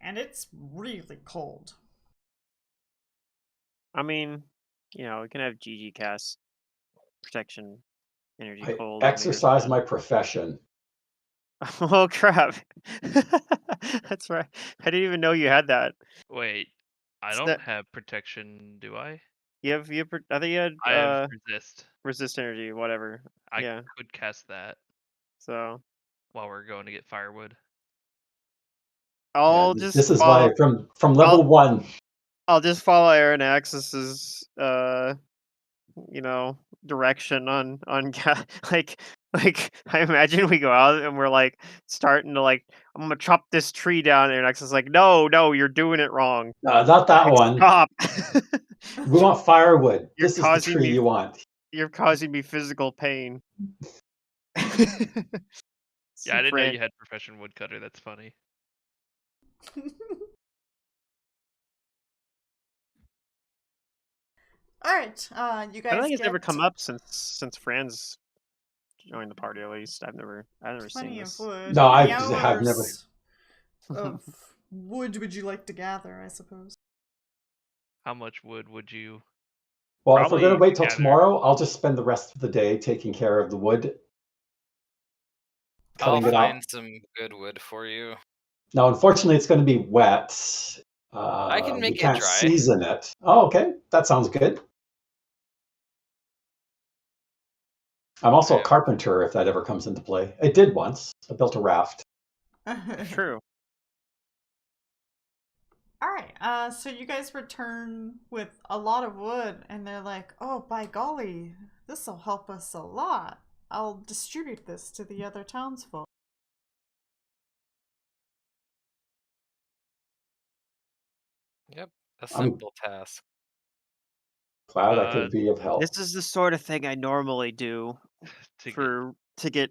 And it's really cold. I mean, we can have GG cast protection energy I cold on me or exercise my something. profession. Oh crap. That's right. I didn't even know you had that. Wait, I It's don't that have protection, do I? I think you had I have resist. resist energy, whatever. I Yeah. could cast that So while we're going to get firewood. Yeah, I'll just this is follow why from level 1. I'll just follow Aaron Axis's direction on like I imagine we go out and we're like starting to like I'm gonna chop this tree down, and Axis is like, no, you're doing it wrong. Not that Like, one. stop. We want firewood. You're This is the causing tree me you want. you're causing me physical pain. Yeah, I didn't know Fran, you had profession woodcutter. That's funny. Alright, you I guys don't think it's ever get come up since Fran's joined the party. At least I've never seen plenty of this. wood. No, How I many have never. hours of wood would you like to gather, I suppose? How much wood would you? Well, if we're going to Probably wait till gather. tomorrow, I'll just spend the rest of the day taking care of the wood, I'll cutting it find up. some good wood for you. Now, unfortunately, it's going to be wet. I can We make it can't dry. season it. Oh, okay. That sounds good. I'm also a Yeah. carpenter, if that ever comes into play. I did once. I built a raft. true. Alright, so you guys return with a lot of wood, and they're like, oh, by golly, this'll help us a lot. I'll distribute this to the other townsfolk. Yep. A I'm simple task. glad I could be of help. This is the sort of thing I normally do To to get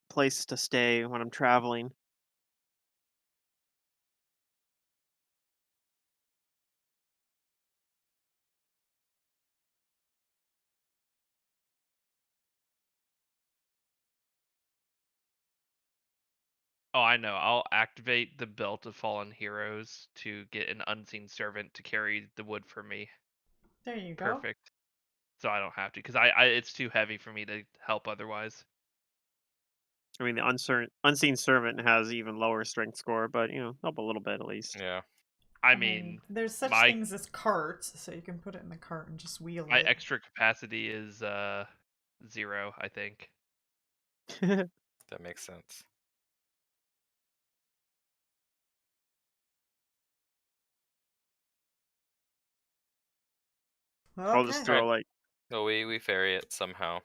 place to stay when I'm traveling. Oh, I know. I'll activate the Belt of Fallen Heroes to get an unseen servant to carry the wood for me. There you go. Perfect. So I don't have to, because I it's too heavy for me to help otherwise. I mean, the unseen servant has even lower strength score, but help a little bit at least. Yeah. I mean, there's such my things as carts, so you can put it in the cart and just wheel my it. extra capacity is 0, I think. That makes sense. I'll just Okay. throw like No, we ferry it somehow.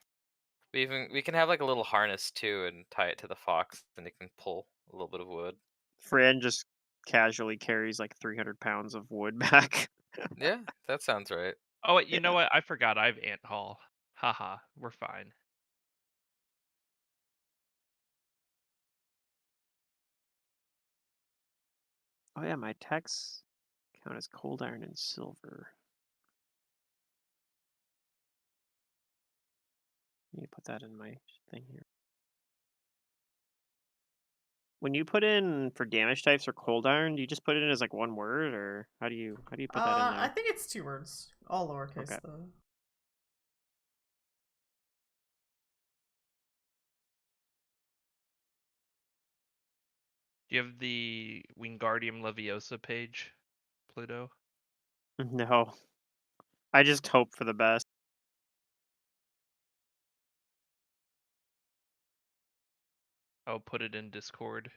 We can have like a little harness too and tie it to the fox, and it can pull a little bit of wood. Fran just casually carries like 300 pounds of wood back. Yeah, that sounds right. Oh wait, you know Yeah. what? I forgot I have ant haul. Haha, we're fine. Oh yeah, my attacks count as cold iron and silver. Let me put that in my thing here. When you put in for damage types or cold iron, do you just put it in as like one word, or how do you put that in I there? think it's 2 words. All lowercase, Okay. though. Do you have the Wingardium Leviosa page, Pluto? No, I just hope for the best. I'll put it in Discord.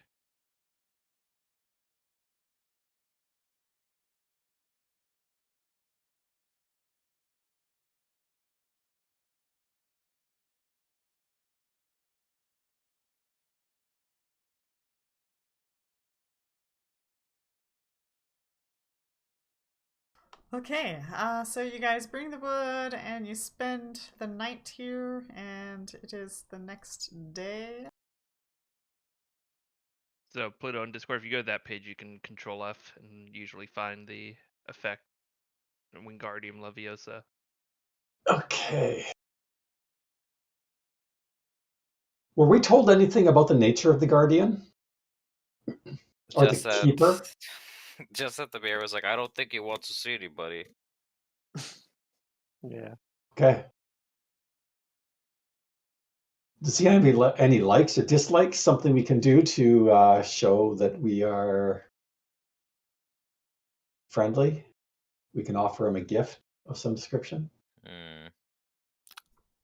Okay, so you guys bring the wood and you spend the night here, and it is the next day. So Pluto on Discord, if you go to that page, you can Control F and usually find the effect Wingardium Leviosa. Okay. Were we told anything about the nature of the guardian? Or the Just that, keeper? just that the bear was like, I don't think he wants to see anybody. Yeah. Okay. Does he have any likes or dislikes? Something we can do to show that we are friendly? We can offer him a gift of some description.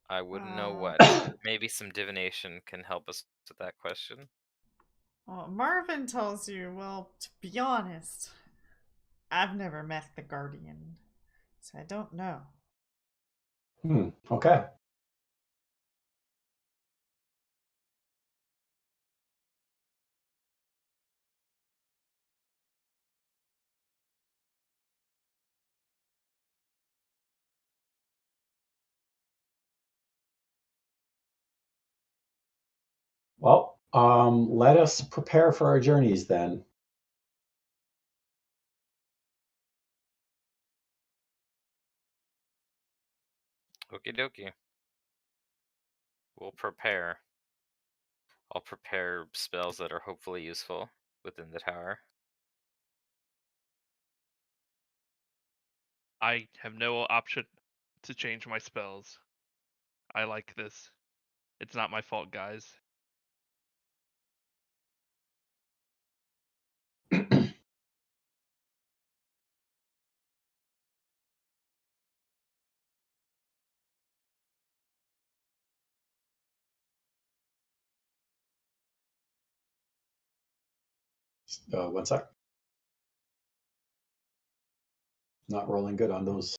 I wouldn't know Uh, what. Maybe some divination can help us with that question. Well, Marvin tells you, well, to be honest, I've never met the Guardian, so I don't know. Okay. Well, let us prepare for our journeys then. Okie dokie. We'll prepare. I'll prepare spells that are hopefully useful within the tower. I have no option to change my spells. I like this. It's not my fault, guys. One sec. Not rolling good on those.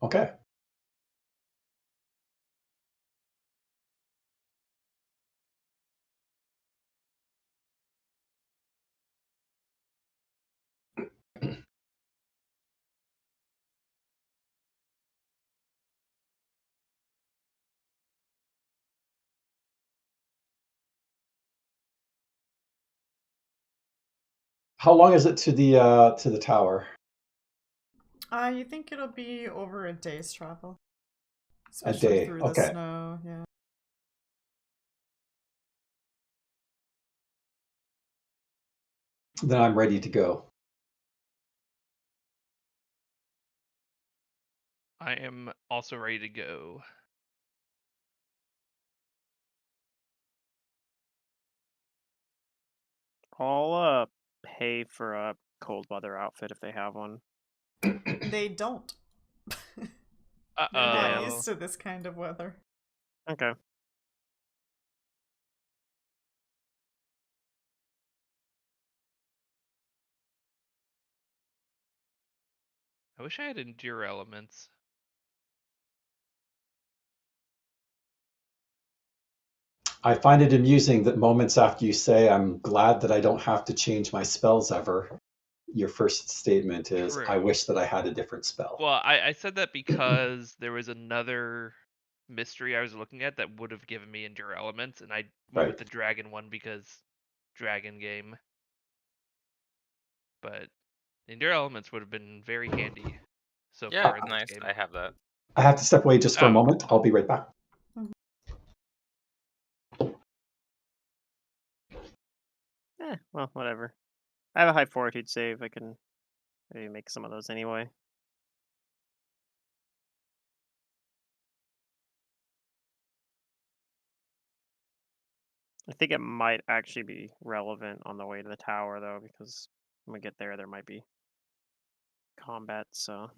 Okay. How long is it to the tower? You think it'll be over a day's travel? A Especially day. through the Okay. snow, yeah. Then I'm ready to go. I am also ready to go. I'll pay for a cold weather outfit if they have one. They don't. Uh They're not oh. used to this kind of weather. Okay. I wish I had Endure Elements. I find it amusing that moments after you say, I'm glad that I don't have to change my spells ever, your first statement is, I True. wish that I had a different spell. Well, I said that because there was another mystery I was looking at that would have given me Endure Elements, and I went with Right. the Dragon one because Dragon game. But Endure Elements would have been very handy so Yeah, far in it's this nice. game. I have that. I have to step away just for a Oh, moment. I'll be right back. Well, whatever. I have a high fortitude save. I can maybe make some of those anyway. I think it might actually be relevant on the way to the tower, though, because when we get there, there might be combat, so...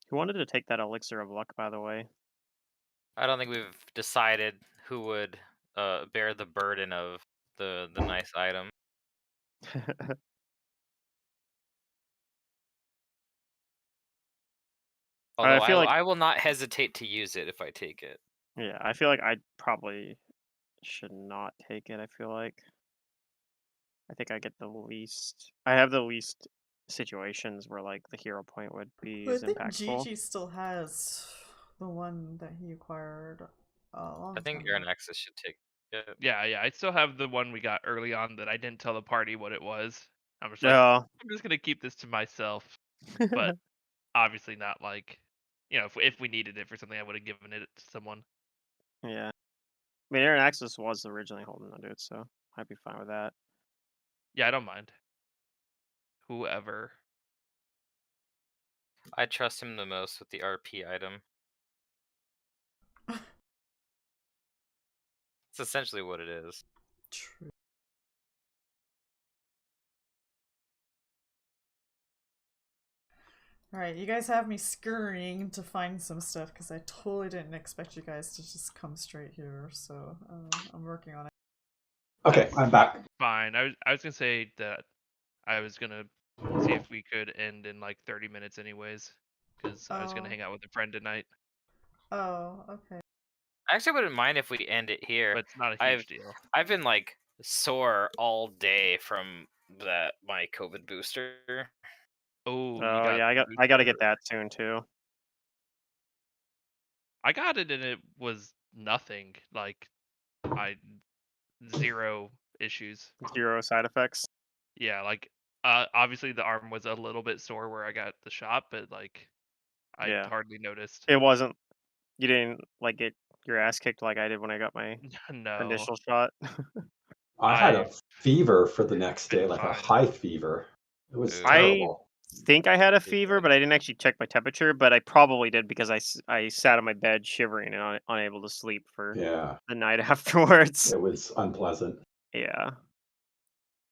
Who wanted to take that Elixir of Luck, by the way? I don't think we've decided who would bear the burden of the nice item. Although feel like I will not hesitate to use it if I take it. yeah, I feel like I probably should not take it. I feel like I think I get the least. I have the least situations where like the hero point would be But I as think impactful. Gigi still has the one that he acquired a long I think time Aaron ago. Axis should take it. Yeah, I still have the one we got early on that I didn't tell the party what it was. I'm just like, No. I'm just gonna keep this to myself, but obviously not like, if we needed it for something, I would have given it to someone. Yeah. I mean, Aaron Axis was originally holding onto it, so I'd be fine with that. Yeah, I don't mind. Whoever. I trust him the most with the RP item. It's essentially what it is. True. Alright, you guys have me scurrying to find some stuff because I totally didn't expect you guys to just come straight here, so I'm working on it. Okay, I'm back. Fine. I was gonna say that I was gonna see if we could end in like 30 minutes anyways, because I was gonna Oh. hang out with a friend tonight, Oh, okay. I actually wouldn't mind if we end it here. but it's not a huge deal. I've been like sore all day from my COVID booster. Oh, you Oh got yeah, the I gotta booster. get that soon too. I got it and it was nothing. Like, I 0 issues. 0 side effects. Yeah, like obviously the arm was a little bit sore where I got the shot, but like I Yeah. hardly noticed. It wasn't. You didn't like get your ass kicked like I did when I got my No, initial shot. I had a I've fever for the next been day, like a fine. high fever. It was Ooh. terrible. Think I had a Good fever, thing. but I didn't actually check my temperature. But I probably did because I sat on my bed shivering and unable to sleep for Yeah, the night afterwards. it was unpleasant. Yeah,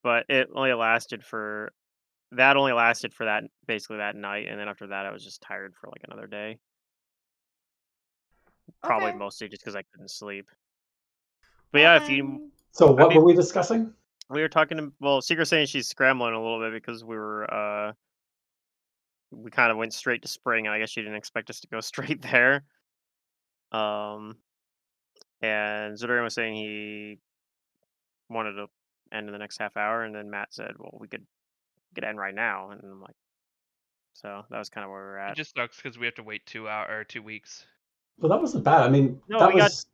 but it only lasted for that basically that night, and then after that I was just tired for like another day. Probably Okay. mostly just because I couldn't sleep. But yeah, if you So what mean- were we discussing? we were talking to Secret's saying she's scrambling a little bit because we kind of went straight to spring, and I guess she didn't expect us to go straight there. And Zodarian was saying he wanted to end in the next half hour, and then Matt said, "Well, we could end right now," and I'm like, so that was kind of where we're It at. just sucks because we have to wait 2 weeks. Well, that wasn't bad. I mean, No, that we got was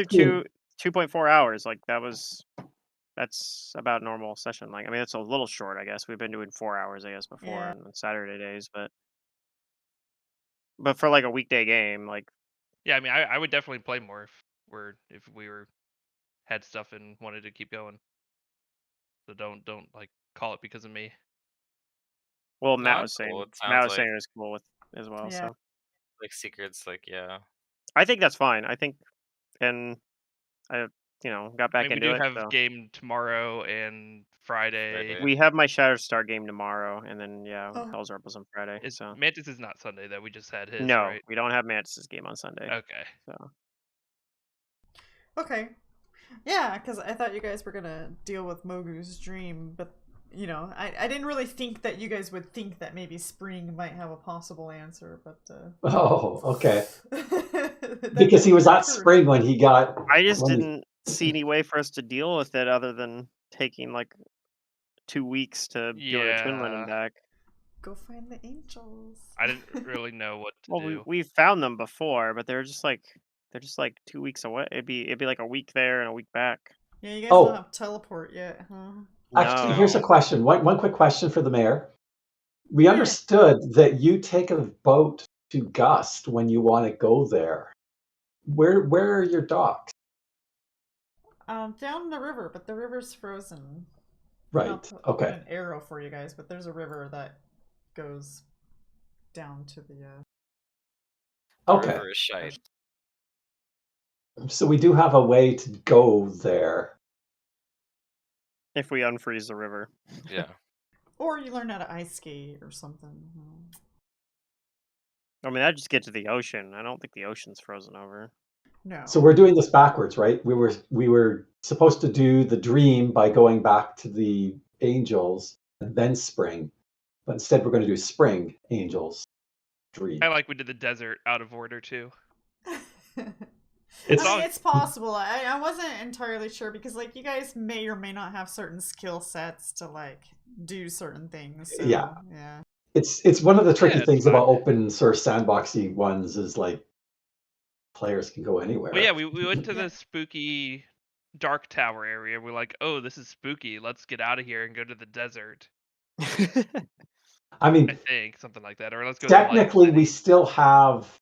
through 2.4 hours. Like that's about normal session. Like I mean, it's a little short, I guess. We've been doing 4 hours, I guess, before Yeah. on Saturday days, but for like a weekday game, like Yeah, I mean, I would definitely play more if we had stuff and wanted to keep going. So don't like call it because of me. well, No, Matt I'm was saying cool. It sounds like it was cool with as well. Yeah. So like secrets, like yeah. I think that's fine. I think, and I got I back mean, we into do it. have So. game tomorrow and Friday. Friday. We have my Shatterstar game tomorrow, and then Oh. Hell's Rebels on Friday. So Mantis is not Sunday though. We just had his, no, right? we don't have Mantis' game on Sunday. Okay. So Okay. Yeah, because I thought you guys were gonna deal with Mogu's dream, but I didn't really think that you guys would think that maybe spring might have a possible answer, but oh, okay. that Because he was definitely at occurred. spring when he got. I just when he- didn't see any way for us to deal with it other than taking like 2 weeks to go to Twinland and Yeah. back. Go find the angels. I didn't really know what to Well, do. we found them before, but they're just like 2 weeks away. It'd be like a week there and a week back. Yeah, you guys Oh. don't have teleport yet, huh? Actually, No. here's a question. One quick question for the mayor. We Yeah. understood that you take a boat to Gust when you want to go there. Where are your docks? Down the river, but the river's frozen. Right. I'll put Okay. an arrow for you guys, but there's a river that goes down to the. The Okay. river is shite. So we do have a way to go there. If we unfreeze the river. Yeah. Or you learn how to ice skate or something. I mean, I just get to the ocean. I don't think the ocean's frozen over. No. So we're doing this backwards, right? We were supposed to do the dream by going back to the angels and then spring, but instead we're going to do spring angels. dream. I like we did the desert out of order too. It's- I mean, it's possible. I wasn't entirely sure because, like, you guys may or may not have certain skill sets to, like, do certain things. So, Yeah. yeah. It's one of the tricky Yeah, it's things fine. about open source sandboxy ones is like players can go anywhere. Well, yeah, we went to Yeah. the spooky dark tower area. We're like, oh, this is spooky. Let's get out of here and go to the desert. I mean, I think something like that, or let's go to technically, Light we City. still have.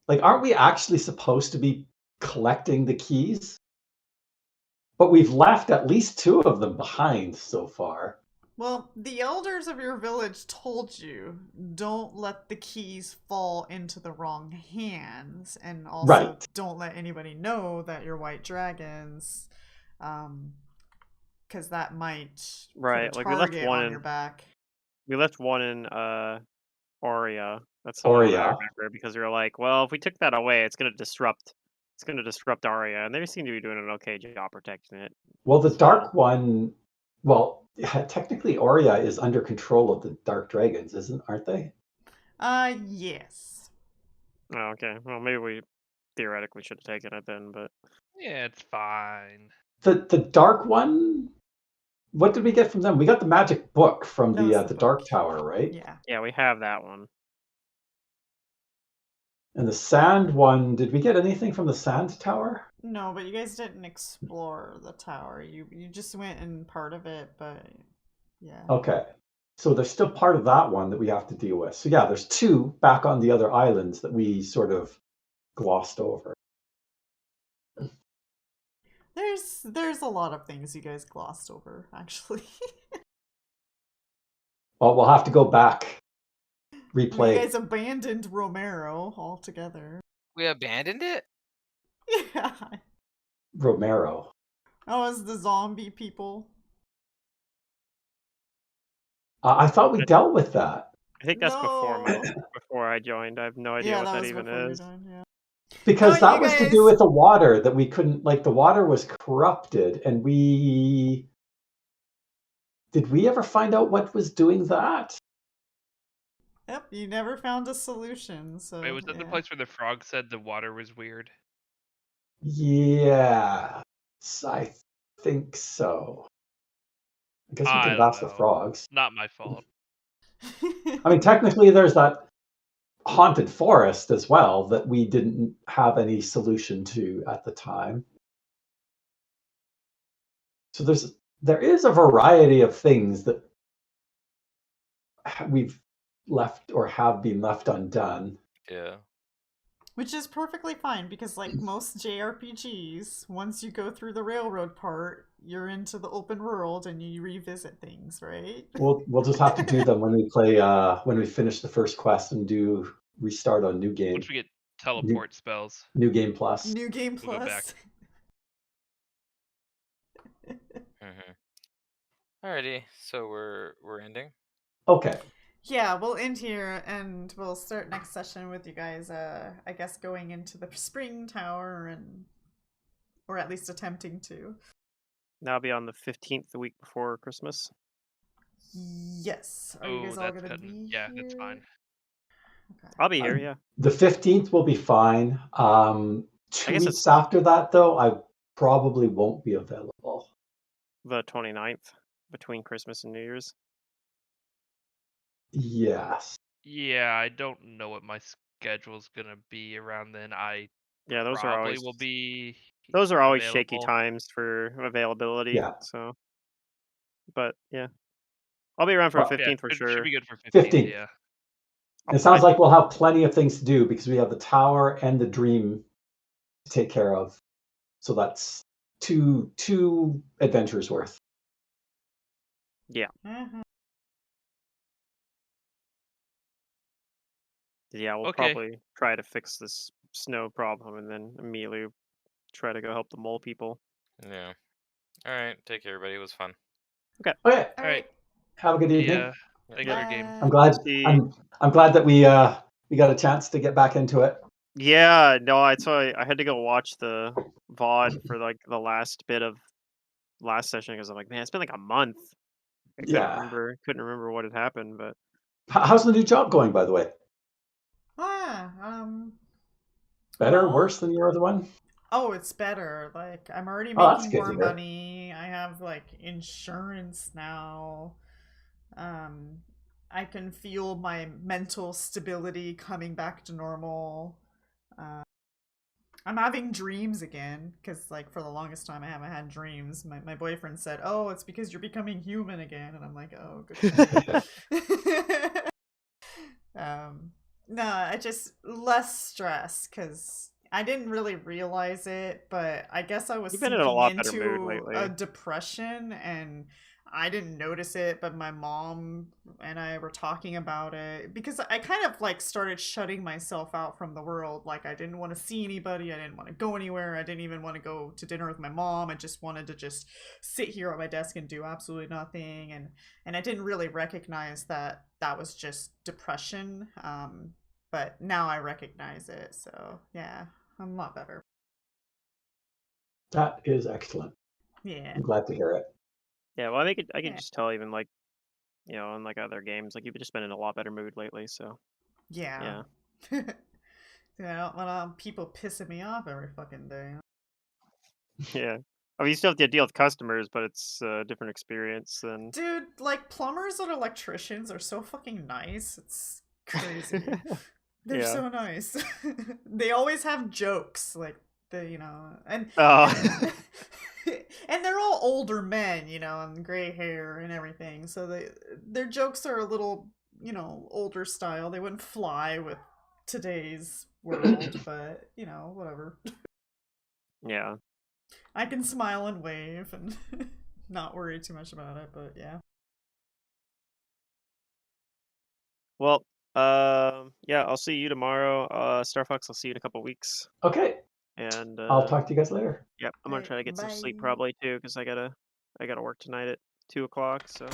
Like, aren't we actually supposed to be collecting the keys? But we've left at least 2 of them behind so far. Well, the elders of your village told you don't let the keys fall into the wrong hands, and also Right. don't let anybody know that you're white dragons, because that might Right, put a like, we left target one on in- your back. We left one in Aurea. That's the one I Aurea. remember because we were like, well, if we took that away, it's gonna disrupt Aurea, and they seem to be doing an okay job protecting it. Well, the So- dark one, well, technically Aurea is under control of the dark dragons, aren't they? Yes. Oh, okay. Well, maybe we theoretically should have taken it then, but Yeah, it's fine. The dark one, what did we get from them? We got the magic book from That was the the dark book. tower, right? Yeah. yeah, we have that one. And the sand one, did we get anything from the sand tower? No, but you guys didn't explore the tower. You just went in part of it, but yeah. Okay. So there's still part of that one that we have to deal with. So yeah, there's 2 back on the other islands that we sort of glossed over. There's a lot of things you guys glossed over, actually. Well, we'll have to go back, replay. You guys abandoned Romero altogether. We abandoned it? Yeah. Romero. That was the zombie people. I thought we dealt with that. I think that's No. before I joined. I have no idea Yeah, what that that was even before you is. joined, yeah. Because No, that you was to guys- do with the water that we couldn't, like, the water was corrupted, and did we ever find out what was doing that? Yep, you never found a solution, so Wait, was that the place where the frog said the water was weird? Yeah, I think so. I guess we I could have don't asked the know. frogs. Not my fault. I mean, technically, there's that haunted forest as well that we didn't have any solution to at the time. So there is a variety of things that we've left or have been left undone. Yeah. Which is perfectly fine because, like most JRPGs, once you go through the railroad part, you're into the open world and you revisit things, right? We'll just have to do them when we play when we finish the first quest and do restart on new game. Once we get teleport spells. New game plus. New game We'll go back. plus. Alrighty, so we're ending. Okay. Yeah, we'll end here and we'll start next session with you guys, I guess going into the spring tower or at least attempting to. That'll be on the 15th, the week before Christmas. Yes. Are you Oh, guys all that's gonna cutting. be Yeah, here? that's fine. Okay. I'll be here, yeah. The 15th will be fine. 2 I guess weeks it's- after that, though, I probably won't be available. The 29th, between Christmas and New Year's. Yes. Yeah, I don't know what my schedule's gonna be around then. I Yeah, those are probably always will be. those are always shaky available. times for availability. Yeah. So, but yeah, I'll be around for Well, the Yeah, 15th for should sure. be good for 15th. 15th. Yeah. It sounds like we'll have plenty of things to do because we have the tower and the dream to take care of. So that's two adventures worth. Mhm. Yeah, we'll Okay. probably try to fix this snow problem and then immediately try to go help the mole people. Yeah. Alright, take care everybody, it was fun. Okay. All Alright. right. Have a good evening. Yeah. Thanks for your game. I'm glad. See- I'm glad that we got a chance to get back into it. Yeah, no, I had to go watch the VOD for like the last bit of last session because I'm like, man, it's been like a month. I couldn't Yeah. remember what had happened, but How's the new job going, by the way? Better, well, worse than your other one? Oh, it's better. Like, I'm already Oh, that's making good to more hear. money. I have like insurance now. I can feel my mental stability coming back to normal. I'm having dreams again because, like, for the longest time, I haven't had dreams. My boyfriend said, "Oh, it's because you're becoming human again," and I'm like, "Oh, good." No, I just less stress because I didn't really realize it, but I guess I was You've been in a sinking lot better mood into lately. a depression and I didn't notice it, but my mom and I were talking about it because I kind of like started shutting myself out from the world. Like I didn't want to see anybody, I didn't want to go anywhere, I didn't even want to go to dinner with my mom. I just wanted to just sit here at my desk and do absolutely nothing, and I didn't really recognize that that was just depression. But now I recognize it, so yeah, I'm a lot better. That is excellent. Yeah. I'm glad to hear it. Yeah, well, I can Yeah. just tell even like, you know, in like other games, like you've just been in a lot better mood lately. So Yeah. yeah. Yeah, when people pissing me off every fucking day. Yeah. I mean, you still have to deal with customers, but it's a different experience than. Dude, like plumbers and electricians are so fucking nice. It's crazy. They're Yeah. so nice. They always have jokes, like and Oh. and they're all older men, and gray hair and everything. So their jokes are a little, older style. They wouldn't fly with today's world, but whatever. Yeah. I can smile and wave and not worry too much about it, but yeah. Well, yeah, I'll see you tomorrow. Star Fox, I'll see you in a couple weeks. Okay. And I'll talk to you guys later. yep, I'm gonna try to get some sleep Bye. probably too, because I gotta work tonight at 2 o'clock. So.